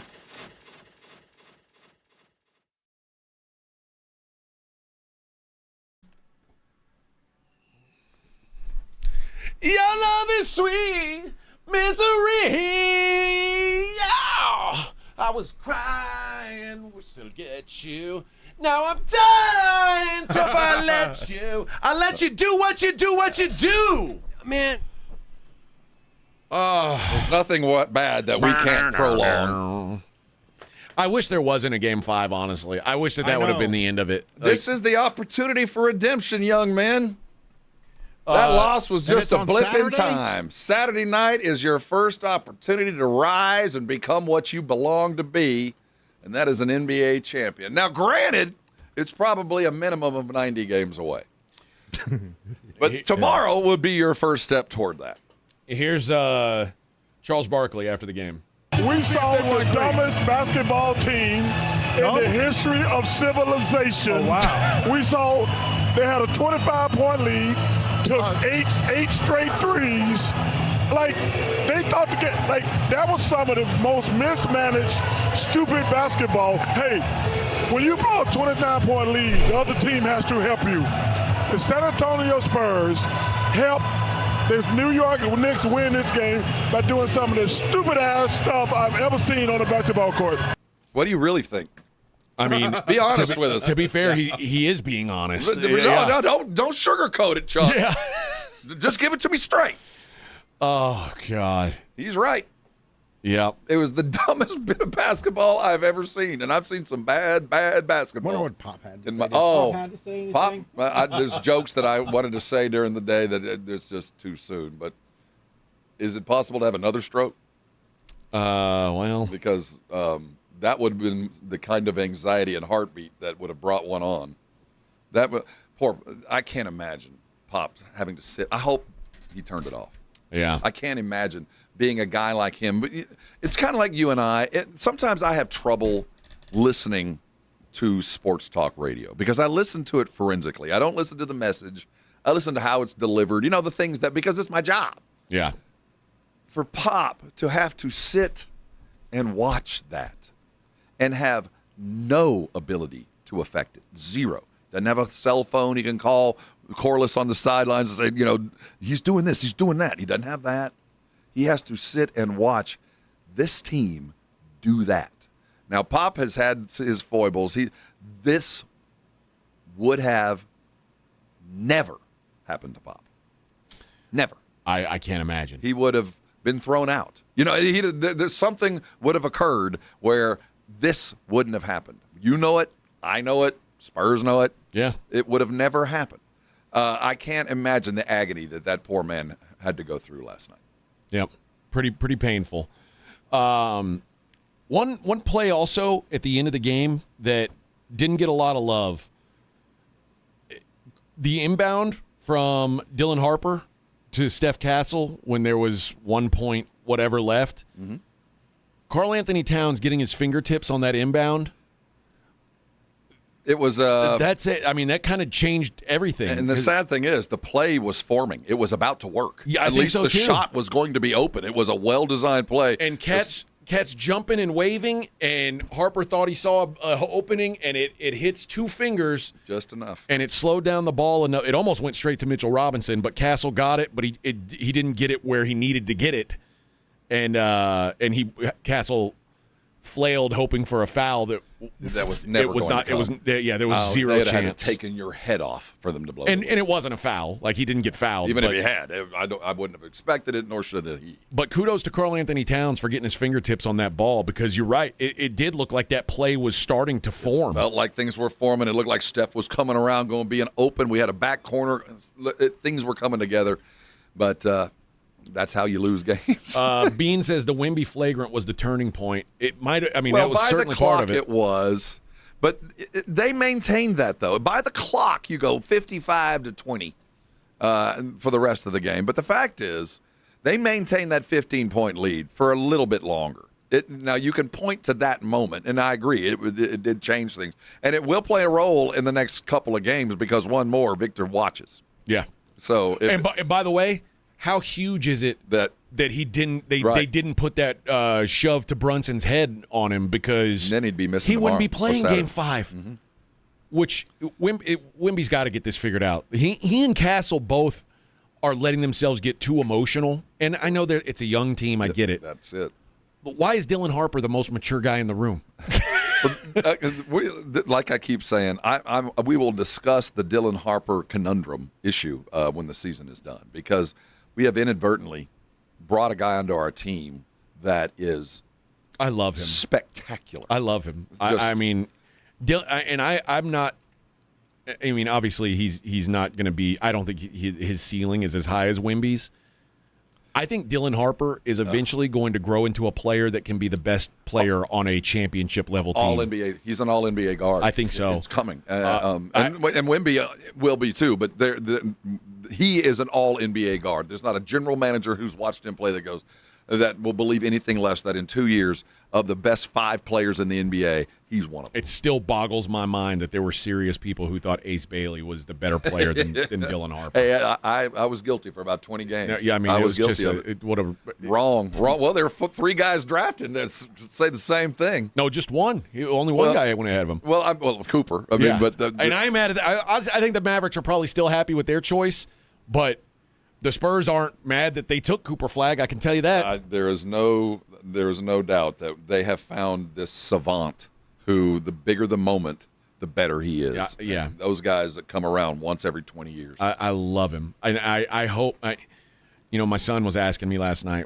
Your love is sweet misery. Yeah. I was crying, we still get you. Now I'm dying till I let you. I let you do what you do. Man. There's nothing bad that we can't prolong. I wish there wasn't a Game 5, honestly. I wish that would have been the end of it. This is the opportunity for redemption, young men. That loss was just a blip in time. Saturday night is your first opportunity to rise and become what you belong to be, and that is an NBA champion. Now, granted, it's probably a minimum of 90 games away. But tomorrow would be your first step toward that. Here's Charles Barkley after the game. We saw the dumbest basketball team in the history of civilization. Oh, wow. We saw they had a 25-point lead, took eight straight threes. Like, they thought to get, like, that was some of the most mismanaged, stupid basketball. Hey, when you blow a 29-point lead, the other team has to help you. The San Antonio Spurs helped the New York Knicks win this game by doing some of the stupid-ass stuff I've ever seen on a basketball court. What do you really think? I mean, be honest with us. To be fair, he is being honest. No, don't sugarcoat it, Chuck. Yeah. Just give it to me straight. Oh, God. He's right. Yep. It was the dumbest bit of basketball I've ever seen, and I've seen some bad basketball. I wonder what Pop had to say. Pop had to say anything? There's jokes that I wanted to say during the day that it's just too soon. But is it possible to have another stroke? Well, because that would have been the kind of anxiety and heartbeat that would have brought one on. I can't imagine Pop having to sit. I hope he turned it off. Yeah. I can't imagine being a guy like him. But it's kind of like you and I. Sometimes I have trouble listening to sports talk radio because I listen to it forensically. I don't listen to the message. I listen to how it's delivered. You know, the things because it's my job. Yeah. For Pop to have to sit and watch that and have no ability to affect it. Zero. Doesn't have a cell phone. He can call Corliss on the sidelines and say, he's doing this, he's doing that. He doesn't have that. He has to sit and watch this team do that. Now, Pop has had his foibles. This would have never happened to Pop. Never. I can't imagine. He would have been thrown out. There's something would have occurred where this wouldn't have happened. You know it. I know it. Spurs know it. Yeah. It would have never happened. I can't imagine the agony that poor man had to go through last night. Yep. Pretty painful. One play also at the end of the game that didn't get a lot of love. The inbound from Dylan Harper to Steph Castle when there was 1 point whatever left. Mm-hmm. Karl Anthony Towns getting his fingertips on that inbound. It was. That's it. I mean, that kind of changed everything. And the sad thing is, the play was forming. It was about to work. Yeah, at least the shot was going to be open. It was a well-designed play. And Cat's jumping and waving, and Harper thought he saw an opening, and it hits 2 fingers. Just enough. And it slowed down the ball enough. It almost went straight to Mitchell Robinson, but Castle got it, but he didn't get it where he needed to get it. And Castle flailed hoping for a foul that was never it was going not to come. It was there was zero they'd chance. Had taken your head off for them to blow. And it wasn't a foul. Like, he didn't get fouled. Even if he had, I wouldn't have expected it, nor should he. But kudos to Karl Anthony Towns for getting his fingertips on that ball, because you're right. It did look like that play was starting to form. It felt like things were forming. It looked like Steph was coming around, going to be an open. We had a back corner. Things were coming together. But that's how you lose games. Bean says the Wemby flagrant was the turning point. It might. I mean, well, that was certainly by the clock, part of it. It was, but they maintained that though. By the clock, you go 55-20 for the rest of the game. But the fact is, they maintained that 15-point lead for a little bit longer. Now you can point to that moment, and I agree, it did change things, and it will play a role in the next couple of games because one more Victor watches. Yeah. So, and by the way, how huge is it that he didn't they didn't put that shove to Brunson's head on him, because then he'd be missing. He wouldn't be playing Game 5. Mm-hmm. Which Wemby's got to get this figured out. He and Castle both are letting themselves get too emotional, and I know that it's a young team. I get it. That's it. But why is Dylan Harper the most mature guy in the room? Like I keep saying, we will discuss the Dylan Harper conundrum issue when the season is done, because we have inadvertently brought a guy onto our team that is, I love him, spectacular. I love him. I mean, I'm not. I mean, obviously he's not going to be. I don't think his ceiling is as high as Wemby's. I think Dylan Harper is eventually going to grow into a player that can be the best player on a championship level team. All NBA. He's an all NBA guard. I think so. It's coming, and Wemby will be too. But he is an all NBA guard. There's not a general manager who's watched him play that will believe anything less that in 2 years, of the best 5 players in the NBA, he's one of them. It still boggles my mind that there were serious people who thought Ace Bailey was the better player than Dylan Harper. Hey, I was guilty for about 20 games. Yeah, I mean, I was guilty of it. Wrong. Well, there were 3 guys drafted that say the same thing. No, just one. Only one guy went ahead of him. Well, Cooper. I mean, but and I'm mad at that. I think the Mavericks are probably still happy with their choice, but the Spurs aren't mad that they took Cooper Flagg. I can tell you that. There is no doubt that they have found this savant who, the bigger the moment, the better he is. Yeah. And those guys that come around once every 20 years. I love him. I hope. My son was asking me last night,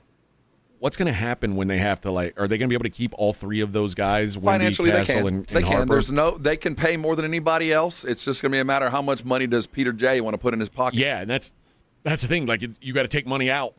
what's going to happen when they have to, are they going to be able to keep all 3 of those guys? Financially, Wemby, Castle, they can. Harper? They can pay more than anybody else. It's just going to be a matter of how much money does Peter J. want to put in his pocket. Yeah, and that's the thing. You got to take money out.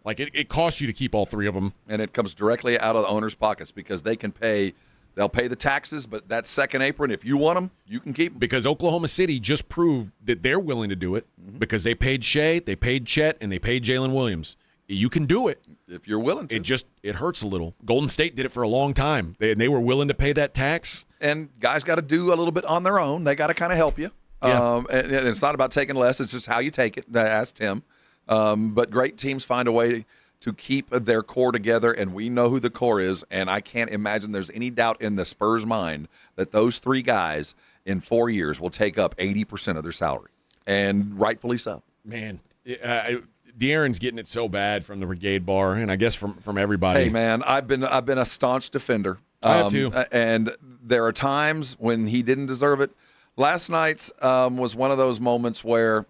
It costs you to keep all 3 of them. And it comes directly out of the owner's pockets, because they can pay. They'll pay the taxes, but that second apron, if you want them, you can keep them. Because Oklahoma City just proved that they're willing to do it, because they paid Shea, they paid Chet, and they paid Jalen Williams. You can do it if you're willing to. It hurts a little. Golden State did it for a long time. They were willing to pay that tax. And guys got to do a little bit on their own. They got to kind of help you. Yeah. And it's not about taking less. It's just how you take it. Ask Tim. But great teams find a way to keep their core together, and we know who the core is, and I can't imagine there's any doubt in the Spurs' mind that those 3 guys in 4 years will take up 80% of their salary, and rightfully so. Man, De'Aaron's getting it so bad from the Brigade Bar, and I guess from everybody. Hey, man, I've been a staunch defender. I have too. And there are times when he didn't deserve it. Last night was one of those moments where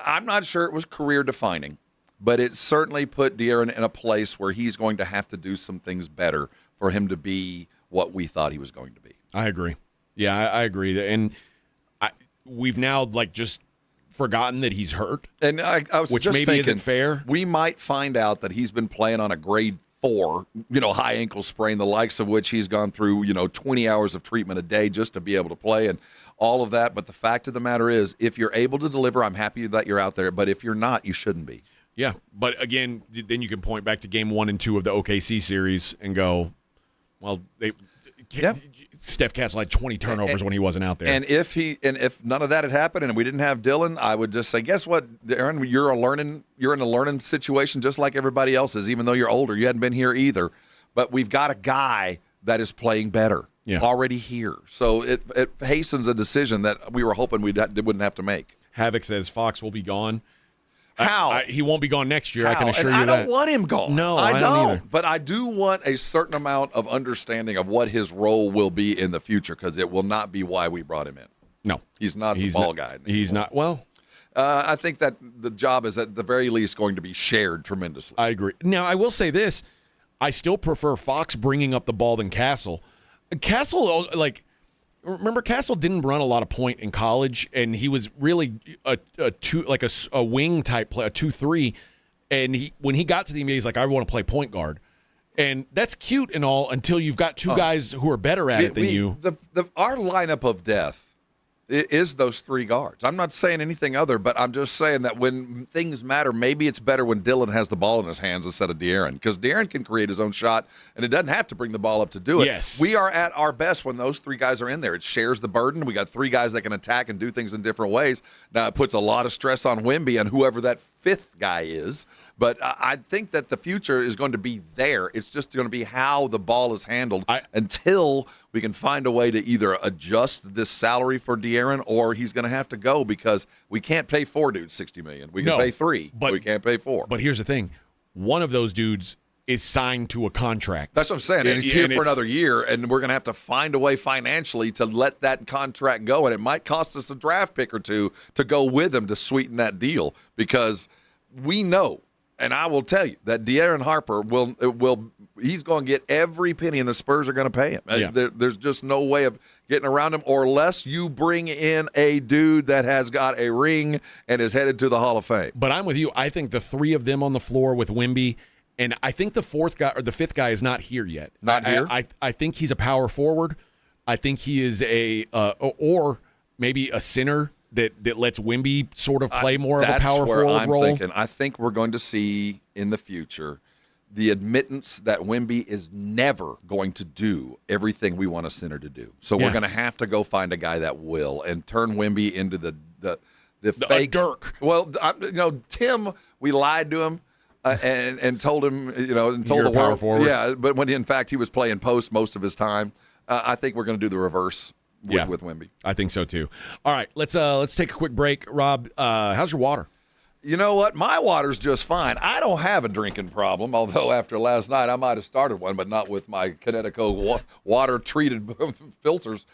I'm not sure it was career-defining, but it certainly put De'Aaron in a place where he's going to have to do some things better for him to be what we thought he was going to be. I agree. Yeah, I agree. And we've now just forgotten that he's hurt. And I was which just maybe thinking, isn't fair. We might find out that he's been playing on a grade 4, high ankle sprain, the likes of which he's gone through, 20 hours of treatment a day just to be able to play and all of that. But the fact of the matter is, if you're able to deliver, I'm happy that you're out there. But if you're not, you shouldn't be. Yeah, but again, then you can point back to game 1 and 2 of the OKC series and go, well, Steph Castle had 20 turnovers when he wasn't out there. And if none of that had happened and we didn't have Dillon, I would just say, guess what, Aaron, you're in a learning situation just like everybody else is, even though you're older. You hadn't been here either. But we've got a guy that is playing better already here. So it hastens a decision that we were hoping we wouldn't have to make. Havoc says Fox will be gone. How? He won't be gone next year, How? I can assure you I that. I don't want him gone. No, I don't either. But I do want a certain amount of understanding of what his role will be in the future, because it will not be why we brought him in. No. He's not the ball guy anymore. He's not. Well, I think that the job is at the very least going to be shared tremendously. I agree. Now, I will say this. I still prefer Fox bringing up the ball than Castle. Castle, remember, Castle didn't run a lot of point in college, and he was really a wing type play, a 2-3. And when he got to the NBA, he's like, I want to play point guard. And that's cute and all until you've got two guys who are better at it than you. Our lineup of death is those three guards. I'm not saying anything other, but I'm just saying that when things matter, maybe it's better when Dillon has the ball in his hands instead of De'Aaron, because De'Aaron can create his own shot, and it doesn't have to bring the ball up to do it. Yes. We are at our best when those three guys are in there. It shares the burden. We got three guys that can attack and do things in different ways. Now, it puts a lot of stress on Wemby and whoever that fifth guy is. But I think that the future is going to be there. It's just going to be how the ball is handled until we can find a way to either adjust this salary for De'Aaron, or he's going to have to go, because we can't pay four dudes $60 million. We can pay three, but we can't pay four. But here's the thing. One of those dudes is signed to a contract. That's what I'm saying. And he's here for another year, and we're going to have to find a way financially to let that contract go. And it might cost us a draft pick or two to go with him to sweeten that deal, because we know, and I will tell you, that De'Aaron Harper he's going to get every penny, and the Spurs are going to pay him. Yeah. There's just no way of getting around him, or unless you bring in a dude that has got a ring and is headed to the Hall of Fame. But I'm with you. I think the three of them on the floor with Wemby, and I think the fourth guy or the fifth guy is not here yet. Not here? I think he's a power forward. I think he is or maybe a center that lets Wemby sort of play more of a power forward role. Thinking. I think we're going to see in the future the admittance that Wemby is never going to do everything we want a center to do. So we're going to have to go find a guy that will, and turn Wemby into the fake Dirk. Well, Tim, we lied to him. And told him, and told You're the a power world, forward. yeah. But when in fact he was playing post most of his time, I think we're going to do the reverse with Wemby. I think so too. All right, let's take a quick break. Rob, how's your water? You know what? My water's just fine. I don't have a drinking problem, although after last night I might have started one, but not with my Connecticut water-treated filters.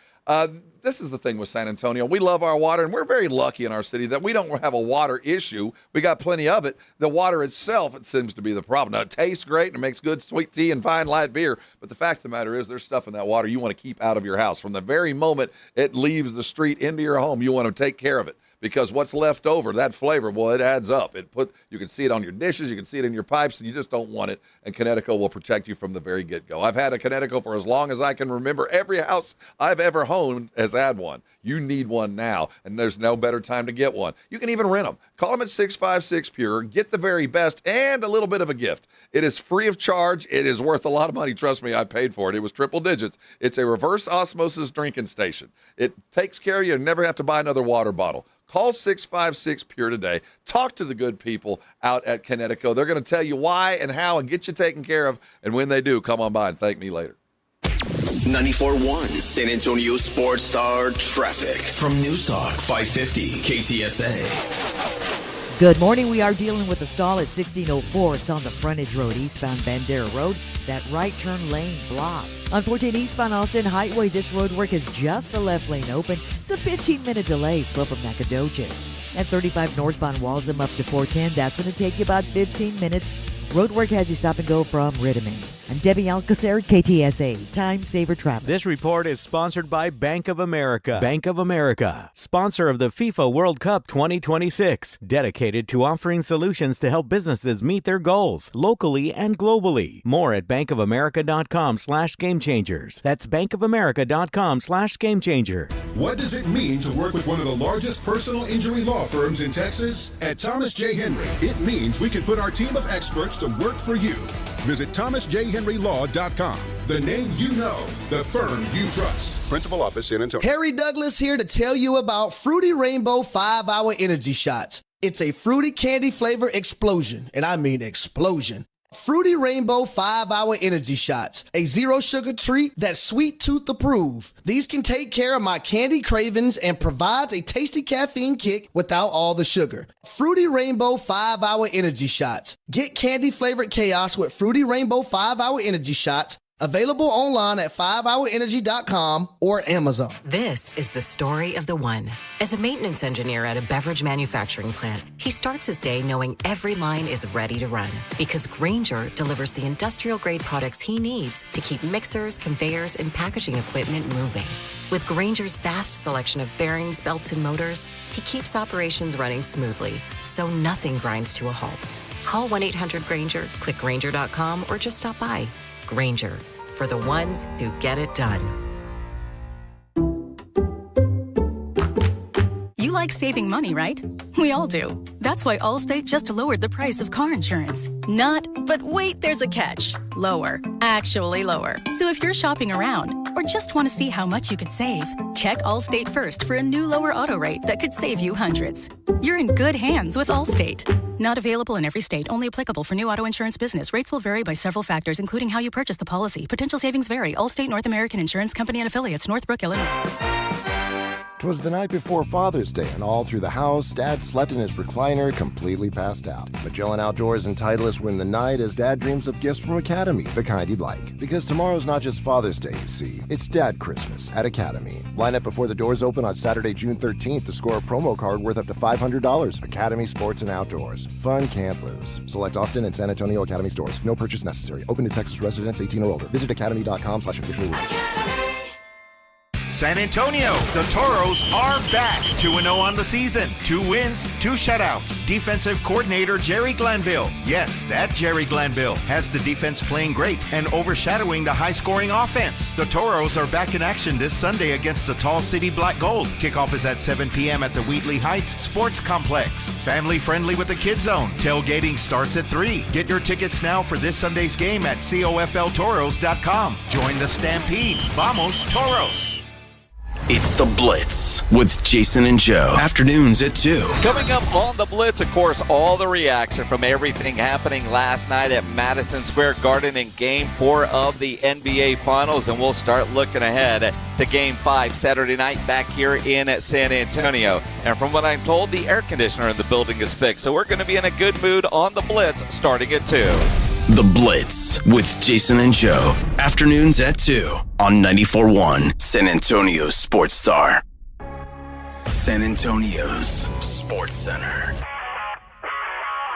This is the thing with San Antonio. We love our water, and we're very lucky in our city that we don't have a water issue. We got plenty of it. The water itself, it seems to be the problem. Now, it tastes great, and it makes good sweet tea and fine light beer, but the fact of the matter is there's stuff in that water you want to keep out of your house. From the very moment it leaves the street into your home, you want to take care of it. Because what's left over, that flavor, well, it adds up. You can see it on your dishes, you can see it in your pipes, and you just don't want it. And Connecticut will protect you from the very get-go. I've had a Connecticut for as long as I can remember. Every house I've ever owned has had one. You need one now, and there's no better time to get one. You can even rent them. Call them at 656 Pure. Get the very best and a little bit of a gift. It is free of charge. It is worth a lot of money. Trust me, I paid for it. It was triple digits. It's a reverse osmosis drinking station. It takes care of you and never have to buy another water bottle. Call 656 Pure today. Talk to the good people out at Connecticut. They're going to tell you why and how and get you taken care of. And when they do, come on by and thank me later. 94.1 San Antonio Sports Star traffic from News Talk 550 KTSA. Good morning. We are dealing with a stall at 1604. It's on the frontage road, eastbound Bandera Road. That right turn lane blocked. On 14 eastbound Austin Highway, this road work is just the left lane open. It's a 15-minute delay, slope of Nacogdoches. At 35 northbound Waltham up to 410, that's going to take you about 15 minutes. Road work has you stop and go from Rittiman. I'm Debbie Alcacer, KTSA, Time Saver Traffic. This report is sponsored by Bank of America. Bank of America, sponsor of the FIFA World Cup 2026, dedicated to offering solutions to help businesses meet their goals, locally and globally. More at bankofamerica.com/gamechangers. That's bankofamerica.com/gamechangers. What does it mean to work with one of the largest personal injury law firms in Texas? At Thomas J. Henry, it means we can put our team of experts to work for you. Visit thomasjhenry.com McHenryLaw.com. The name you know, the firm you trust. Principal office, San Antonio. Harry Douglas here to tell you about Fruity Rainbow 5-Hour Energy Shots. It's a fruity candy flavor explosion, and I mean explosion. Fruity Rainbow 5-Hour Energy Shots, a zero-sugar treat that's sweet tooth approved. These can take care of my candy cravings and provides a tasty caffeine kick without all the sugar. Fruity Rainbow 5-Hour Energy Shots. Get candy-flavored chaos with Fruity Rainbow 5-Hour Energy Shots. Available online at 5hourenergy.com or Amazon. This is the story of the one. As a maintenance engineer at a beverage manufacturing plant, he starts his day knowing every line is ready to run because Grainger delivers the industrial-grade products he needs to keep mixers, conveyors, and packaging equipment moving. With Grainger's vast selection of bearings, belts, and motors, he keeps operations running smoothly, so nothing grinds to a halt. Call 1-800-GRAINGER, click Grainger.com, or just stop by. Grainger, for the ones who get it done. You like saving money, right? We all do. That's why Allstate just lowered the price of car insurance. Not, but wait, there's a catch. Lower. Actually lower. So if you're shopping around or just want to see how much you could save, check Allstate first for a new lower auto rate that could save you hundreds. You're in good hands with Allstate. Not available in every state. Only applicable for new auto insurance business. Rates will vary by several factors, including how you purchase the policy. Potential savings vary. Allstate North American Insurance Company and Affiliates, Northbrook, Illinois. 'Twas the night before Father's Day, and all through the house, Dad slept in his recliner, completely passed out. Magellan Outdoors and Titleist win the night as Dad dreams of gifts from Academy, the kind he'd like. Because tomorrow's not just Father's Day, you see. It's Dad Christmas at Academy. Line up before the doors open on Saturday, June 13th to score a promo card worth up to $500. Academy Sports and Outdoors. Fun can't lose. Select Austin and San Antonio Academy stores. No purchase necessary. Open to Texas residents 18 or older. Visit academy.com/official rules. San Antonio, the Toros are back 2-0 on the season. 2 wins, 2 shutouts. Defensive coordinator Jerry Glanville, yes, that Jerry Glanville, has the defense playing great and overshadowing the high-scoring offense. The Toros are back in action this Sunday against the Tall City Black Gold. Kickoff is at 7 p.m. at the Wheatley Heights Sports Complex. Family-friendly with the Kid Zone. Tailgating starts at 3. Get your tickets now for this Sunday's game at COFLToros.com. Join the Stampede. Vamos, Toros! It's The Blitz with Jason and Joe. Afternoons at 2. Coming up on The Blitz, of course, all the reaction from everything happening last night at Madison Square Garden in Game 4 of the NBA Finals. And we'll start looking ahead to Game 5 Saturday night back here in San Antonio. And from what I'm told, the air conditioner in the building is fixed. So we're going to be in a good mood on The Blitz starting at 2. The Blitz with Jason and Joe. Afternoons at 2 on 94.1 San Antonio Sports Star. San Antonio's Sports Center.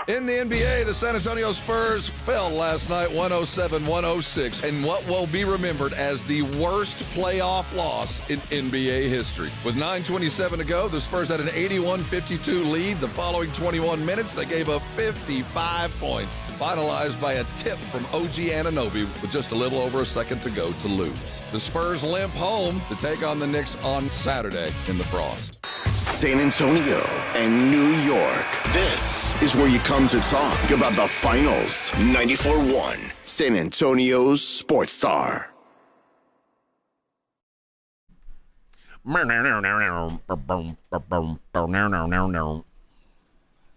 In the NBA, the San Antonio Spurs fell last night 107-106 in what will be remembered as the worst playoff loss in NBA history. With 9:27 to go, the Spurs had an 81-52 lead. The following 21 minutes, they gave up 55 points, finalized by a tip from OG Anunoby with just a little over a second to go to lose. The Spurs limp home to take on the Knicks on Saturday in the Frost. San Antonio and New York. This is where you come to talk about the finals. 94.1 San Antonio's Sports Star.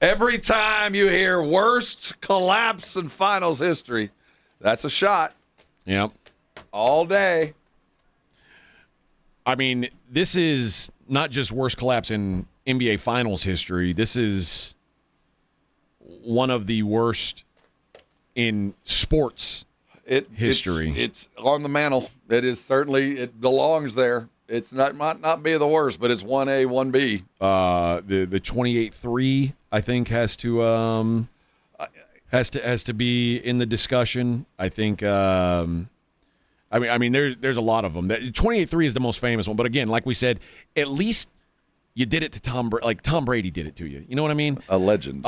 Every time you hear worst collapse in finals history, that's a shot. Yep. All day. I mean, this is not just worst collapse in NBA Finals history. This is one of the worst in sports history. It's on the mantle. It is certainly, it belongs there. It's might not be the worst, but it's 1A, 1B. The 28-3, I think, has to be in the discussion. I think. I mean, there's a lot of them. 28-3 is the most famous one, but again, like we said, at least you did it to Tom Brady. Like Tom Brady did it to you. You know what I mean? A legend.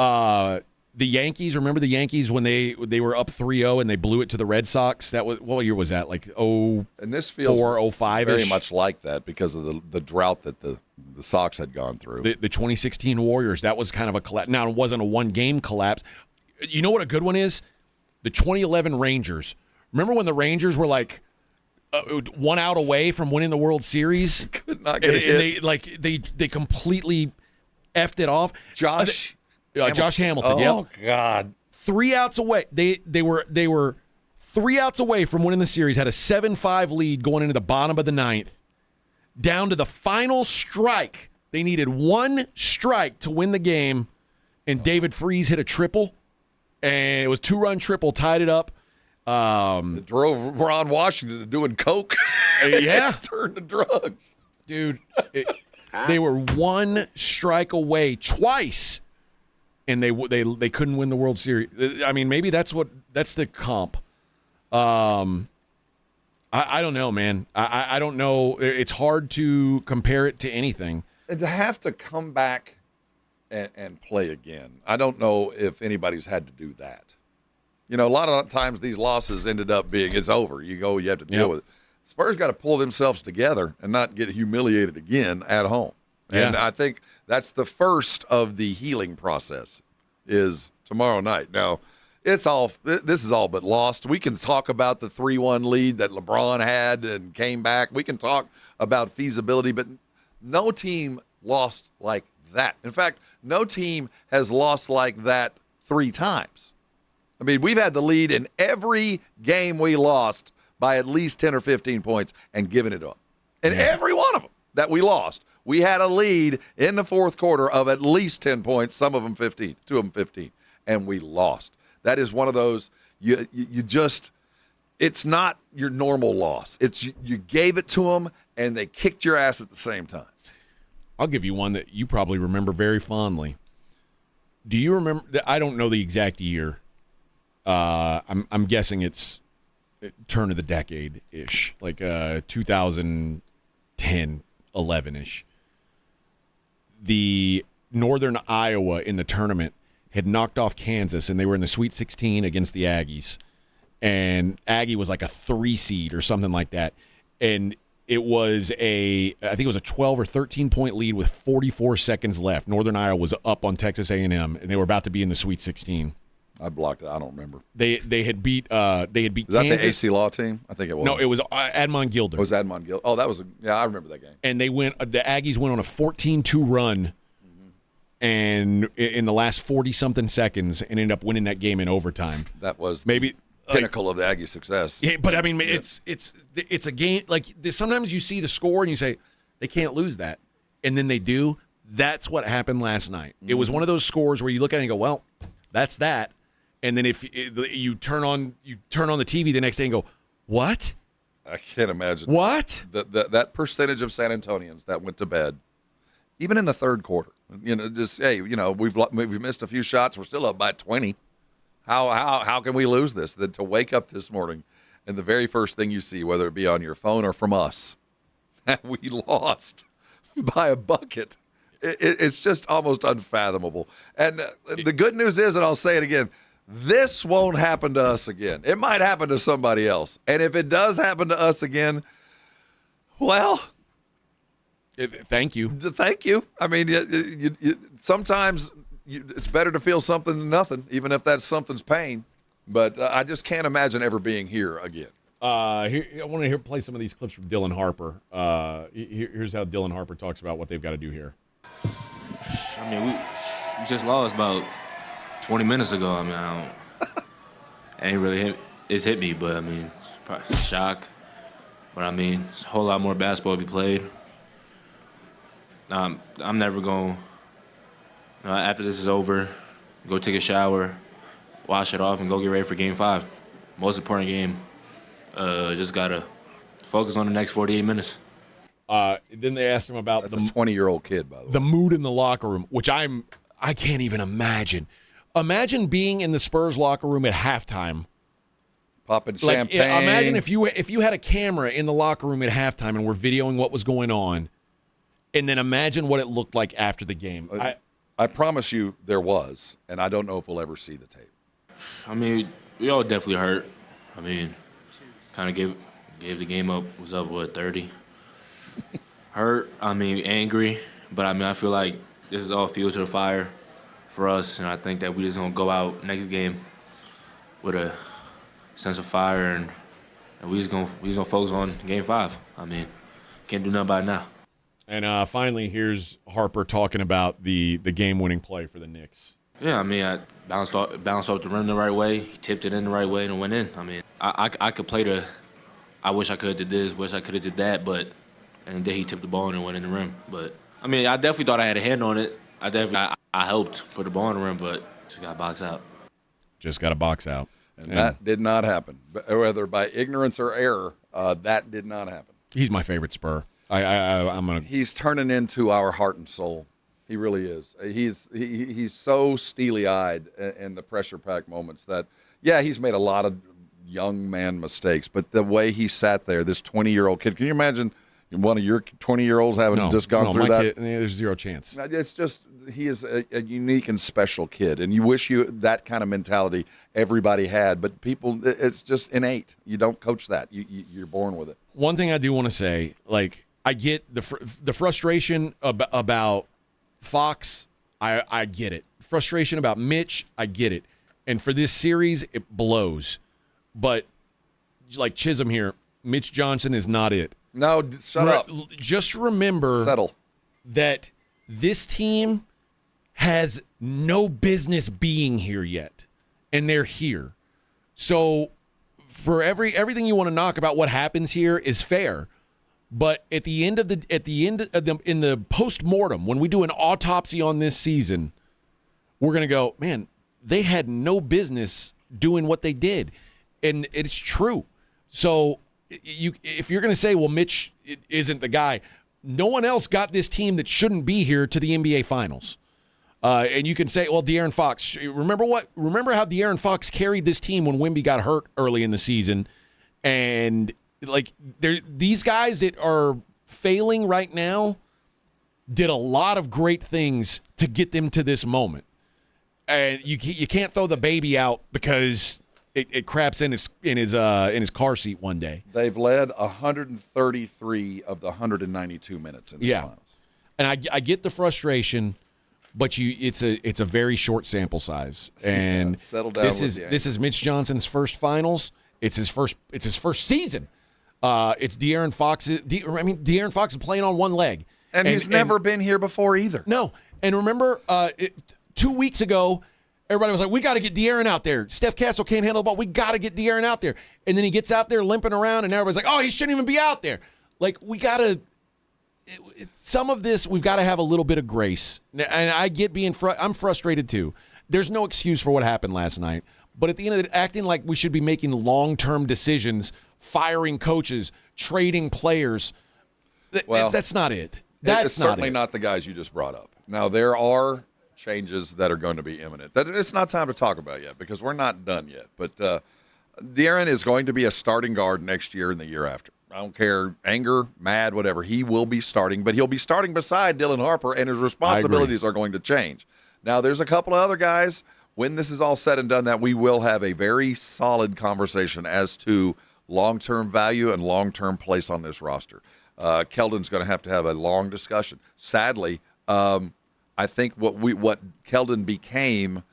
The Yankees. Remember the Yankees when they were up 3-0 and they blew it to the Red Sox? That was, what year was that? Like 04, and this feels 05-ish? Very much like that because of the drought that the Sox had gone through. The 2016 Warriors. That was kind of a collapse. Now it wasn't a one-game collapse. You know what a good one is? The 2011 Rangers. Remember when the Rangers were like 1 out away from winning the World Series? Could not get it. They completely effed it off. Josh Hamilton. Oh God. 3 outs away. They were 3 outs away from winning the series. Had a 7-5 lead going into the bottom of the ninth. Down to the final strike. They needed 1 strike to win the game, and David Freese hit a triple, and it was 2-run triple, tied it up. It drove Ron Washington to doing coke. Yeah. Turned to drugs. Dude, they were 1 strike away twice, and they couldn't win the World Series. I mean, maybe that's the comp. I don't know, man. I don't know. It's hard to compare it to anything. And to have to come back and play again, I don't know if anybody's had to do that. You know, a lot of times these losses ended up being, it's over. You have to deal with it. Spurs got to pull themselves together and not get humiliated again at home. And I think that's the first of the healing process is tomorrow night. Now, this is all but lost. We can talk about the 3-1 lead that LeBron had and came back. We can talk about feasibility, but no team lost like that. In fact, no team has lost like that 3 times. I mean, we've had the lead in every game we lost by at least 10 or 15 points and given it up. And every one of them that we lost, we had a lead in the fourth quarter of at least 10 points, some of them 15, 2 of them 15, and we lost. That is one of those, you just, it's not your normal loss. It's you gave it to them, and they kicked your ass at the same time. I'll give you one that you probably remember very fondly. Do you remember, I don't know the exact year. I'm guessing it's turn of the decade-ish, like 2010, 11-ish. The Northern Iowa in the tournament had knocked off Kansas, and they were in the Sweet 16 against the Aggies. And Aggie was like a 3 seed or something like that. And it was I think it was a 12 or 13-point lead with 44 seconds left. Northern Iowa was up on Texas A&M, and they were about to be in the Sweet 16. I blocked it. I don't remember. They had beat Kansas. Is that the AC Law team? I think it was. No, it was Admon Gilder. It was Admon Gilder. Oh, that was I remember that game. And they went. The Aggies went on a 14-2 run, and in the last 40-something seconds, and ended up winning that game in overtime. That was maybe the pinnacle of the Aggie success. Yeah, but I mean, it's a game. Like sometimes you see the score and you say they can't lose that, and then they do. That's what happened last night. It was one of those scores where you look at it and go, well, that's that. And then if you turn on the TV the next day and go, what? I can't imagine. What? That percentage of San Antonians that went to bed, even in the third quarter. You know, just we've missed a few shots. We're still up by 20. How can we lose this? That to wake up this morning and the very first thing you see, whether it be on your phone or from us, that we lost by a bucket. It's just almost unfathomable. And the good news is, and I'll say it again, this won't happen to us again. It might happen to somebody else. And if it does happen to us again, well, thank you. Thank you. I mean, sometimes it's better to feel something than nothing, even if that something's pain. But I just can't imagine ever being here again. I want to play some of these clips from Dylan Harper. Here's how Dylan Harper talks about what they've got to do here. I mean, we just lost about 20 minutes ago. I mean, ain't really hit me, but I mean, probably shock. But I mean, a whole lot more basketball to be played. I'm never going, after this is over, go take a shower, wash it off, and go get ready for Game 5. Most important game. Just got to focus on the next 48 minutes. Then they asked him about That's a 20-year-old kid, by the way. The mood in the locker room, which I can't even imagine. Imagine being in the Spurs locker room at halftime. Popping champagne. Imagine if you had a camera in the locker room at halftime and were videoing what was going on, and then imagine what it looked like after the game. I promise you there was, and I don't know if we'll ever see the tape. I mean, we all definitely hurt. I mean, kind of gave the game up. Was up, 30? Hurt, I mean, angry. But, I mean, I feel like this is all fuel to the fire for us, and I think that we just going to go out next game with a sense of fire and and we just gonna focus on Game 5. I mean, can't do nothing about it now. And finally, here's Harper talking about the game-winning play for the Knicks. Yeah, I mean, I bounced off the rim the right way. He tipped it in the right way, and it went in. I mean, I could play the I wish I could have did this, wish I could have did that, and then he tipped the ball and it went in the rim. But, I mean, I definitely thought I had a hand on it. I helped put the ball in the rim, but just got boxed out. Just got to box out. And that did not happen. Whether by ignorance or error, that did not happen. He's my favorite Spur. He's turning into our heart and soul. He really is. He's so steely-eyed in the pressure-packed moments that, yeah, he's made a lot of young man mistakes, but the way he sat there, this 20-year-old kid, can you imagine one of your 20-year-olds having just gone through that? Kid, there's zero chance. It's just he is a unique and special kid, and you wish that kind of mentality everybody had, but people, it's just innate. You don't coach that. You're born with it. One thing I do want to say, like, I get the frustration about Fox. I get it. Frustration about Mitch. I get it. And for this series, it blows. But like Chisholm here, Mitch Johnson is not it. No, shut up. Just remember that this team has no business being here yet, and they're here. So for everything you want to knock about what happens here is fair. But in the post-mortem, when we do an autopsy on this season, we're going to go, man, they had no business doing what they did. And it's true. So if you're going to say, well, Mitch isn't the guy, no one else got this team that shouldn't be here to the NBA Finals. And you can say, well, De'Aaron Fox. Remember how De'Aaron Fox carried this team when Wemby got hurt early in the season? And like these guys that are failing right now did a lot of great things to get them to this moment. And you can't throw the baby out because it craps in his car seat one day. They've led 133 of the 192 minutes in the finals. And I get the frustration, but it's a very short sample size. And settle down. This is Mitch Johnson's first finals. It's his first season. It's De'Aaron Fox. De'Aaron Fox is playing on one leg, and he's never been here before either. No, and remember, 2 weeks ago, everybody was like, "We got to get De'Aaron out there. Steph Castle can't handle the ball. We got to get De'Aaron out there." And then he gets out there limping around, and everybody's like, "Oh, he shouldn't even be out there." Like we got to. Some of this we've got to have a little bit of grace, and I get I'm frustrated too. There's no excuse for what happened last night, but at the end of it, acting like we should be making long-term decisions. Firing coaches, trading players. That's not it. It's certainly not the guys you just brought up. Now, there are changes that are going to be imminent. It's not time to talk about yet because we're not done yet. But De'Aaron is going to be a starting guard next year and the year after. I don't care, anger, mad, whatever. He will be starting, but he'll be starting beside Dylan Harper, and his responsibilities are going to change. Now, there's a couple of other guys, when this is all said and done, that we will have a very solid conversation as to long-term value and long-term place on this roster. Keldon's going to have a long discussion. Sadly, I think what Keldon became,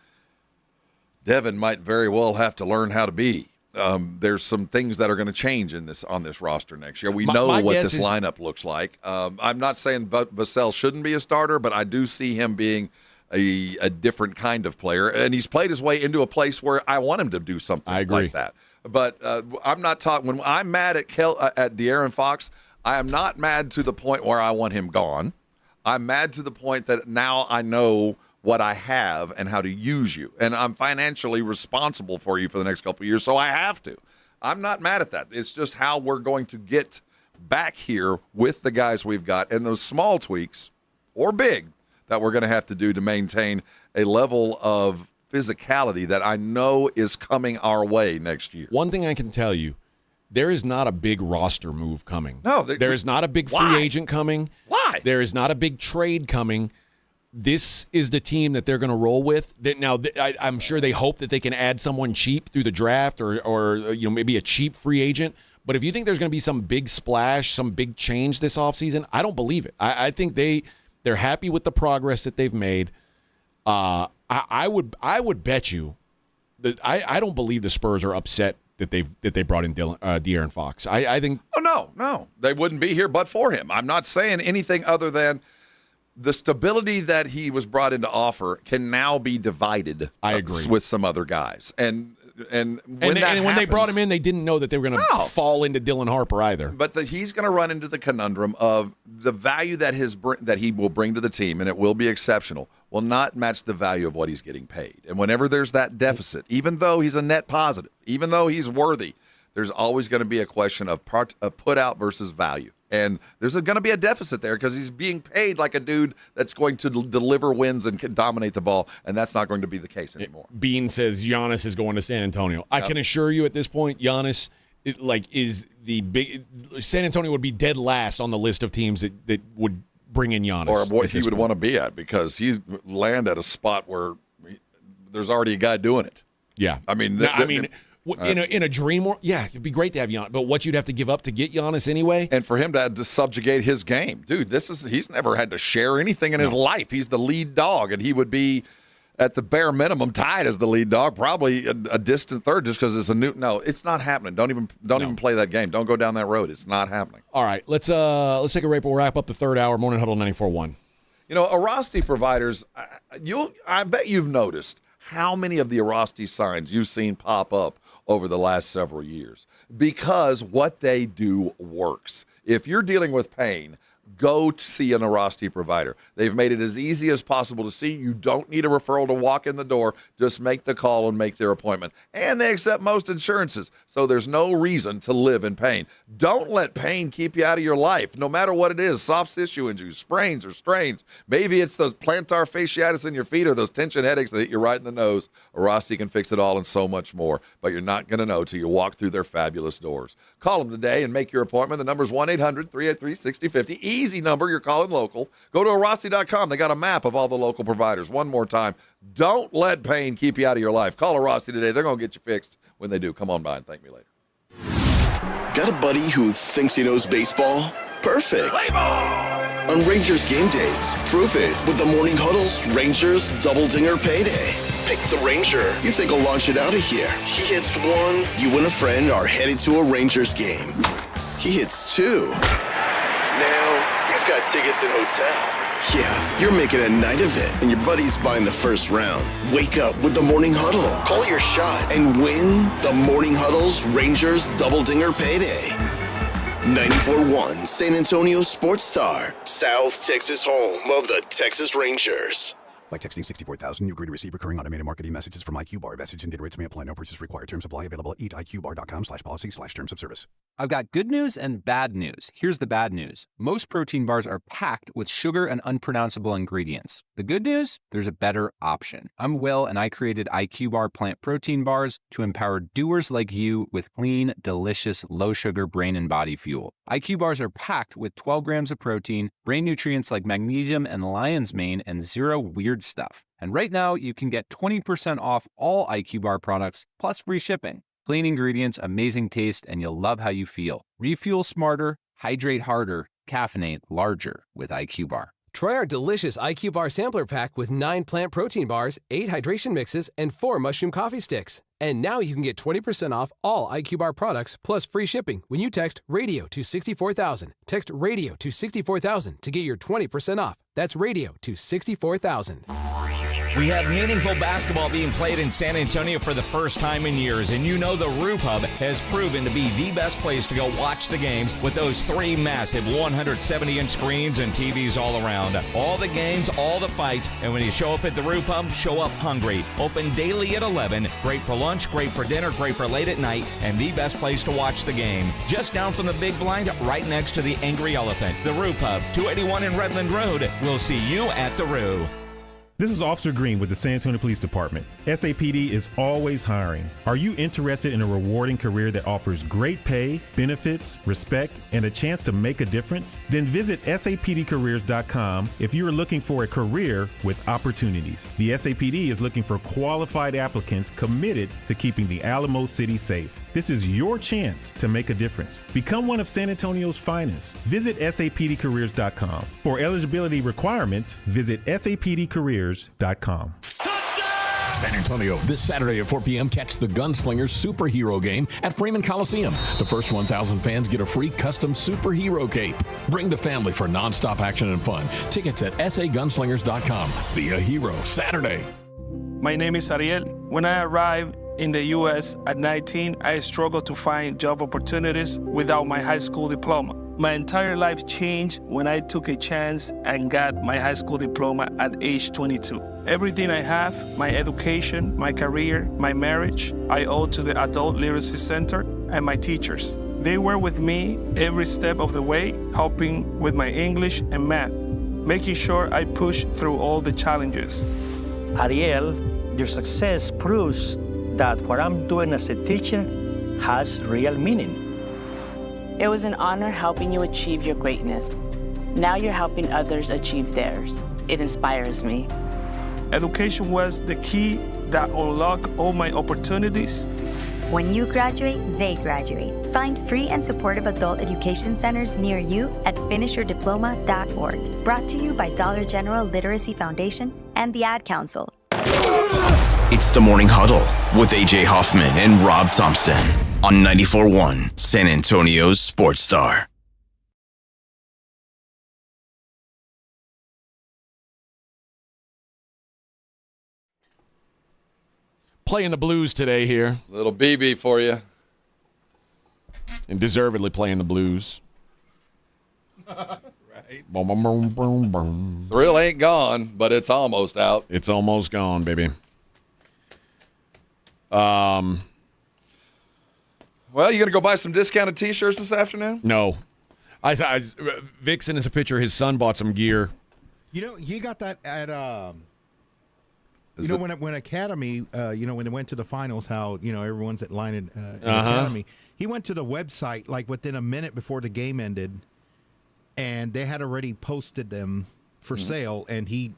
Devin might very well have to learn how to be. There's some things that are going to change on this roster next year. We know what this lineup looks like. I'm not saying Vassell shouldn't be a starter, but I do see him being a different kind of player, and he's played his way into a place where I want him to do something like that. But I'm not talking. When I'm mad at De'Aaron Fox, I am not mad to the point where I want him gone. I'm mad to the point that now I know what I have and how to use you, and I'm financially responsible for you for the next couple of years, so I have to. I'm not mad at that. It's just how we're going to get back here with the guys we've got, and those small tweaks, or big, that we're going to have to do to maintain a level of physicality that I know is coming our way next year. One thing I can tell you, there is not a big roster move coming. No. There is not a big free agent coming. Why? There is not a big trade coming. This is the team that they're going to roll with. Now, I'm sure they hope that they can add someone cheap through the draft or maybe a cheap free agent. But if you think there's going to be some big splash, some big change this offseason, I don't believe it. I think they're happy with the progress that they've made. I would bet you that I don't believe the Spurs are upset that they brought in De'Aaron Fox. I think. Oh no, they wouldn't be here but for him. I'm not saying anything other than the stability that he was brought in to offer can now be divided. I agree with some other guys, and when they brought him in, they didn't know that they were going to fall into Dylan Harper either. But he's going to run into the conundrum of the value that he will bring to the team, and it will be exceptional, will not match the value of what he's getting paid. And whenever there's that deficit, even though he's a net positive, even though he's worthy, there's always going to be a question of put out versus value. And there's going to be a deficit there because he's being paid like a dude that's going to deliver wins and can dominate the ball, and that's not going to be the case anymore. Bean says Giannis is going to San Antonio. I can assure you at this point, Giannis is the big. San Antonio would be dead last on the list of teams that would bring in Giannis. Or what he would want to be at, because he's land at a spot where there's already a guy doing it. Yeah. I mean, in a dream world, yeah, it'd be great to have Giannis. But what you'd have to give up to get Giannis anyway, and for him to subjugate his game, dude, he's never had to share anything in his life. He's the lead dog, and he would be at the bare minimum tied as the lead dog, probably a distant third, just because it's a new. No, it's not happening. Don't even play that game. Don't go down that road. It's not happening. All right, let's take a break. We'll wrap up the third hour. Morning Huddle 94.1. Arasti providers. I bet you've noticed how many of the Arasti signs you've seen pop up over the last several years, because what they do works. If you're dealing with pain, go to see an Arasti provider. They've made it as easy as possible to see. You don't need a referral to walk in the door. Just make the call and make their appointment. And they accept most insurances, so there's no reason to live in pain. Don't let pain keep you out of your life, no matter what it is. Soft tissue injuries, sprains or strains. Maybe it's the plantar fasciitis in your feet or those tension headaches that hit you right in the nose. Arasti can fix it all and so much more, but you're not going to know till you walk through their fabulous doors. Call them today and make your appointment. The number's 1-800-383-6050. Easy number. You're calling local. Go to Arasti.com. They got a map of all the local providers. One more time. Don't let pain keep you out of your life. Call Arasti today. They're going to get you fixed when they do. Come on by and thank me later. Got a buddy who thinks he knows baseball? Perfect. On Rangers game days, prove it with the Morning Huddle's Rangers Double Dinger Payday. Pick the Ranger you think will launch it out of here. He hits one, you and a friend are headed to a Rangers game. He hits two. Now, you've got tickets and hotel. Yeah, you're making a night of it, and your buddy's buying the first round. Wake up with the Morning Huddle. Call your shot and win the Morning Huddle's Rangers Double Dinger Payday. 94.1 San Antonio Sports Star, South Texas home of the Texas Rangers. By texting 64,000, you agree to receive recurring automated marketing messages from IQ Bar. Message and data rates may apply. No purchase required. Terms apply. Available at eatiqbar.com/policy/terms of service. I've got good news and bad news. Here's the bad news. Most protein bars are packed with sugar and unpronounceable ingredients. The good news? There's a better option. I'm Will, and I created IQ Bar plant protein bars to empower doers like you with clean, delicious, low-sugar brain and body fuel. IQ Bars are packed with 12 grams of protein, brain nutrients like magnesium and lion's mane, and zero weird stuff. And right now, you can get 20% off all IQ Bar products, plus free shipping. Clean ingredients, amazing taste, and you'll love how you feel. Refuel smarter, hydrate harder, caffeinate larger with IQ Bar. Try our delicious IQ Bar sampler pack with 9 plant protein bars, 8 hydration mixes, and 4 mushroom coffee sticks. And now you can get 20% off all IQ Bar products plus free shipping when you text RADIO to 64,000. Text RADIO to 64,000 to get your 20% off. That's RADIO to 64,000. We have meaningful basketball being played in San Antonio for the first time in years, and you know the Roof Hub has proven to be the best place to go watch the games with those 3 massive 170-inch screens and TVs all around. All the games, all the fights, and when you show up at the Roof Hub, show up hungry. Open daily at 11. Great for lunch, great for dinner, great for late at night, and the best place to watch the game. Just down from the big blind, right next to the Angry Elephant. The Roof Hub, 281 in Redland Road. We'll see you at the Roo. This is Officer Green with the San Antonio Police Department. SAPD is always hiring. Are you interested in a rewarding career that offers great pay, benefits, respect, and a chance to make a difference? Then visit sapdcareers.com if you are looking for a career with opportunities. The SAPD is looking for qualified applicants committed to keeping the Alamo City safe. This is your chance to make a difference. Become one of San Antonio's finest. Visit sapdcareers.com. For eligibility requirements, visit sapdcareers.com. San Antonio, this Saturday at 4 p.m., catch the Gunslingers Superhero Game at Freeman Coliseum. The first 1,000 fans get a free custom superhero cape. Bring the family for nonstop action and fun. Tickets at sagunslingers.com. Be a hero Saturday. My name is Ariel. When I arrived in the U.S. at 19, I struggled to find job opportunities without my high school diploma. My entire life changed when I took a chance and got my high school diploma at age 22. Everything I have, my education, my career, my marriage, I owe to the Adult Literacy Center and my teachers. They were with me every step of the way, helping with my English and math, making sure I pushed through all the challenges. Ariel, your success proves that what I'm doing as a teacher has real meaning. It was an honor helping you achieve your greatness. Now you're helping others achieve theirs. It inspires me. Education was the key that unlocked all my opportunities. When you graduate, they graduate. Find free and supportive adult education centers near you at finishyourdiploma.org. Brought to you by Dollar General Literacy Foundation and the Ad Council. It's the Morning Huddle with AJ Hoffman and Rob Thompson on 94.1 San Antonio's Sports Star. Playing the blues today here. Little BB for you. And deservedly playing the blues. Right. Boom, boom, boom, boom, boom. Thrill ain't gone, but it's almost out. It's almost gone, baby. Well, you gonna go buy some discounted T-shirts this afternoon? No. Vixen is a picture. His son bought some gear. You know, he got that at when Academy, when they went to the finals, how everyone's at line at Academy. He went to the website like within a minute before the game ended, and they had already posted them for sale, and he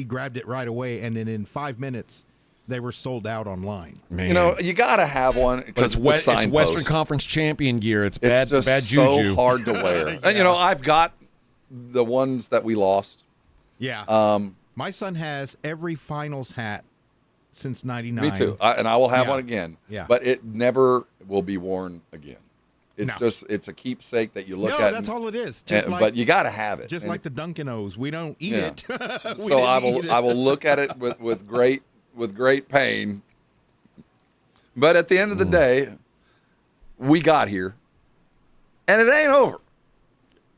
grabbed it right away, and then in 5 minutes they were sold out online. Man. You got to have one because it's Western Conference champion gear. It's bad just juju. so hard to wear. Yeah. And I've got the ones that we lost. Yeah. My son has every finals hat since '99. Me too. And I will have one again. Yeah. But it never will be worn again. It's it's a keepsake that you look at. No, that's all it is. But you got to have it. Just like the Dunkin' O's. We don't eat it. So I will look at it with great pain. But at the end of the day, we got here, and it ain't over.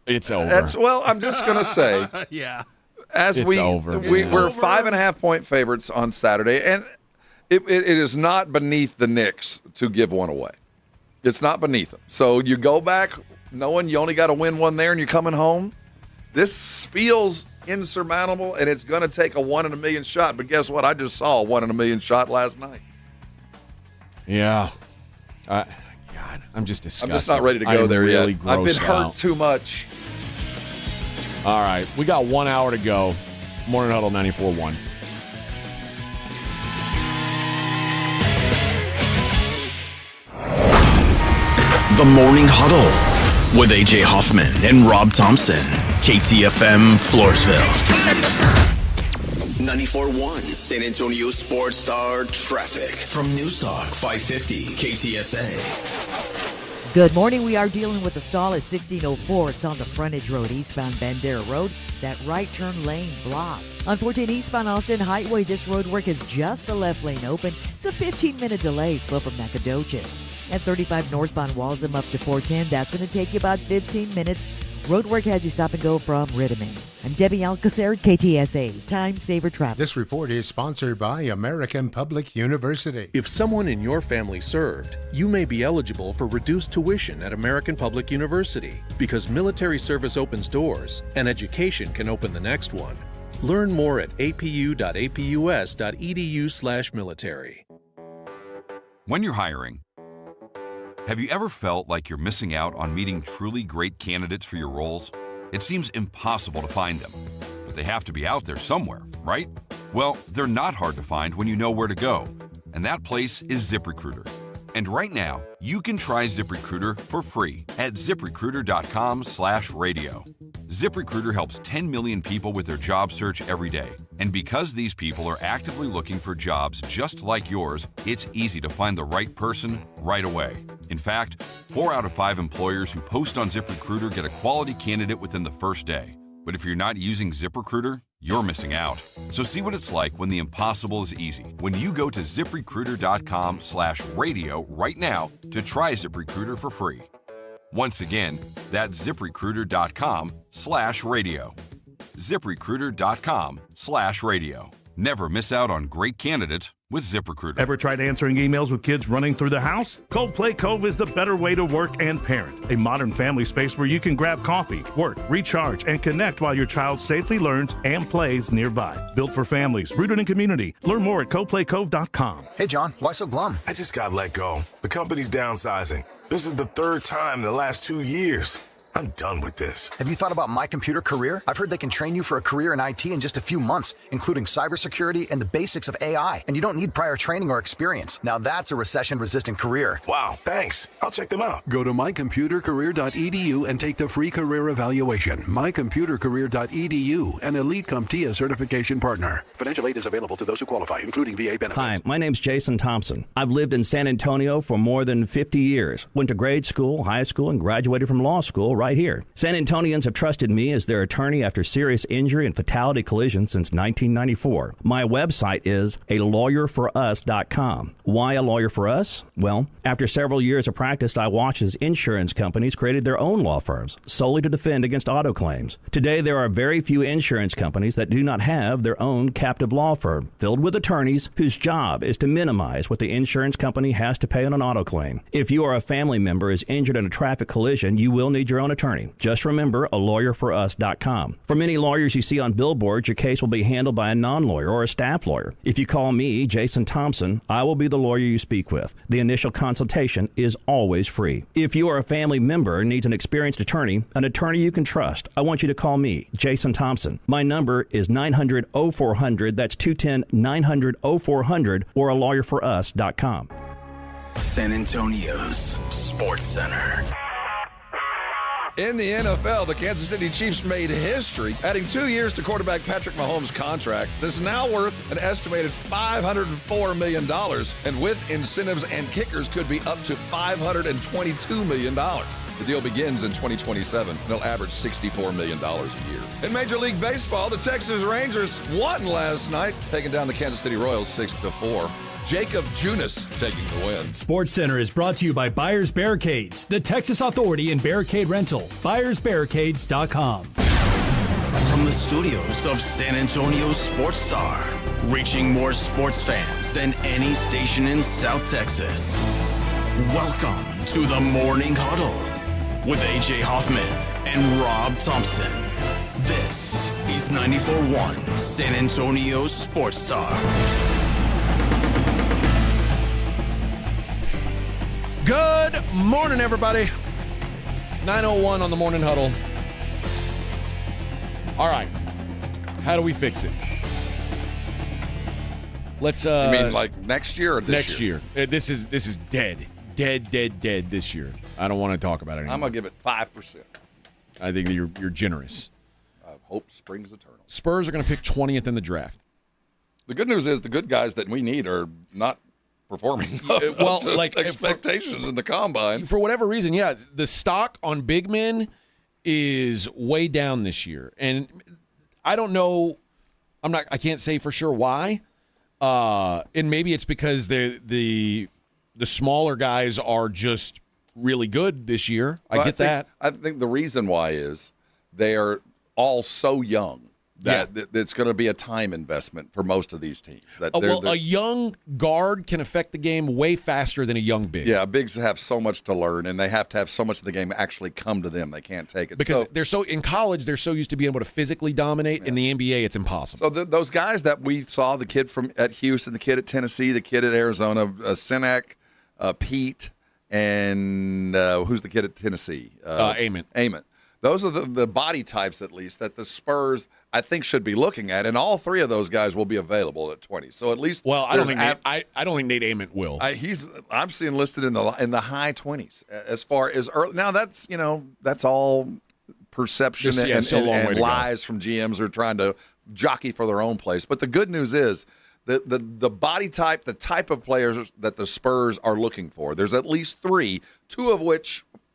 It's over. I'm just going to say. Yeah. We're 5.5-point favorites on Saturday, and it is not beneath the Knicks to give one away. It's not beneath them. So you go back knowing you only got to win one there and you're coming home. This feels insurmountable, and it's going to take a 1 in a million shot. But guess what? I just saw a 1 in a million shot last night. Yeah. God, I'm just disgusted. I'm just not ready to go there really yet. I've been hurt out. too much. All right. We got 1 hour to go. Morning Huddle 94.1. The Morning Huddle with AJ Hoffman and Rob Thompson. KTFM Floresville. 94.1 San Antonio Sports Star traffic from News Talk 550 KTSA. Good morning. We are dealing with a stall at 1604. It's on the frontage road, eastbound Bandera Road. That right turn lane blocked. On 14 eastbound Austin Highway, this road work is just the left lane open. It's a 15-minute delay slow from Nacogdoches. At 35 northbound Walsham up to 410, that's going to take you about 15 minutes. Road work has you stop and go from Rittiman. I'm Debbie Alcacer, KTSA, Time Saver Traffic. This report is sponsored by American Public University. If someone in your family served, you may be eligible for reduced tuition at American Public University because military service opens doors and education can open the next one. Learn more at apu.apus.edu/military. When you're hiring, have you ever felt like you're missing out on meeting truly great candidates for your roles? It seems impossible to find them, but they have to be out there somewhere, right? Well, they're not hard to find when you know where to go, and that place is ZipRecruiter. And right now, you can try ZipRecruiter for free at ZipRecruiter.com/radio. ZipRecruiter helps 10 million people with their job search every day. And because these people are actively looking for jobs just like yours, it's easy to find the right person right away. In fact, 4 out of 5 employers who post on ZipRecruiter get a quality candidate within the first day. But if you're not using ZipRecruiter, you're missing out. So see what it's like when the impossible is easy. When you go to ZipRecruiter.com/radio right now to try ZipRecruiter for free. Once again, that's ZipRecruiter.com/radio. ZipRecruiter.com/radio. Never miss out on great candidates with ZipRecruiter. Ever tried answering emails with kids running through the house? Coldplay Cove is the better way to work and parent. A modern family space where you can grab coffee, work, recharge, and connect while your child safely learns and plays nearby. Built for families, rooted in community. Learn more at coldplaycove.com. Hey, John, why so glum? I just got let go. The company's downsizing. This is the 3rd time in the last 2 years. I'm done with this. Have you thought about My Computer Career? I've heard they can train you for a career in IT in just a few months, including cybersecurity and the basics of AI. And you don't need prior training or experience. Now that's a recession-resistant career. Wow, thanks. I'll check them out. Go to mycomputercareer.edu and take the free career evaluation. mycomputercareer.edu, an Elite CompTIA certification partner. Financial aid is available to those who qualify, including VA benefits. Hi, my name's Jason Thompson. I've lived in San Antonio for more than 50 years. Went to grade school, high school, and graduated from law school right here. San Antonians have trusted me as their attorney after serious injury and fatality collisions since 1994. My website is alawyerforus.com. Why a lawyer for us? Well, after several years of practice, I watched as insurance companies created their own law firms solely to defend against auto claims. Today, there are very few insurance companies that do not have their own captive law firm filled with attorneys whose job is to minimize what the insurance company has to pay on an auto claim. If you or a family member is injured in a traffic collision, you will need your own attorney. Just remember alawyerforus.com. For many lawyers you see on billboards, your case will be handled by a non-lawyer or a staff lawyer. If you call me, Jason Thompson, I will be the lawyer you speak with. The initial consultation is always free. If you or a family member needs an experienced attorney, an attorney you can trust, I want you to call me, Jason Thompson. My number is 900-0400. That's 210-900-0400 or alawyerforus.com. San Antonio's Sports Center. In the NFL, the Kansas City Chiefs made history, adding 2 years to quarterback Patrick Mahomes' contract that's now worth an estimated $504 million, and with incentives and kickers could be up to $522 million. The deal begins in 2027, and it'll average $64 million a year. In Major League Baseball, the Texas Rangers won last night, taking down the Kansas City Royals 6-4. Jacob Junis taking the win. Sports Center is brought to you by Buyers Barricades, the Texas authority in barricade rental. BuyersBarricades.com. From the studios of San Antonio Sports Star, reaching more sports fans than any station in South Texas. Welcome to the Morning Huddle with AJ Hoffman and Rob Thompson. This is 94.1 San Antonio Sports Star. Good morning, everybody. 9:01 on the Morning Huddle. All right. How do we fix it? Let's. You mean like next year or this next year? This is dead this year. I don't want to talk about it anymore. I'm gonna give it 5%. I think you're generous. Hope springs eternal. Spurs are going to pick 20th in the draft. The good news is the good guys that we need are not performing well, like expectations in the combine. For whatever reason, yeah, the stock on big men is way down this year, and I don't know. I can't say for sure why. And maybe it's because the smaller guys are just really good this year. I get that. I think the reason why is they are all so young that it's going to be a time investment for most of these teams. A young guard can affect the game way faster than a young big. Yeah, bigs have so much to learn, and they have to have so much of the game actually come to them. They can't take it. Because in college, they're so used to being able to physically dominate. In the NBA, it's impossible. So those guys that we saw, the kid at Houston, the kid at Tennessee, the kid at Arizona, Sinek, Pete, and who's the kid at Tennessee? Ament. Those are the body types, at least, that the Spurs, I think, should be looking at, and all three of those guys will be available at 20. So at least, well, I don't think Nate Ament will. I'm seeing listed in the high 20s as far as early. Now that's all perception and lies from GMs who are trying to jockey for their own place. But the good news is the body type, the type of players that the Spurs are looking for. There's at least three,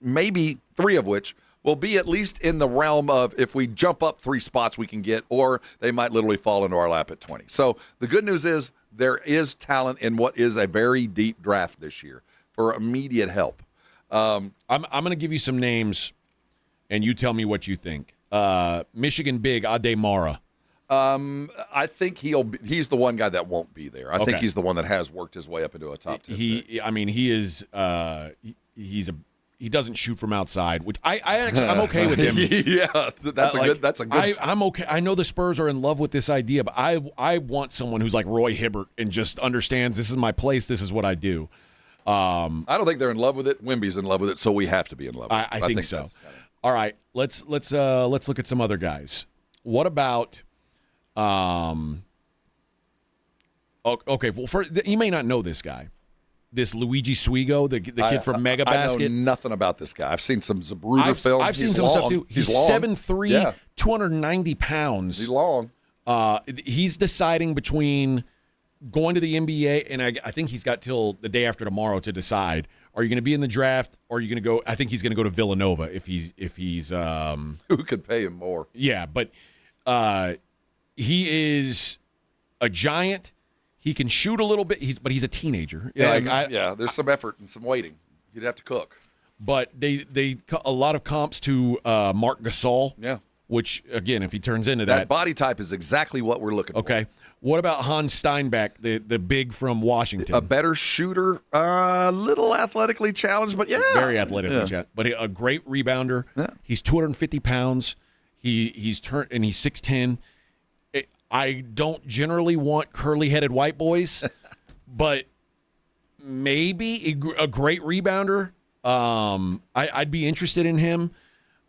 maybe three of which will be at least in the realm of if we jump up 3 spots we can get, or they might literally fall into our lap at 20. So the good news is there is talent in what is a very deep draft this year for immediate help. I'm going to give you some names, and you tell me what you think. Michigan big Ademara. I think he's the one guy that won't be there. I think he's the one that has worked his way up into a top 10. He doesn't shoot from outside, which I'm okay with him. Yeah, that's a good. I'm okay. I know the Spurs are in love with this idea, but I want someone who's like Roy Hibbert and just understands this is my place. This is what I do. I don't think they're in love with it. Wemby's in love with it, so we have to be in love with it. I think so. All right, let's look at some other guys. What about? Okay. Well, you may not know this guy. This Luigi Swigo, the kid from Mega Basket. I know nothing about this guy. I've seen some Zapruder film. I've seen some stuff too. He's 7'3", 290 pounds. He's long. He's deciding between going to the NBA, and I think he's got till the day after tomorrow to decide. Are you going to be in the draft, or are you going to go? I think he's going to go to Villanova if he's. Who could pay him more? Yeah, but he is a giant. He can shoot a little bit, but he's a teenager. There's some effort and some waiting. You'd have to cook. But they a lot of comps to Mark Gasol. Yeah. Which, again, if he turns into that body type is exactly what we're looking for. Okay. What about Hans Steinbeck, the big from Washington? A better shooter, a little athletically challenged, but very athletically challenged. But a great rebounder. Yeah. He's 250 pounds. He's 6'10". I don't generally want curly-headed white boys, but maybe a great rebounder. I'd be interested in him.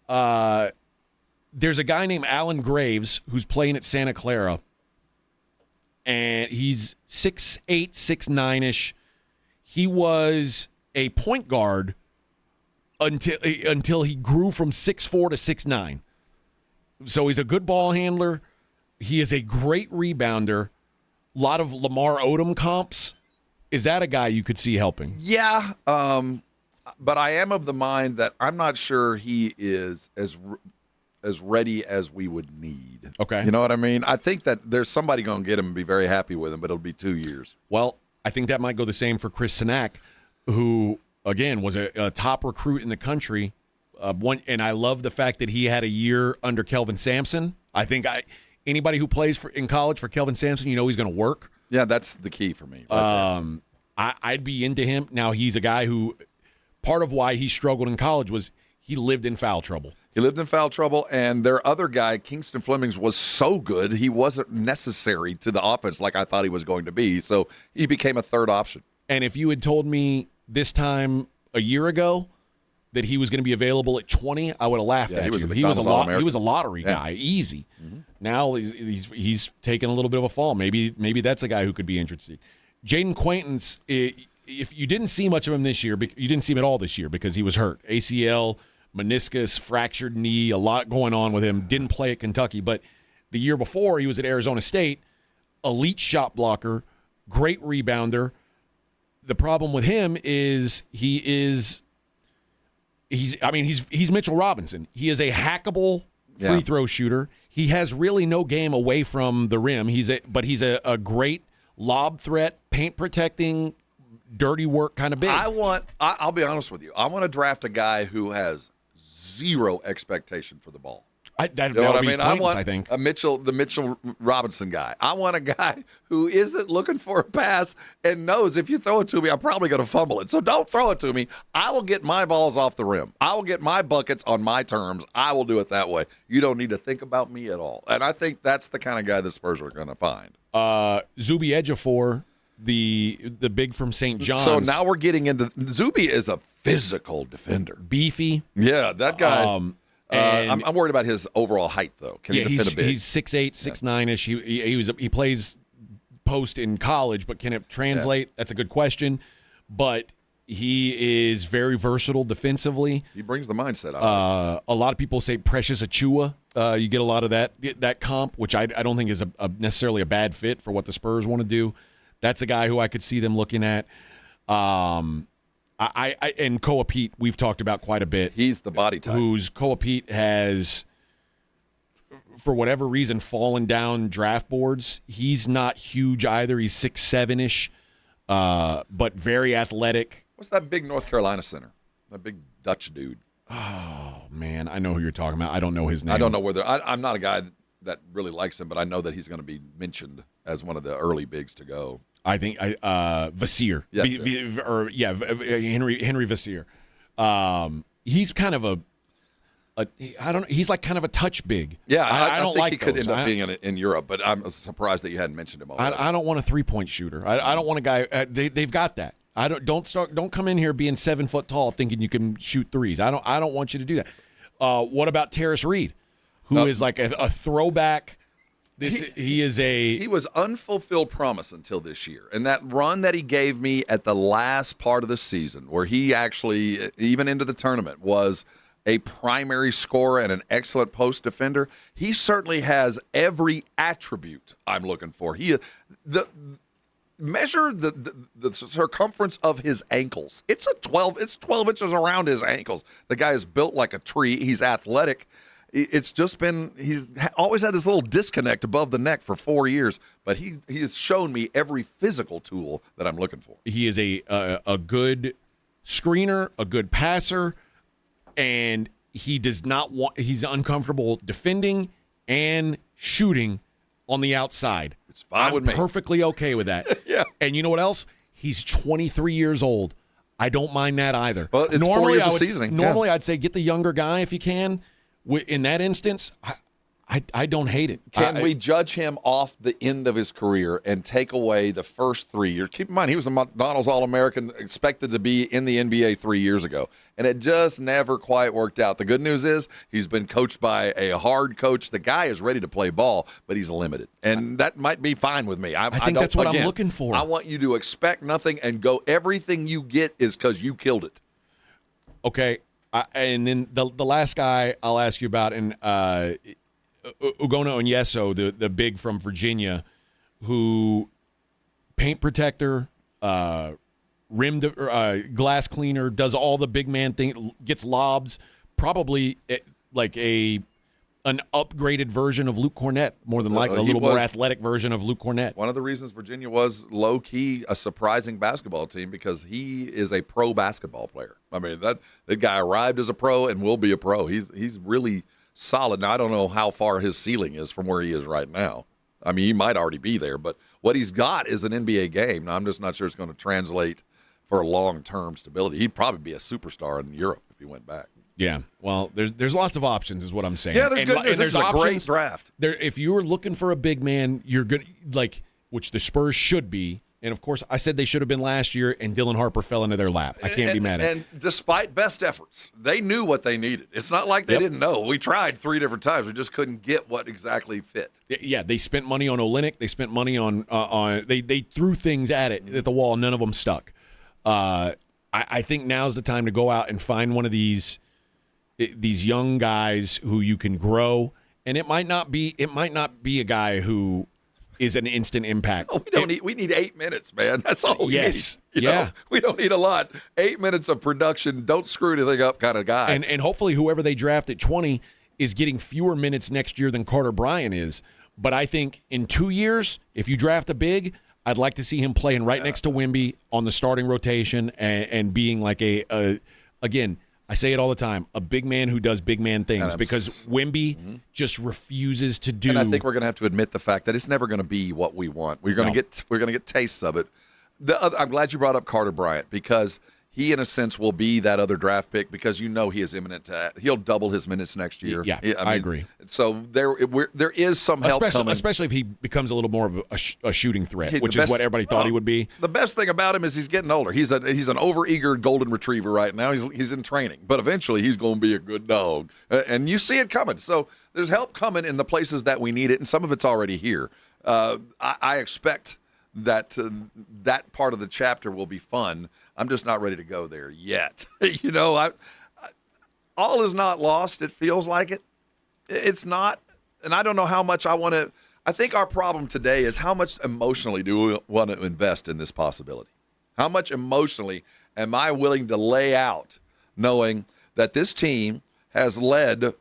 There's a guy named Alan Graves who's playing at Santa Clara, and he's 6'8", 6'9"-ish. He was a point guard until he grew from 6'4" to 6'9". So he's a good ball handler. He is a great rebounder. A lot of Lamar Odom comps. Is that a guy you could see helping? Yeah, but I am of the mind that I'm not sure he is as ready as we would need. Okay. You know what I mean? I think that there's somebody going to get him and be very happy with him, but it'll be 2 years. Well, I think that might go the same for Chris Sinak, who, again, was a top recruit in the country. And I love the fact that he had a year under Kelvin Sampson. I think anybody who plays in college for Kelvin Sampson, he's going to work. Yeah, that's the key for me. I'd be into him. Now, he's a guy who part of why he struggled in college was he lived in foul trouble. And their other guy, Kingston Flemings, was so good he wasn't necessary to the offense like I thought he was going to be. So he became a third option. And if you had told me this time a year ago that he was going to be available at 20, I would have laughed at you. He was a lottery guy, easy. Mm-hmm. Now he's taking a little bit of a fall. Maybe that's a guy who could be interested. Jaden Quaintance, if you didn't see much of him this year, you didn't see him at all this year because he was hurt. ACL, meniscus, fractured knee, a lot going on with him. Didn't play at Kentucky, but the year before he was at Arizona State. Elite shot blocker, great rebounder. The problem with him is he's Mitchell Robinson. He is a hackable free throw shooter. He has really no game away from the rim. But he's a great lob threat, paint protecting, dirty work kind of big. I'll be honest with you. I want to draft a guy who has zero expectation for the ball. I want the Mitchell Robinson guy. I want a guy who isn't looking for a pass and knows if you throw it to me, I'm probably going to fumble it. So don't throw it to me. I will get my balls off the rim. I will get my buckets on my terms. I will do it that way. You don't need to think about me at all. And I think that's the kind of guy the Spurs are going to find. Zubi Ejiofor, the big from St. John's. So now we're getting into Zubi is a physical defender. Beefy. Yeah, that guy. And I'm worried about his overall height, though. Can he defend a big? He's 6'8", 6'9"-ish. He plays post in college, but can it translate? That's a good question. But he is very versatile defensively. He brings the mindset out. A lot of people say Precious Achiuwa. You get a lot of that comp, which I don't think is necessarily a bad fit for what the Spurs want to do. That's a guy who I could see them looking at. And Koa Pete, we've talked about quite a bit. He's the body type. Koa Pete has, for whatever reason, fallen down draft boards. He's not huge either. He's 6'7"-ish, but very athletic. What's that big North Carolina center? That big Dutch dude. Oh, man. I know who you're talking about. I don't know his name. I don't know whether I'm not a guy that really likes him, but I know that he's going to be mentioned as one of the early bigs to go. I think Vassir. Yes, Henry Vassir. He's kind of I don't know. He's like kind of a touch big. Yeah, I don't think like he could those. end up being in Europe, but I'm surprised that you hadn't mentioned him already. I don't want a 3-point shooter. I don't want a guy. They've got that. Don't come in here being 7 foot tall thinking you can shoot threes. I don't want you to do that. What about Terrace Reed, who is like a throwback? He was unfulfilled promise until this year. And that run that he gave me at the last part of the season, where he actually, even into the tournament, was a primary scorer and an excellent post defender, he certainly has every attribute I'm looking for. Measure the circumference of his ankles. It's 12 inches around his ankles. The guy is built like a tree. He's athletic. It's just been, he's always had this little disconnect above the neck for 4 years, but he has shown me every physical tool that I'm looking for. He is a good screener, a good passer, and he's uncomfortable defending and shooting on the outside. It's fine with me. I'm perfectly okay with that. Yeah. And you know what else? He's 23 years old. I don't mind that either. Well, it's 4 years of seasoning. Normally, I'd say get the younger guy if you can. In that instance, I don't hate it. Can we judge him off the end of his career and take away the first 3 years? Keep in mind, he was a McDonald's All-American, expected to be in the NBA 3 years ago, and it just never quite worked out. The good news is he's been coached by a hard coach. The guy is ready to play ball, but he's limited, and that might be fine with me. I think that's what I'm looking for. I want you to expect nothing and go everything you get is because you killed it. Okay. And then the last guy I'll ask you about, and Ugonna Onyeso, the big from Virginia, who paint protector, glass cleaner, does all the big man thing, gets lobs, probably like an upgraded version of Luke Cornett, more than likely, a little more athletic version of Luke Cornett. One of the reasons Virginia was low-key a surprising basketball team because he is a pro basketball player. I mean, that guy arrived as a pro and will be a pro. He's really solid. Now, I don't know how far his ceiling is from where he is right now. I mean, he might already be there, but what he's got is an NBA game. Now, I'm just not sure it's going to translate for long-term stability. He'd probably be a superstar in Europe if he went back. Yeah, well, there's lots of options, is what I'm saying. Yeah, there's good news. This is a great draft. If you were looking for a big man, you're good, which the Spurs should be. And of course, I said they should have been last year, and Dylan Harper fell into their lap. I can't be mad at it. And despite best efforts, they knew what they needed. It's not like they didn't know. We tried 3 different times. We just couldn't get what exactly fit. Yeah, they spent money on Olynyk. They spent money on they threw things at the wall. None of them stuck. I think now's the time to go out and find one of these young guys who you can grow, and it might not be a guy who is an instant impact. No, we need 8 minutes, man. That's all we need. You know? We don't need a lot. 8 minutes of production, don't screw anything up kind of guy. And hopefully whoever they draft at 20 is getting fewer minutes next year than Carter Bryant is. But I think in 2 years, if you draft a big, I'd like to see him playing right next to Wemby on the starting rotation and being like again, I say it all the time, a big man who does big man things, because Wemby just refuses to do. And I think we're going to have to admit the fact that it's never going to be what we want. We're going to get tastes of it. I'm glad you brought up Carter Bryant because he, in a sense, will be that other draft pick because he is imminent to – he'll double his minutes next year. Yeah, I agree. So there is some help coming. Especially if he becomes a little more of a shooting threat, which is what everybody thought he would be. The best thing about him is he's getting older. He's an overeager golden retriever right now. He's in training. But eventually he's going to be a good dog. And you see it coming. So there's help coming in the places that we need it, and some of it's already here. I expect that that part of the chapter will be fun. I'm just not ready to go there yet. All is not lost. It feels like it. It's not, and I don't know how much I want to. I think our problem today is how much emotionally do we want to invest in this possibility? How much emotionally am I willing to lay out knowing that this team has led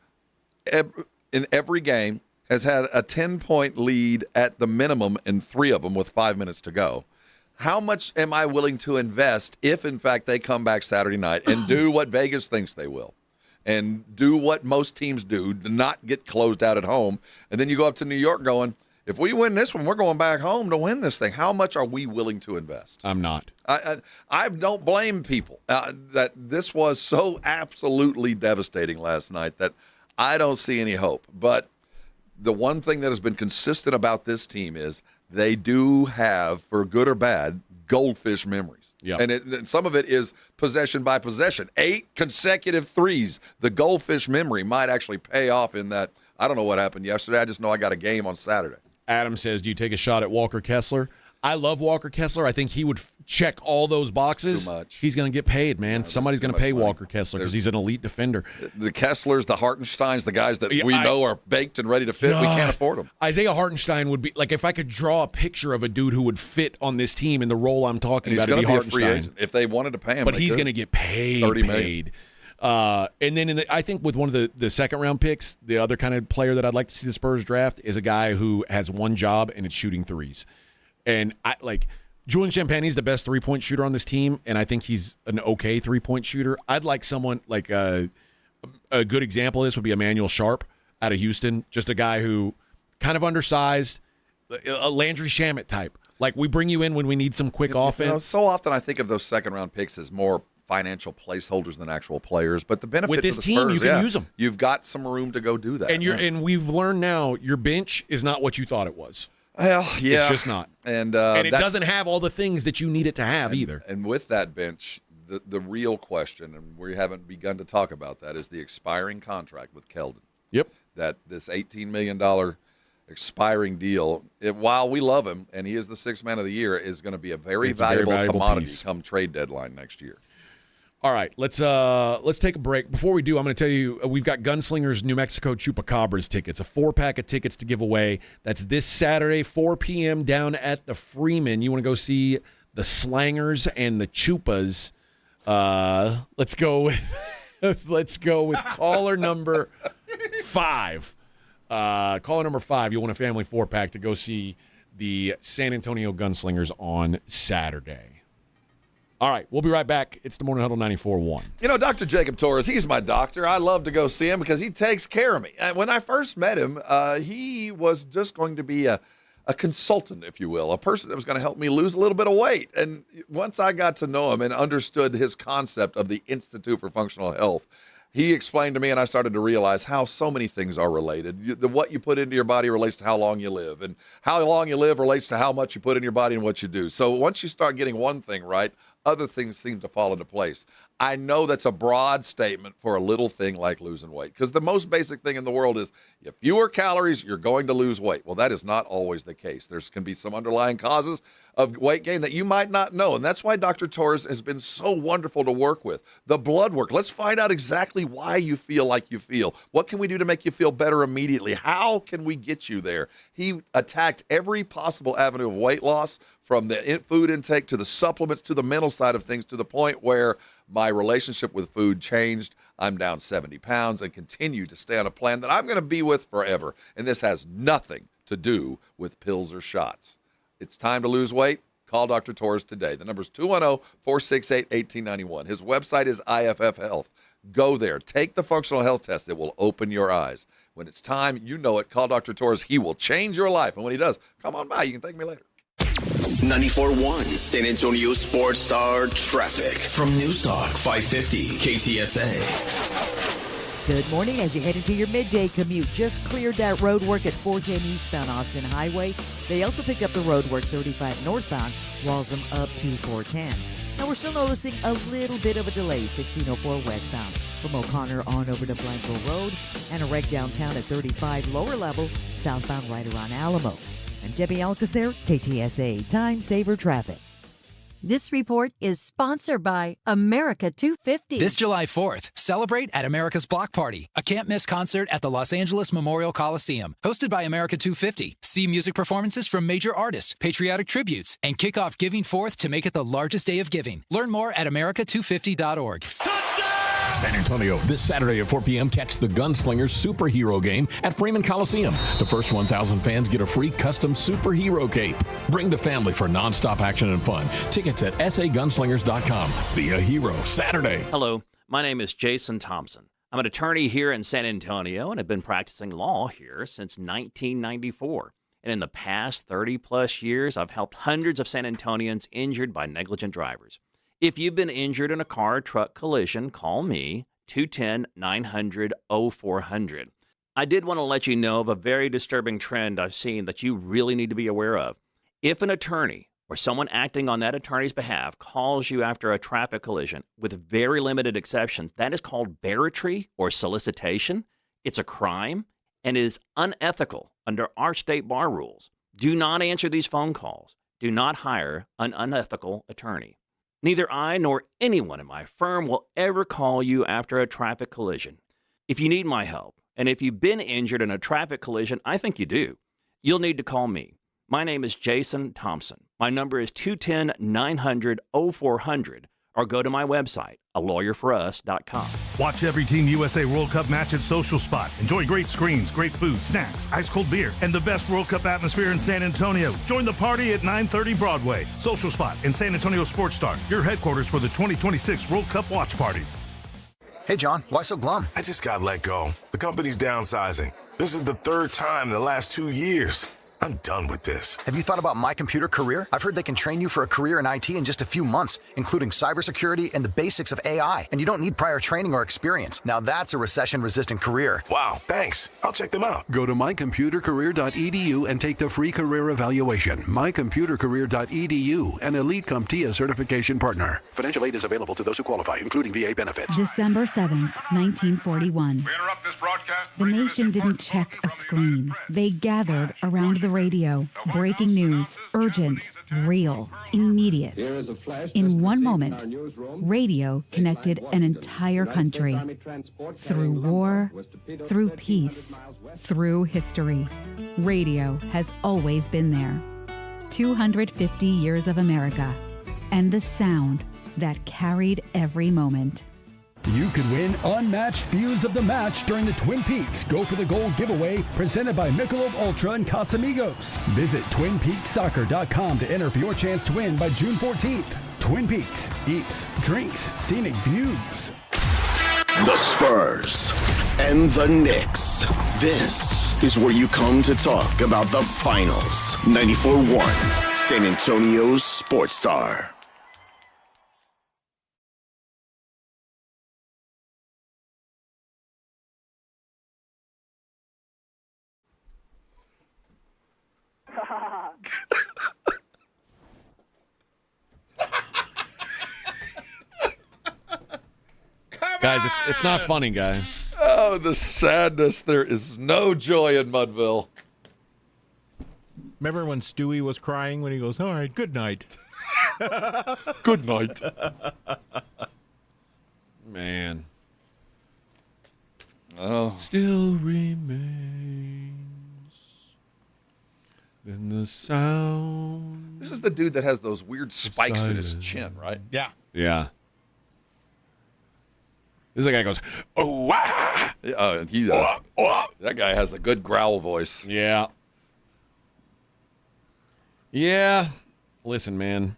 in every game, has had a 10-point lead at the minimum in 3 of them with 5 minutes to go? How much am I willing to invest if, in fact, they come back Saturday night and do what Vegas thinks they will and do what most teams do, to not get closed out at home? And then you go up to New York going, if we win this one, we're going back home to win this thing. How much are we willing to invest? I'm not. I don't blame people that this was so absolutely devastating last night that I don't see any hope. But the one thing that has been consistent about this team is they do have, for good or bad, goldfish memories. Yep. And some of it is possession by possession. 8 consecutive threes. The goldfish memory might actually pay off in that. I don't know what happened yesterday. I just know I got a game on Saturday. Adam says, do you take a shot at Walker Kessler? I love Walker Kessler. I think he would check all those boxes. Too much. He's going to get paid, man. No, somebody's going to pay money. Walker Kessler because he's an elite defender. The Kesslers, the Hartensteins, the guys that we know are baked and ready to fit, we can't afford them. Isaiah Hartenstein would be, like, if I could draw a picture of a dude who would fit on this team in the role I'm talking about, it'd be Hartenstein. If they wanted to pay him, but he's going to get paid. $30 million. And then I think with one of the second-round picks, the other kind of player that I'd like to see the Spurs draft is a guy who has one job, and it's shooting threes. And Julian Champagnie's the best three-point shooter on this team, and I think he's an okay three-point shooter. I'd like someone like a good example of this would be Emmanuel Sharp out of Houston, just a guy who kind of undersized, a Landry Shamet type. Like, we bring you in when we need some quick offense. So often I think of those second-round picks as more financial placeholders than actual players, but the benefit with this to the team, Spurs, you can use them. You've got some room to go do that. And we've learned now your bench is not what you thought it was. Well, yeah. It's just not. And it doesn't have all the things that you need it to have either. And with that bench, the real question, and we haven't begun to talk about that, is the expiring contract with Keldon. Yep. That this $18 million expiring deal, while we love him, and he is the 6th man of the year, is going to be a very valuable commodity come trade deadline next year. All right, let's take a break. Before we do, I'm going to tell you we've got Gunslingers New Mexico Chupacabras tickets, a 4-pack of tickets to give away. That's this Saturday, 4 p.m. down at the Freeman. You want to go see the Slangers and the Chupas? Let's go with caller number 5. Caller number 5. You want a family 4-pack to go see the San Antonio Gunslingers on Saturday. All right, we'll be right back. It's the Morning Huddle 94.1. Dr. Jacob Torres, he's my doctor. I love to go see him because he takes care of me. And when I first met him, he was just going to be a consultant, if you will, a person that was going to help me lose a little bit of weight. And once I got to know him and understood his concept of the Institute for Functional Health, he explained to me, and I started to realize how so many things are related. What you put into your body relates to how long you live, and how long you live relates to how much you put in your body and what you do. So once you start getting one thing right, other things seem to fall into place. I know that's a broad statement for a little thing like losing weight, because the most basic thing in the world is if fewer calories, you're going to lose weight. Well, that is not always the case. There can be some underlying causes of weight gain that you might not know, and that's why Dr. Torres has been so wonderful to work with. The blood work. Let's find out exactly why you feel like you feel. What can we do to make you feel better immediately? How can we get you there? He attacked every possible avenue of weight loss, from the food intake to the supplements to the mental side of things, to the point where my relationship with food changed. I'm down 70 pounds and continue to stay on a plan that I'm going to be with forever. And this has nothing to do with pills or shots. It's time to lose weight. Call Dr. Torres today. The number is 210-468-1891. His website is IFF Health. Go there. Take the functional health test. It will open your eyes. When it's time, you know it. Call Dr. Torres. He will change your life. And when he does, come on by. You can thank me later. 94.1 San Antonio Sports Star traffic from News Talk 550 KTSA. Good morning. As you head into your midday commute, just cleared that road work at 410 eastbound Austin Highway. They also picked up the road work 35 northbound, Walsham up to 410. Now we're still noticing a little bit of a delay, 1604 westbound from O'Connor on over to Blankville Road, and a wreck downtown at 35 lower level, southbound right around Alamo. I'm Debbie Alcacer, KTSA Time Saver Traffic. This report is sponsored by America 250. This July 4th, celebrate at America's Block Party, a can't-miss concert at the Los Angeles Memorial Coliseum. Hosted by America 250. See music performances from major artists, patriotic tributes, and kick off Giving 4th to make it the largest day of giving. Learn more at america250.org. San Antonio, this Saturday at 4 p.m., catch the Gunslingers Superhero Game at Freeman Coliseum. The first 1,000 fans get a free custom superhero cape. Bring the family for nonstop action and fun. Tickets at sagunslingers.com. Be a hero Saturday. Hello, my name is Jason Thompson. I'm an attorney here in San Antonio and have been practicing law here since 1994. And in the past 30-plus years, I've helped hundreds of San Antonians injured by negligent drivers. If you've been injured in a car-truck collision, call me, 210-900-0400. I did want to let you know of a very disturbing trend I've seen that you really need to be aware of. If an attorney or someone acting on that attorney's behalf calls you after a traffic collision, with very limited exceptions, that is called barratry or solicitation. It's a crime and is unethical under our state bar rules. Do not answer these phone calls. Do not hire an unethical attorney. Neither I nor anyone in my firm will ever call you after a traffic collision. If you need my help, and if you've been injured in a traffic collision, I think you do, you'll need to call me. My name is Jason Thompson. My number is 210-900-0400, or go to my website, alawyerforus.com. Watch every Team USA World Cup match at Social Spot. Enjoy great screens, great food, snacks, ice-cold beer, and the best World Cup atmosphere in San Antonio. Join the party at 930 Broadway. Social Spot and San Antonio Sports Star, your headquarters for the 2026 World Cup watch parties. Hey, John, why so glum? I just got let go. The company's downsizing. This is the third time in the last 2 years. I'm done with this. Have you thought about My Computer Career? I've heard they can train you for a career in IT in just a few months, including cybersecurity and the basics of AI. And you don't need prior training or experience. Now that's a recession-resistant career. Wow, thanks. I'll check them out. Go to mycomputercareer.edu and take the free career evaluation. Mycomputercareer.edu, an Elite CompTIA certification partner. Financial aid is available to those who qualify, including VA benefits. December 7th, 1941. The nation didn't check a screen. They gathered around the radio. Breaking news, urgent, real, immediate. In one moment, radio connected an entire country. Through war, through peace, through history. Radio has always been there. 250 years of America, and the sound that carried every moment. You could win unmatched views of the match during the Twin Peaks Go for the Gold giveaway presented by Michelob Ultra and Casamigos. Visit TwinPeaksSoccer.com to enter for your chance to win by June 14th. Twin Peaks, eats, drinks, scenic views. The Spurs and the Knicks. This is where you come to talk about the finals. 94.1 San Antonio Sports Star. Guys, it's not funny, guys. Oh, the sadness. There is no joy in Mudville. Remember when Stewie was crying when he goes, all right, good night. Good night. Man. Oh. Still remains in the sound. This is the dude that has those weird spikes in his chin, right? Yeah. Yeah. This guy goes, oh, wow. That guy has a good growl voice. Yeah. Yeah. Listen, man.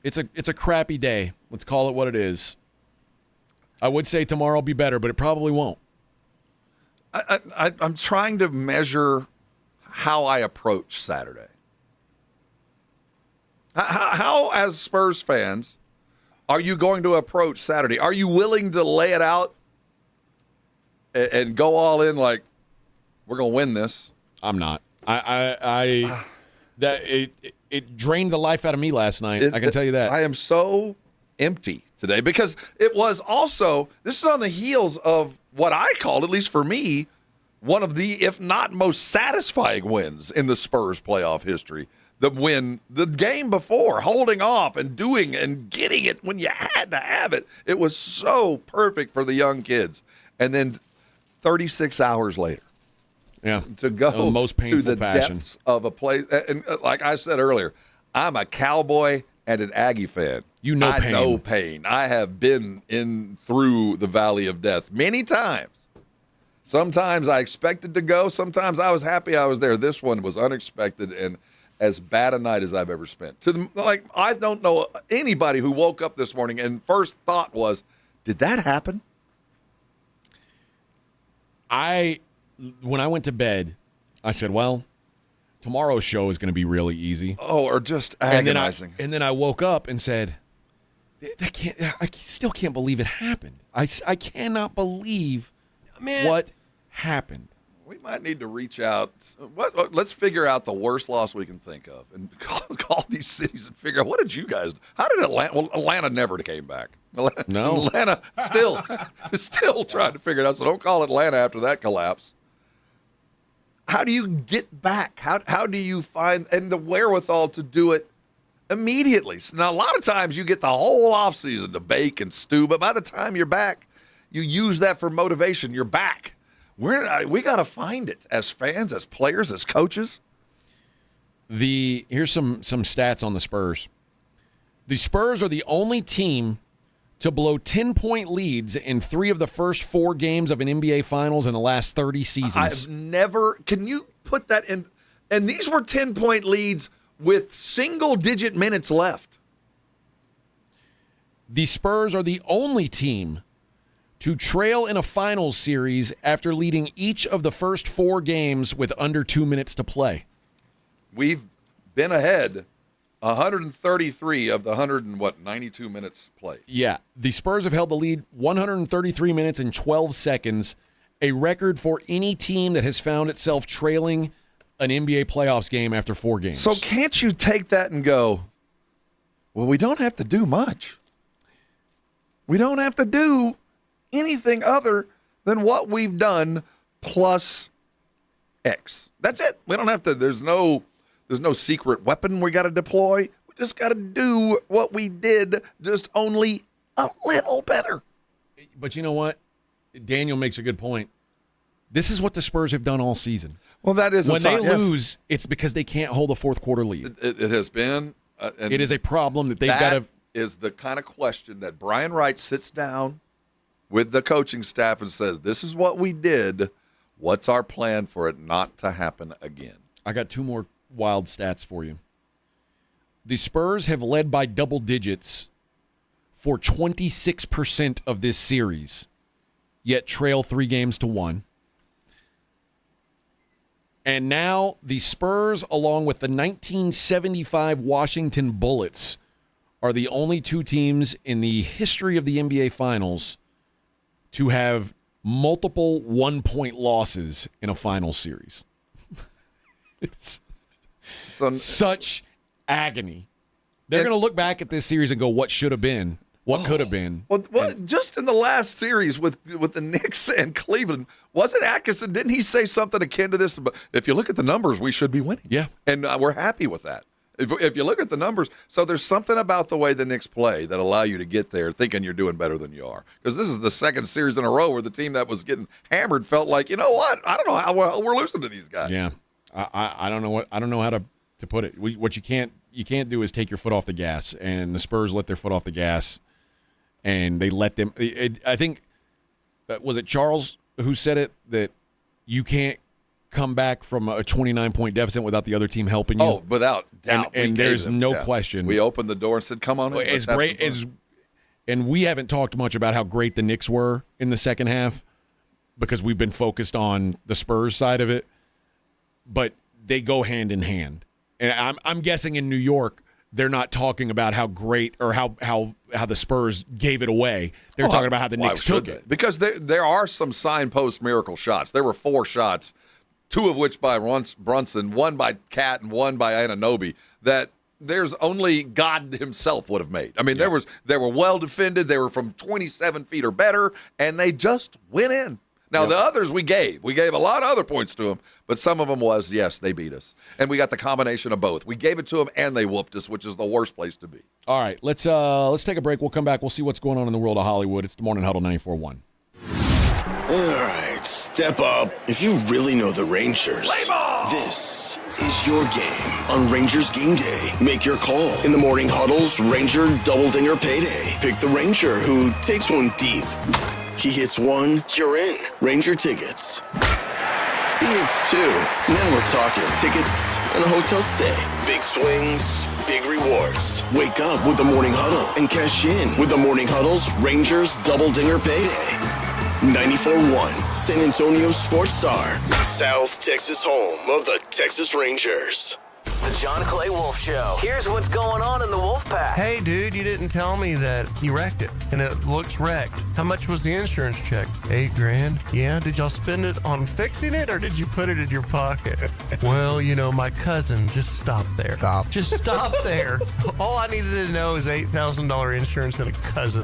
It's a crappy day. Let's call it what it is. I would say tomorrow will be better, but it probably won't. I'm trying to measure how I approach Saturday. How, as Spurs fans, are you going to approach Saturday? Are you willing to lay it out and go all in like, we're going to win this? I'm not. It drained the life out of me last night. I can tell you that. I am so empty today because it was also, this is on the heels of what I called, at least for me, one of the, if not most satisfying wins in the Spurs playoff history. The win, the game before, holding off and doing and getting it when you had to have it. It was so perfect for the young kids. And then 36 hours later, to go the most painful to the depths of a place. And like I said earlier, I'm a Cowboy and an Aggie fan. I know pain. I have been through the valley of death many times. Sometimes I expected to go. Sometimes I was happy I was there. This one was unexpected and as bad a night as I've ever spent. I don't know anybody who woke up this morning and first thought was, did that happen? When I went to bed, I said, well, tomorrow's show is going to be really easy. Oh, or just agonizing. And then I woke up and said, I still can't believe it happened. I cannot believe what happened. We might need to reach out. Let's figure out the worst loss we can think of and call these cities and figure out, what did you guys do? How did Atlanta? Well, Atlanta never came back. No. Atlanta still trying to figure it out, so don't call Atlanta after that collapse. How do you get back? How do you find and the wherewithal to do it immediately? So now, a lot of times you get the whole offseason to bake and stew, but by the time you're back, you use that for motivation. You're back. We got to find it as fans, as players, as coaches. Here's some stats on the Spurs. The Spurs are the only team to blow 10-point leads in 3 of the first 4 games of an NBA Finals in the last 30 seasons. I've never. Can you put that in? And these were 10-point leads with single-digit minutes left. The Spurs are the only team to trail in a finals series after leading each of the first 4 games with under 2 minutes to play. We've been ahead 133 of the 92 minutes played. Yeah, the Spurs have held the lead 133 minutes and 12 seconds, a record for any team that has found itself trailing an NBA playoffs game after 4 games. So can't you take that and go, well, we don't have to do much. We don't have to do anything other than what we've done plus X. That's it. We don't have to. There's no secret weapon we got to deploy. We just got to do what we did, just only a little better. But you know what? Daniel makes a good point. This is what the Spurs have done all season. Well, that is when they lose, it's because they can't hold a fourth quarter lead. It has been. It is a problem that they've got to. Is the kind of question that Brian Wright sits down with the coaching staff and says, this is what we did. What's our plan for it not to happen again? I got 2 more wild stats for you. The Spurs have led by double digits for 26% of this series, yet trail 3 games to 1. And now the Spurs, along with the 1975 Washington Bullets, are the only 2 teams in the history of the NBA Finals to have multiple 1-point losses in a final series. It's such agony. They're going to look back at this series and go, what should have been? What could have been? Well, just in the last series with the Knicks and Cleveland, wasn't Atkinson, didn't he say something akin to this? If you look at the numbers, we should be winning. Yeah. And we're happy with that. If you look at the numbers, so there's something about the way the Knicks play that allow you to get there thinking you're doing better than you are. Because this is the second series in a row where the team that was getting hammered felt like, you know what? I don't know how well we're losing to these guys. Yeah, I don't know how to put it. What you can't do is take your foot off the gas, and the Spurs let their foot off the gas, and they let them. I think was it Charles who said it, that you can't come back from a 29-point deficit without the other team helping you. Oh, without doubt. And there's no question. We opened the door and said, come on in. As great as, and we haven't talked much about how great the Knicks were in the second half because we've been focused on the Spurs side of it, but they go hand in hand. And I'm guessing in New York, they're not talking about how great or how the Spurs gave it away. They're talking about how the Knicks took it. Because there are some signpost miracle shots. There were 4 shots, 2 of which by Brunson, 1 by Cat, and 1 by Anunoby, that there's only God himself would have made. I mean, they were well defended. They were from 27 feet or better, and they just went in. Now, the others we gave a lot of other points to them, but some of them was, yes, they beat us. And we got the combination of both. We gave it to them, and they whooped us, which is the worst place to be. All right, let's take a break. We'll come back. We'll see what's going on in the world of Hollywood. It's the Morning Huddle 94.1. All right, step up. If you really know the Rangers, this is your game on Rangers Game Day. Make your call in the Morning Huddle's Ranger Double Dinger Payday. Pick the Ranger who takes one deep. He hits 1, you're in. Ranger tickets. He hits 2, and then we're talking tickets and a hotel stay. Big swings, big rewards. Wake up with the Morning Huddle and cash in with the Morning Huddle's Rangers Double Dinger Payday. 94.1 San Antonio Sports Star, South Texas home of the Texas Rangers. The John Clay Wolf Show. Here's what's going on in the Wolf Pack. Hey, dude, you didn't tell me that you wrecked it, and it looks wrecked. How much was the insurance check? $8,000. Yeah, did y'all spend it on fixing it, or did you put it in your pocket? Well, you know, my cousin, just stop there. Just stop there. All I needed to know is $8,000 insurance and a cousin.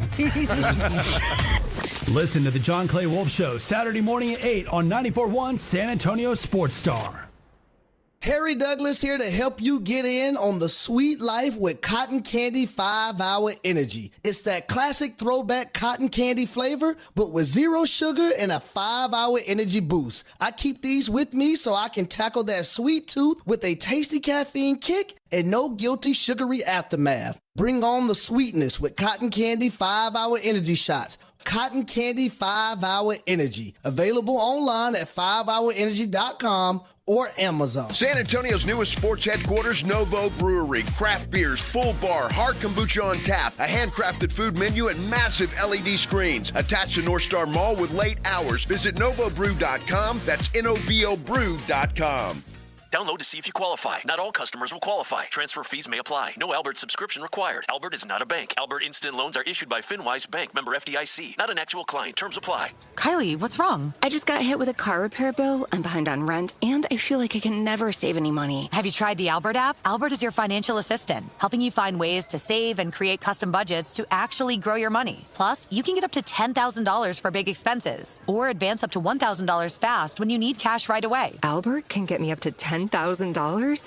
Listen to the John Clay Wolf Show Saturday morning at 8 on 94.1 San Antonio Sports Star. Harry Douglas here to help you get in on the sweet life with Cotton Candy 5-Hour Energy. It's that classic throwback cotton candy flavor, but with 0 sugar and a 5-hour energy boost. I keep these with me so I can tackle that sweet tooth with a tasty caffeine kick and no guilty sugary aftermath. Bring on the sweetness with Cotton Candy 5-Hour Energy Shots. Cotton Candy 5-Hour Energy. Available online at 5hourenergy.com or Amazon. San Antonio's newest sports headquarters, Novo Brewery. Craft beers, full bar, hard kombucha on tap, a handcrafted food menu, and massive LED screens. Attached to North Star Mall with late hours. Visit novobrew.com. That's novobrew.com. Download to see if you qualify. Not all customers will qualify. Transfer fees may apply. No Albert subscription required. Albert is not a bank. Albert Instant Loans are issued by FinWise Bank, member FDIC. Not an actual client. Terms apply. Kylie, what's wrong? I just got hit with a car repair bill. I'm behind on rent, and I feel like I can never save any money. Have you tried the Albert app? Albert is your financial assistant, helping you find ways to save and create custom budgets to actually grow your money. Plus, you can get up to $10,000 for big expenses, or advance up to $1,000 fast when you need cash right away. Albert can get me up to $10,000?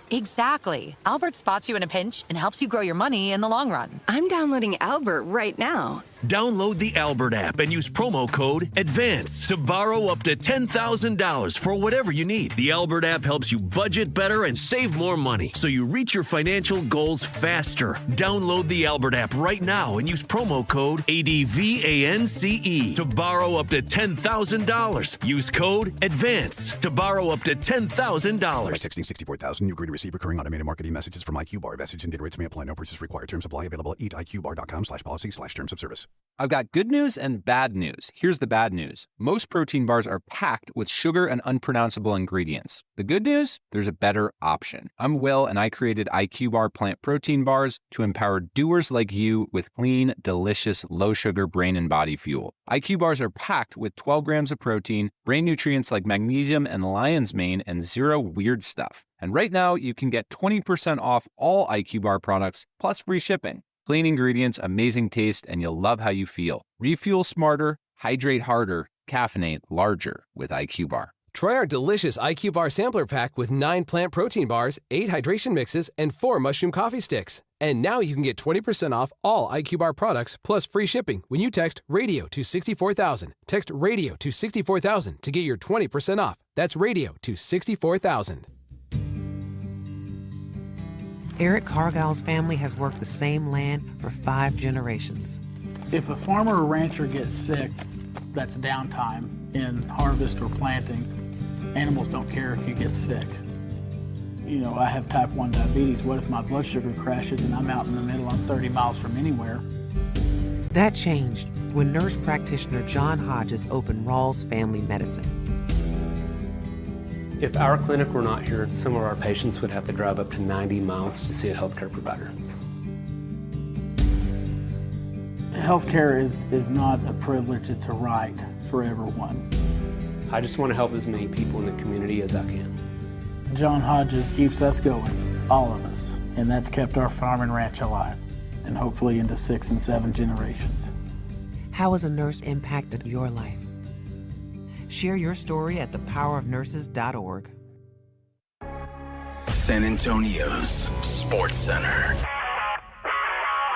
Exactly. Albert spots you in a pinch and helps you grow your money in the long run. I'm downloading Albert right now. Download the Albert app and use promo code ADVANCE to borrow up to $10,000 for whatever you need. The Albert app helps you budget better and save more money so you reach your financial goals faster. Download the Albert app right now and use promo code ADVANCE to borrow up to $10,000. Use code ADVANCE to borrow up to $10,000. By texting 64,000, you agree to receive recurring automated marketing messages from IQ-Bar. Message and data rates may apply. No purchase required. Terms apply. Available at eatiqbar.com/policy/terms of service. I've got good news and bad news. Here's the bad news. Most protein bars are packed with sugar and unpronounceable ingredients. The good news? There's a better option. I'm Will, and I created IQ Bar plant protein bars to empower doers like you with clean, delicious, low-sugar brain and body fuel. IQ Bars are packed with 12 grams of protein, brain nutrients like magnesium and lion's mane, and zero weird stuff. And right now, you can get 20% off all IQ Bar products, plus free shipping. Clean ingredients, amazing taste, and you'll love how you feel. Refuel smarter, hydrate harder, caffeinate larger with IQ Bar. Try our delicious IQ Bar sampler pack with 9 plant protein bars, 8 hydration mixes, and 4 mushroom coffee sticks. And now you can get 20% off all IQ Bar products plus free shipping when you text RADIO to 64,000. Text RADIO to 64,000 to get your 20% off. That's RADIO to 64,000. Eric Cargill's family has worked the same land for 5 generations. If a farmer or rancher gets sick, that's downtime in harvest or planting. Animals don't care if you get sick. You know, I have type 1 diabetes. What if my blood sugar crashes and I'm out in the middle, I'm 30 miles from anywhere? That changed when nurse practitioner John Hodges opened Rawls Family Medicine. If our clinic were not here, some of our patients would have to drive up to 90 miles to see a healthcare provider. Healthcare is not a privilege, it's a right for everyone. I just want to help as many people in the community as I can. John Hodges keeps us going, all of us, and that's kept our farm and ranch alive, and hopefully into 6 and 7 generations. How has a nurse impacted your life? Share your story at thepowerofnurses.org. San Antonio's Sports Center.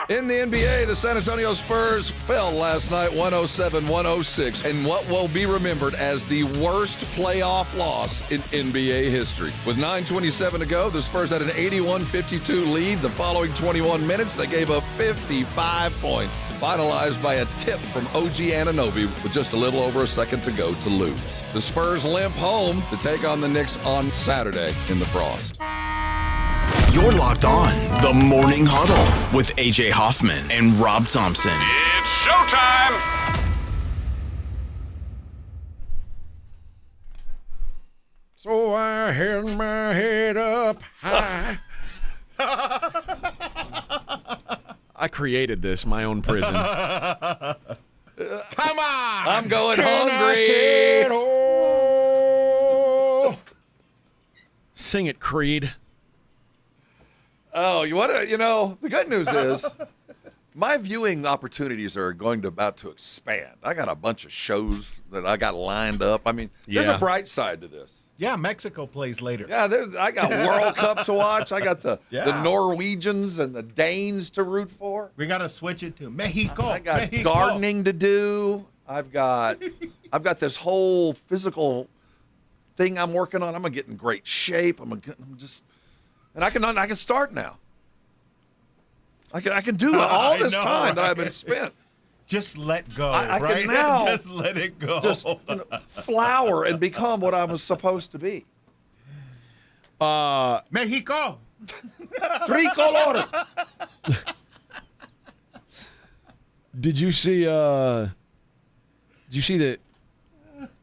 In the NBA, the San Antonio Spurs fell last night 107-106 in what will be remembered as the worst playoff loss in NBA history. With 9:27 to go, the Spurs had an 81-52 lead. The following 21 minutes, they gave up 55 points, finalized by a tip from OG Anunoby with just a little over a second to go to lose. The Spurs limp home to take on the Knicks on Saturday in the Frost. You're locked on the Morning Huddle with AJ Hoffman and Rob Thompson. It's showtime! So I held my head up high. I created this, my own prison. Come on! I'm going Can hungry. I say it all? Sing it, Creed. Oh, the good news is my viewing opportunities are about to expand. I got a bunch of shows that I got lined up. I mean, there's a bright side to this. Yeah, Mexico plays later. Yeah, I got World Cup to watch. I got the Norwegians and the Danes to root for. We got to switch it to Mexico. I got gardening to do. I've got this whole physical thing I'm working on. I'm gonna get in great shape. And I can start now. I can do all this time that I've been spent. Just let go, I right? can now just let it go. Just flower and become what I was supposed to be. Mexico. Tricolor. Did you see that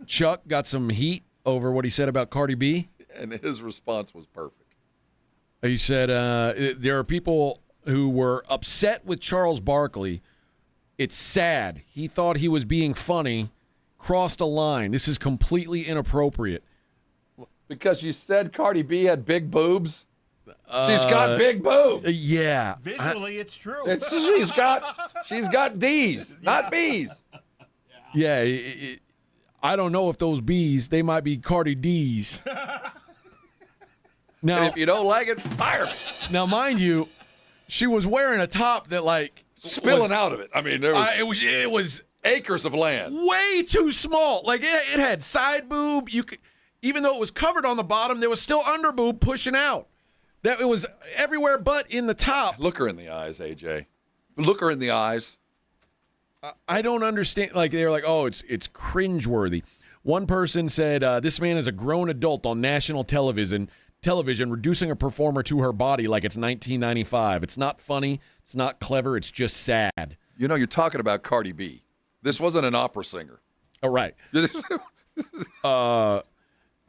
Chuck got some heat over what he said about Cardi B? And his response was perfect. He said there are people who were upset with Charles Barkley. It's sad. He thought he was being funny, crossed a line. This is completely inappropriate. Because you said Cardi B had big boobs? She's got big boobs. Yeah. Visually, it's true. She's got D's, not B's. Yeah. I don't know if those B's, they might be Cardi D's. Now, and if you don't like it, fire me. Now, mind you, she was wearing a top that spilling out of it. I mean, it was acres of land, way too small. Like it had side boob. Even though it was covered on the bottom, there was still under boob pushing out. That it was everywhere but in the top. Look her in the eyes, AJ. Look her in the eyes. I don't understand. They're like, oh, it's cringeworthy. One person said this man is a grown adult on national television, reducing a performer to her body like it's 1995. It's not funny. It's not clever. It's just sad. You're talking about Cardi B. This wasn't an opera singer. Oh, right.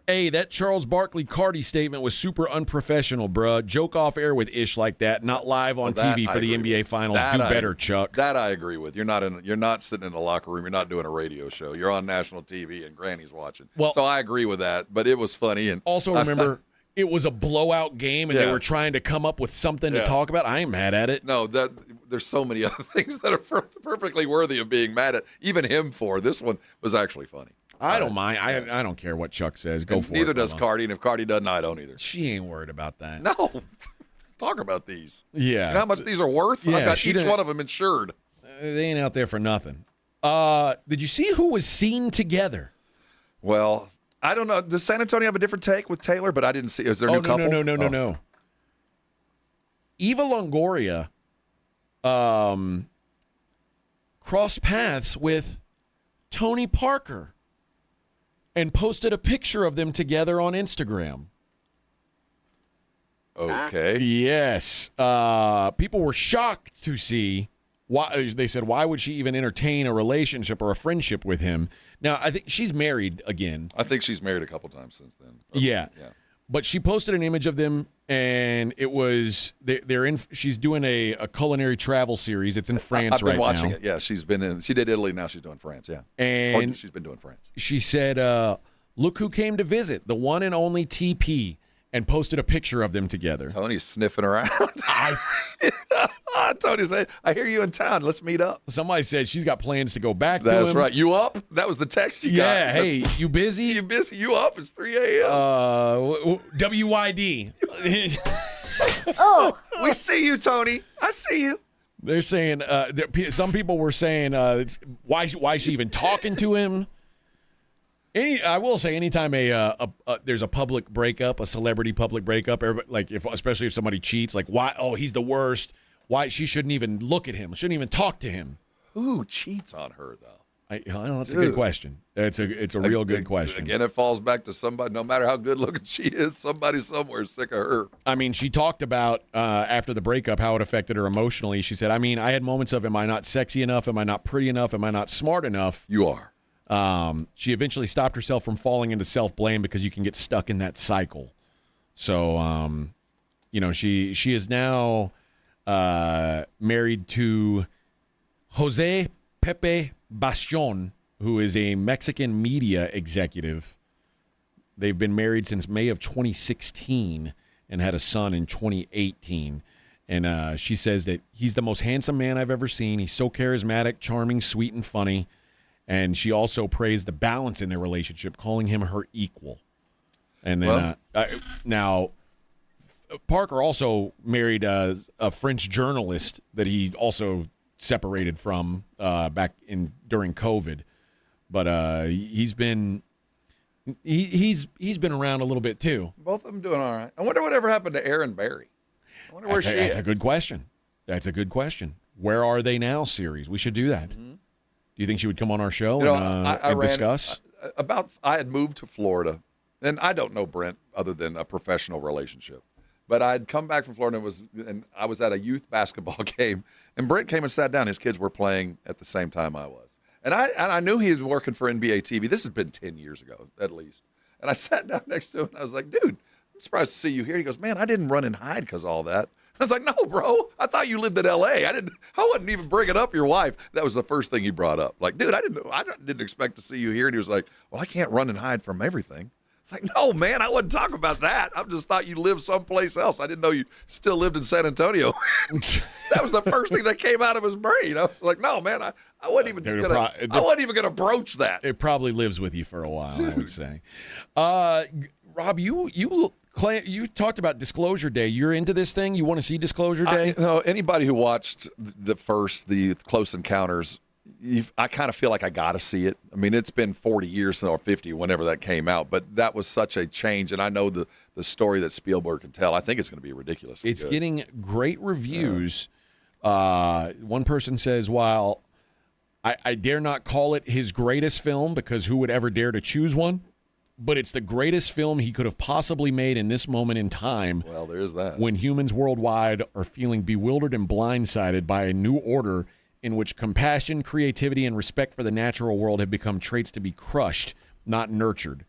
That Charles Barkley Cardi statement was super unprofessional, bruh. Joke off air with ish like that, not live on TV for the NBA Finals. Do better, Chuck. That I agree with. You're not sitting in a locker room. You're not doing a radio show. You're on national TV and Granny's watching. Well, so I agree with that, but it was funny. And also remember, it was a blowout game, and they were trying to come up with something to talk about. I ain't mad at it. No, there's so many other things that are perfectly worthy of being mad at, even him for. This one was actually funny. I don't mind. I don't care what Chuck says. Go for it. Neither does Cardi, and if Cardi doesn't, I don't either. She ain't worried about that. No. Talk about these. Yeah. You know how much these are worth? Yeah, I've got each one of them insured. They ain't out there for nothing. Did you see who was seen together? Well, I don't know. Does San Antonio have a different take with Taylor? But I didn't see. Is there a new couple? No. Eva Longoria crossed paths with Tony Parker and posted a picture of them together on Instagram. Okay. Yes. People were shocked to see why. They said, why would she even entertain a relationship or a friendship with him? Now, I think she's married again. I think she's married a couple times since then. Yeah. But she posted an image of them, and it was they're in. She's doing a culinary travel series. It's in France I've been right watching now. it. Yeah, she did Italy. Now she's doing France. Yeah, And she's been doing France. She said, "Look who came to visit, the one and only TP," and posted a picture of them together. Tony's sniffing around. Tony said, "I hear you in town. Let's meet up." Somebody said she's got plans to go back to him. That's right. You up? That was the text you got. Yeah. Hey, you busy? You busy? You up? It's 3 a.m. WYD. Oh, we see you, Tony. I see you. They're saying some people were saying why is she even talking to him? I will say anytime there's a public breakup, a celebrity public breakup, especially if somebody cheats, like why? Oh, he's the worst. Why she shouldn't even look at him? Shouldn't even talk to him. Who cheats on her though? I don't know. That's a good question. It's a real good question. Again, it falls back to somebody. No matter how good looking she is, somebody somewhere is sick of her. I mean, she talked about after the breakup how it affected her emotionally. She said, "I mean, I had moments of, am I not sexy enough? Am I not pretty enough? Am I not smart enough?" You are. She eventually stopped herself from falling into self-blame because you can get stuck in that cycle. So, she is now married to Jose Pepe Bastion, who is a Mexican media executive. They've been married since May of 2016 and had a son in 2018. And she says that he's the most handsome man I've ever seen. He's so charismatic, charming, sweet, and funny. And she also praised the balance in their relationship, calling him her equal. And then now Parker also married a French journalist that he also separated from back during COVID. But he's been around a little bit too. Both of them doing all right. I wonder whatever happened to Erin Barry. I wonder where she is. That's a good question. That's a good question. Where are they now? Series. We should do that. Mm-hmm. Do you think she would come on our show and discuss? I had moved to Florida, and I don't know Brent other than a professional relationship. But I'd come back from Florida and I was at a youth basketball game, and Brent came and sat down. His kids were playing at the same time I was. And I knew he was working for NBA TV. This has been 10 years ago, at least. And I sat down next to him, and I was like, dude, I'm surprised to see you here. He goes, man, I didn't run and hide because of all that. I was like, no, bro, I thought you lived in L.A. I wasn't even bringing up your wife. That was the first thing he brought up. Like, dude, I didn't expect to see you here. And he was like, well, I can't run and hide from everything. It's like, no, man, I wouldn't talk about that. I just thought you lived someplace else. I didn't know you still lived in San Antonio. That was the first thing that came out of his brain. I was like, no, man, I wasn't even going to broach that. It probably lives with you for a while, I would say. Rob, you talked about Disclosure Day. You're into this thing? You want to see Disclosure Day? Anybody who watched the Close Encounters, I kind of feel like I got to see it. I mean, it's been 40 years or 50, whenever that came out, but that was such a change, and I know the story that Spielberg can tell. I think it's going to be ridiculous. It's getting great reviews. One person says, while I dare not call it his greatest film, because who would ever dare to choose one? But it's the greatest film he could have possibly made in this moment in time. Well, there is that. When humans worldwide are feeling bewildered and blindsided by a new order in which compassion, creativity, and respect for the natural world have become traits to be crushed, not nurtured.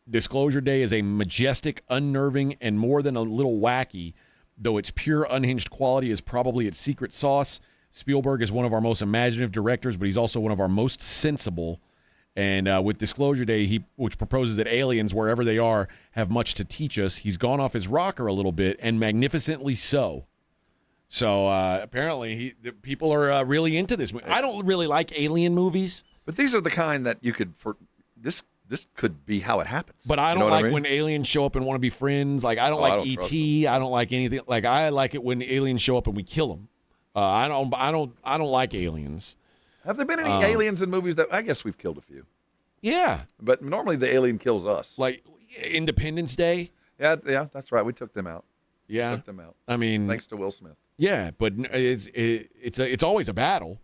Disclosure Day is a majestic, unnerving, and more than a little wacky, though its pure, unhinged quality is probably its secret sauce. Spielberg is one of our most imaginative directors, but he's also one of our most sensible. And with Disclosure Day, which proposes that aliens, wherever they are, have much to teach us, he's gone off his rocker a little bit, and magnificently so. So apparently, people are really into this movie. I don't really like alien movies, but these are the kind that you could this could be how it happens. But I don't like when aliens show up and want to be friends. Like I don't like E.T. I don't like anything. Like I like it when aliens show up and we kill them. I don't like aliens. Have there been any aliens in movies that I guess we've killed a few? Yeah, but normally the alien kills us. Like Independence Day. Yeah, that's right. We took them out. Yeah, we took them out. I mean, thanks to Will Smith. Yeah, but it's always a battle.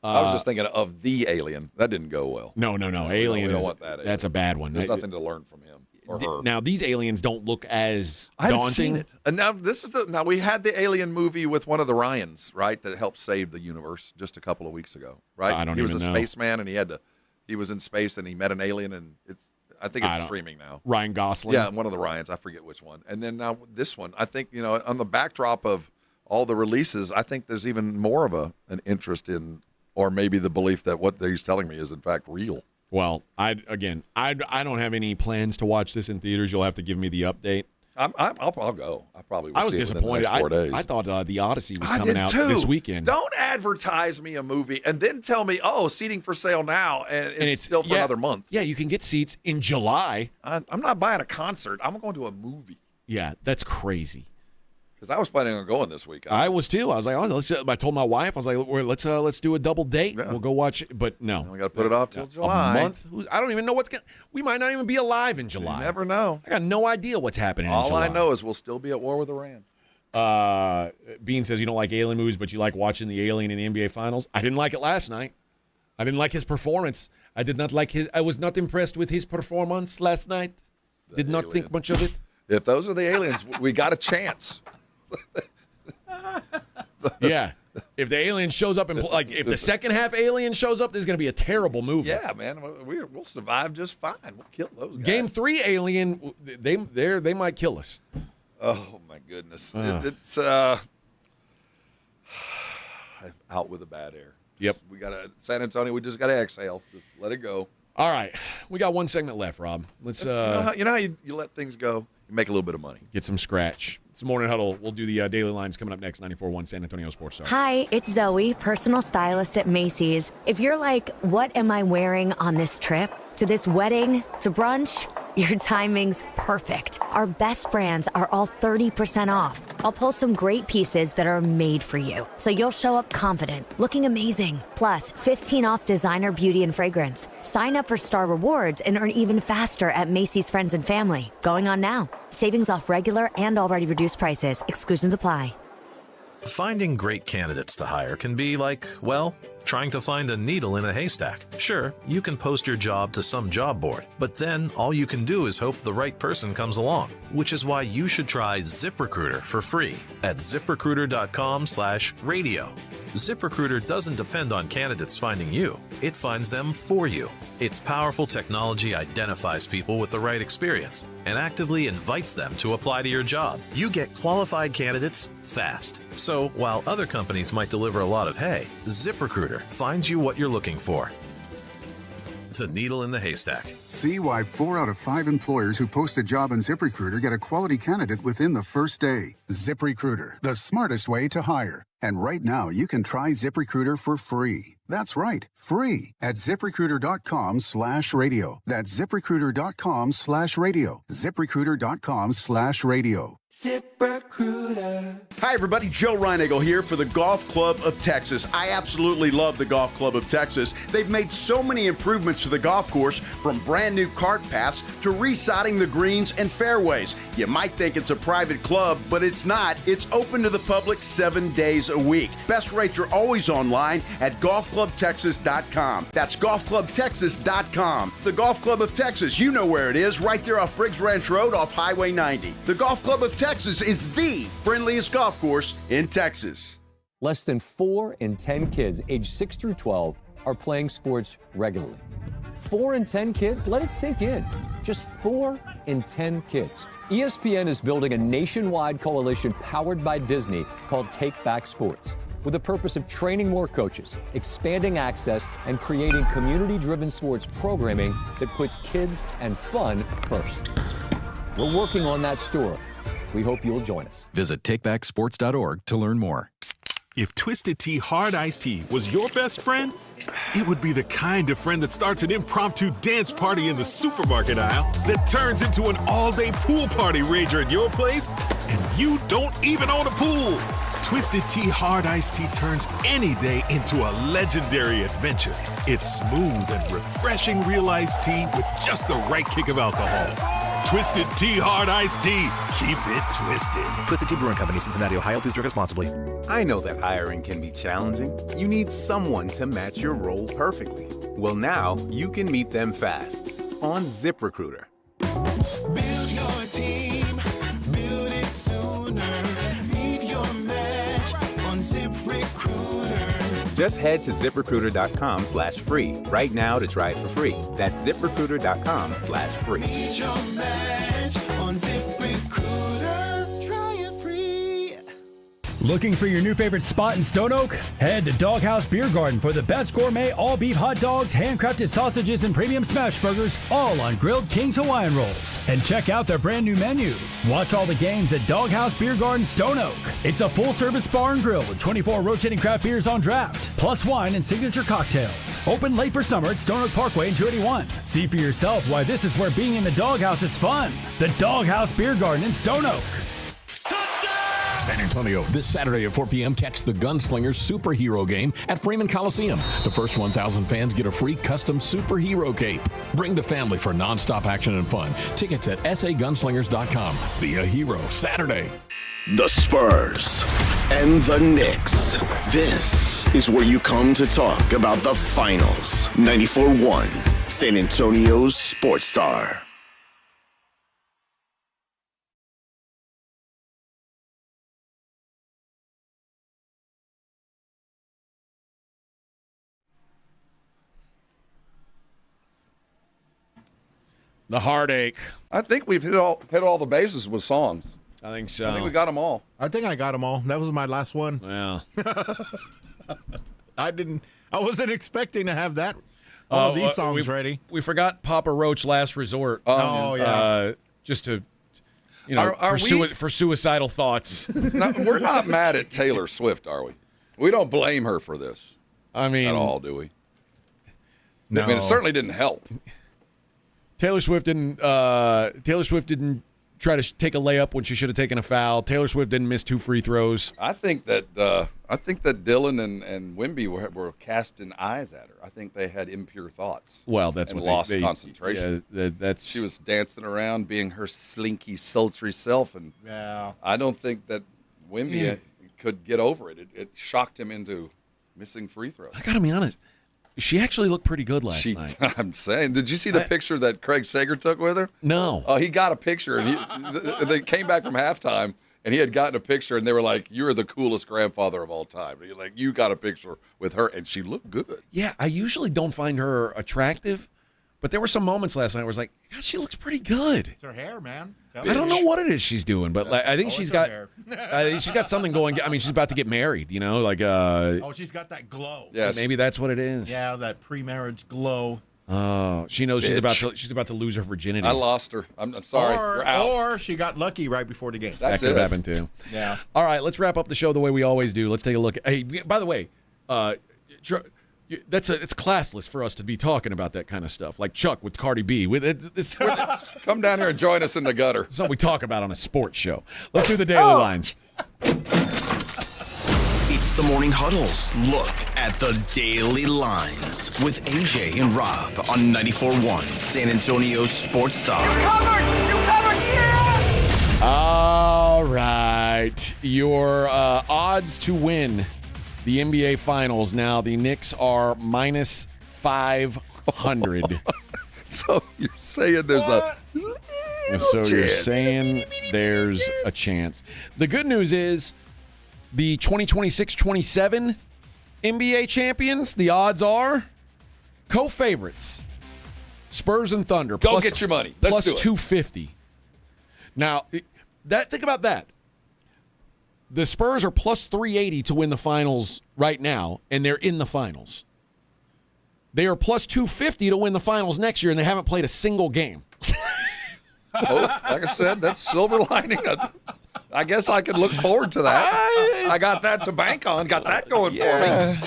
I was just thinking of the alien. That didn't go well. No. Alien. We don't want that. That's a bad one. There's nothing to learn from him or her. Now these aliens don't look as daunting. I've seen it. And now we had the alien movie with one of the Ryans, right, that helped save the universe just a couple of weeks ago, right? I don't he was even a know. spaceman, and he was in space, and he met an alien, and I think it's streaming now. Ryan Gosling. Yeah, one of the Ryans. I forget which one. And then now this one, I think, on the backdrop of all the releases, I think there's even more of an interest in, or maybe the belief that what he's telling me is in fact real. Well, I don't have any plans to watch this in theaters. You'll have to give me the update. I'll go. I probably will. I was see disappointed. It within the next 4 days. I thought The Odyssey was I coming did out too. this weekend. Don't advertise me a movie and then tell me, seating for sale now, and it's still for another month. Yeah, you can get seats in July. I'm not buying a concert. I'm going to a movie. Yeah, that's crazy. Because I was planning on going this week. I was too. I was like, I told my wife, I was like, let's do a double date. Yeah. We'll go watch it. But no, we got to put it off till July. A month? I don't even know we might not even be alive in July. You never know. I got no idea what's happening. All in July. I know is we'll still be at war with Iran. Bean says you don't like alien movies, but you like watching the alien in the NBA Finals. I didn't like it last night. I didn't like his performance. I did not like I was not impressed with his performance last night. Did not think much of it. If those are the aliens, we got a chance. Yeah, if the alien shows up and if the second half alien shows up, there's going to be a terrible movie. Yeah, man, we'll survive just fine. We'll kill those guys. Game 3 alien, they might kill us. Oh my goodness, it's out with the bad air. Yep, we got to San Antonio. We just got to exhale. Just let it go. All right, we got one segment left, Rob. Let's. You know how you let things go. You make a little bit of money. Get some scratch. It's Morning Huddle. We'll do the daily lines coming up next. 94.1 San Antonio Sports Star. Hi, it's Zoe, personal stylist at Macy's. If you're like, what am I wearing on this trip? To this wedding? To brunch? Your timing's perfect. Our best brands are all 30% off. I'll pull some great pieces that are made for you, so you'll show up confident, looking amazing. Plus, 15 off designer beauty and fragrance. Sign up for Star Rewards and earn even faster at Macy's Friends and Family. Going on now. Savings off regular and already reduced prices. Exclusions apply. Finding great candidates to hire can be like, well, trying to find a needle in a haystack. Sure, you can post your job to some job board, but then all you can do is hope the right person comes along, which is why you should try ZipRecruiter for free at ZipRecruiter.com/radio. ZipRecruiter doesn't depend on candidates finding you. It finds them for you. Its powerful technology identifies people with the right experience and actively invites them to apply to your job. You get qualified candidates fast. So while other companies might deliver a lot of hay, ZipRecruiter finds you what you're looking for. The needle in the haystack. See why 4 out of 5 employers who post a job on ZipRecruiter get a quality candidate within the first day. ZipRecruiter, the smartest way to hire. And right now, you can try ZipRecruiter for free. That's right, free at ZipRecruiter.com/radio. That's ZipRecruiter.com/radio. ZipRecruiter.com/radio. ZipRecruiter. Hi, everybody. Joe Reinagle here for the Golf Club of Texas. I absolutely love the Golf Club of Texas. They've made so many improvements to the golf course, from brand new cart paths to resodding the greens and fairways. You might think it's a private club, but it's not. It's open to the public 7 days a week. Best rates are always online at golfclubtexas.com. That's golfclubtexas.com. The Golf Club of Texas, you know where it is, right there off Briggs Ranch Road off Highway 90. The Golf Club of Texas is the friendliest golf course in Texas. Less than 4 in 10 kids aged 6 through 12 are playing sports regularly. 4 in 10 kids? Let it sink in. Just 4 in 10 kids. ESPN is building a nationwide coalition powered by Disney called Take Back Sports, with the purpose of training more coaches, expanding access, and creating community-driven sports programming that puts kids and fun first. We're working on that story. We hope you'll join us. Visit takebacksports.org to learn more. If Twisted Tea Hard Iced Tea was your best friend, it would be the kind of friend that starts an impromptu dance party in the supermarket aisle that turns into an all-day pool party rager at your place, and you don't even own a pool. Twisted Tea Hard Iced Tea turns any day into a legendary adventure. It's smooth and refreshing real iced tea with just the right kick of alcohol. Twisted Tea Hard Iced Tea. Keep it twisted. Twisted Tea Brewing Company, Cincinnati, Ohio. Please drink responsibly. I know that hiring can be challenging. You need someone to match your role perfectly. Well, now you can meet them fast on ZipRecruiter. Build your team. Build it sooner. Meet your match on ZipRecruiter. Just head to ZipRecruiter.com/free right now to try it for free. That's ZipRecruiter.com/free. Get your match on ZipRecruiter. Try it free. Looking for your new favorite spot in Stone Oak? Head to Doghouse Beer Garden for the best gourmet all-beef hot dogs, handcrafted sausages, and premium smash burgers, all on grilled King's Hawaiian rolls. And check out their brand new menu. Watch all the games at Doghouse Beer Garden, Stone Oak. It's a full-service bar and grill with 24 rotating craft beers on draft, plus wine and signature cocktails. Open late for summer at Stone Oak Parkway in 281. See for yourself why this is where being in the Doghouse is fun. The Doghouse Beer Garden in Stone Oak. San Antonio, this Saturday at 4 p.m., catch the Gunslingers Superhero Game at Freeman Coliseum. The first 1,000 fans get a free custom superhero cape. Bring the family for nonstop action and fun. Tickets at sagunslingers.com. Be a hero Saturday. The Spurs and the Knicks. This is where you come to talk about the finals. 94.1 San Antonio's Sports Star. The heartache. I think we've hit all the bases with songs. I think so. I think we got them all. I think I got them all. That was my last one. Yeah. I wasn't expecting to have that. All these songs ready. We forgot Papa Roach, Last Resort. Yeah. Just to, for suicidal thoughts. No, we're not mad at Taylor Swift, are we? We don't blame her for this. I mean, at all, do we? No. I mean, it certainly didn't help. Taylor Swift didn't try to take a layup when she should have taken a foul. Taylor Swift didn't miss 2 free throws. I think that Dylan and Wemby were casting eyes at her. I think they had impure thoughts. Well, that's and what lost they concentration. Yeah, she was dancing around, being her slinky, sultry self, and I don't think that Wemby could get over it. It shocked him into missing free throws. I gotta be honest. She actually looked pretty good last night. I'm saying, did you see the picture that Craig Sager took with her? No. Oh, he got a picture, and they came back from halftime, and he had gotten a picture, and they were like, "You're the coolest grandfather of all time." And you got a picture with her, and she looked good. Yeah, I usually don't find her attractive, but there were some moments last night where I was like, God, she looks pretty good. It's her hair, man. I don't know what it is she's doing, but I think she's got something going. I mean, she's about to get married, she's got that glow. Yes. Maybe that's what it is. Yeah, that pre-marriage glow. Oh, she knows she's about to lose her virginity. I lost her. I'm sorry. We're out. Or she got lucky right before the game. That could have happened too. Yeah. All right, let's wrap up the show the way we always do. Let's take a look. Hey, by the way, it's classless for us to be talking about that kind of stuff, like Chuck with Cardi B. Come down here and join us in the gutter. It's what we talk about on a sports show. Let's do the daily lines. It's the Morning Huddle's look at the daily lines with AJ and Rob on 94.1 San Antonio's Sports Star. You covered, yeah! All right. Your odds to win the NBA Finals now. The Knicks are minus 500. So you're saying there's You're saying there's a chance. The good news is the 2026-27 NBA champions, the odds are co-favorites. Spurs and Thunder. Go get your money. Let's plus do it. 250. Now, think about that. The Spurs are plus 380 to win the finals right now, and they're in the finals. They are plus 250 to win the finals next year, and they haven't played a single game. Like I said, that's silver lining. I guess I could look forward to that. I got that to bank on. Got that going for me.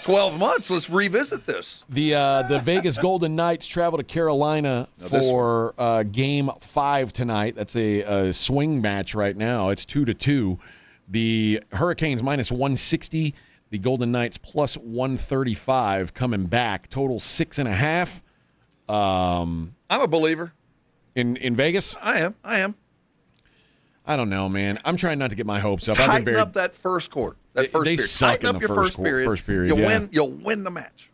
12 months. Let's revisit this. The Vegas Golden Knights travel to Carolina for Game 5 tonight. That's a swing match right now. It's 2-2. The Hurricanes minus 160. The Golden Knights plus 135 coming back. Total 6.5. I'm a believer. In Vegas? I am. I don't know, man. I'm trying not to get my hopes up. Tighten up that first quarter. That first they period. Suck Tighten in up the your first period. You'll win the match.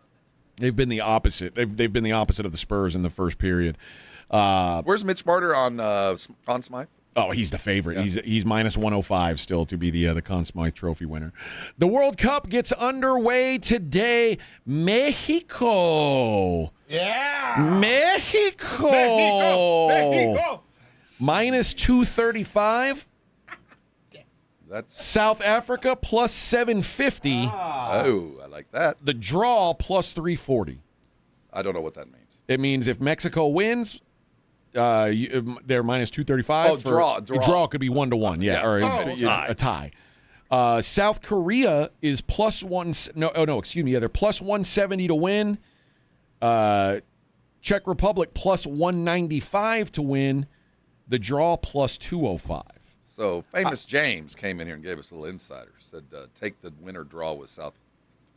They've been the opposite. They've been the opposite of the Spurs in the first period. Where's Mitch Martyr on Smythe? Oh, he's the favorite. Yeah. He's minus 105 still to be the Conn Smythe Trophy winner. The World Cup gets underway today. Mexico. Yeah. Mexico. Minus 235. That's South Africa plus 750. Oh, I like that. The draw plus 340. I don't know what that means. It means if Mexico wins, they're minus 235. Oh, draw. Draw could be 1-1, or a tie. South Korea is plus one. They're plus 170 to win. Czech Republic plus 195 to win. The draw plus 205. So famous James came in here and gave us a little insider. Said take the winner draw with South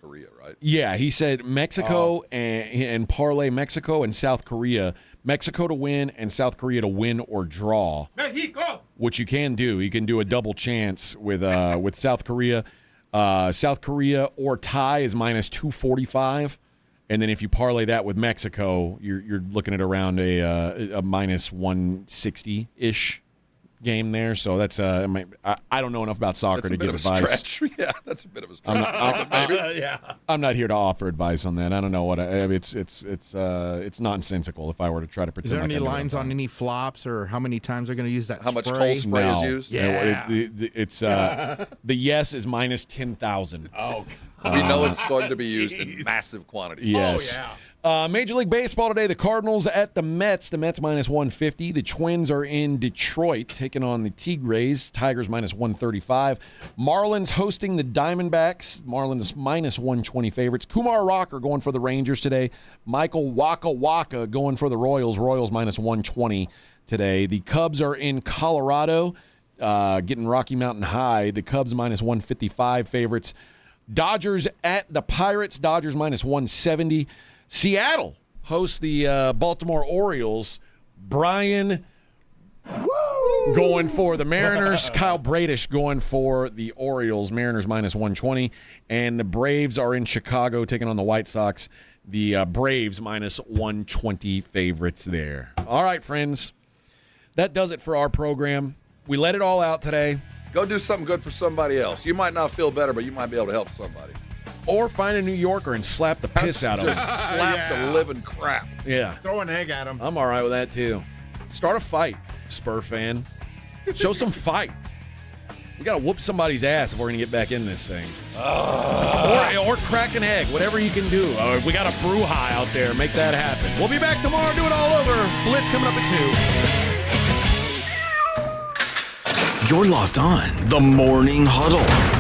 Korea, right? Yeah, he said Mexico and parlay Mexico and South Korea. Mexico to win and South Korea to win or draw. Mexico! Which you can do. You can do a double chance with South Korea. South Korea or tie is minus 245. And then if you parlay that with Mexico, you're looking at around a minus 160-ish game there. So that's I don't know enough about soccer to give advice. Stretch. Yeah, that's a bit of a stretch. I'm not here to offer advice on that. I don't know what it's nonsensical if I were to try to pretend. Is there any lines on any flops or how many times they're going to use that? How much cold spray is used? Yeah, it's the yes is minus 10,000. Oh, we know it's going to be used in massive quantities. Yes. Oh, yeah. Major League Baseball today, the Cardinals at the Mets. The Mets minus 150. The Twins are in Detroit taking on the Tigres. Tigers minus 135. Marlins hosting the Diamondbacks. Marlins minus 120 favorites. Kumar Rocker going for the Rangers today. Michael Waka Waka going for the Royals. Royals minus 120 today. The Cubs are in Colorado getting Rocky Mountain High. The Cubs minus 155 favorites. Dodgers at the Pirates. Dodgers minus 170. Seattle hosts the Baltimore Orioles. Brian going for the Mariners. Kyle Bradish going for the Orioles. Mariners minus 120. And the Braves are in Chicago taking on the White Sox. The Braves minus 120 favorites there. All right, friends. That does it for our program. We let it all out today. Go do something good for somebody else. You might not feel better, but you might be able to help somebody. Or find a New Yorker and slap the piss out of him. Just slap the living crap. Yeah. Throw an egg at him. I'm all right with that, too. Start a fight, Spur fan. Show some fight. We got to whoop somebody's ass if we're going to get back in this thing. Or crack an egg, whatever you can do. We got a brouhaha out there. Make that happen. We'll be back tomorrow. Do it all over. Blitz coming up at 2. You're locked on the Morning Huddle.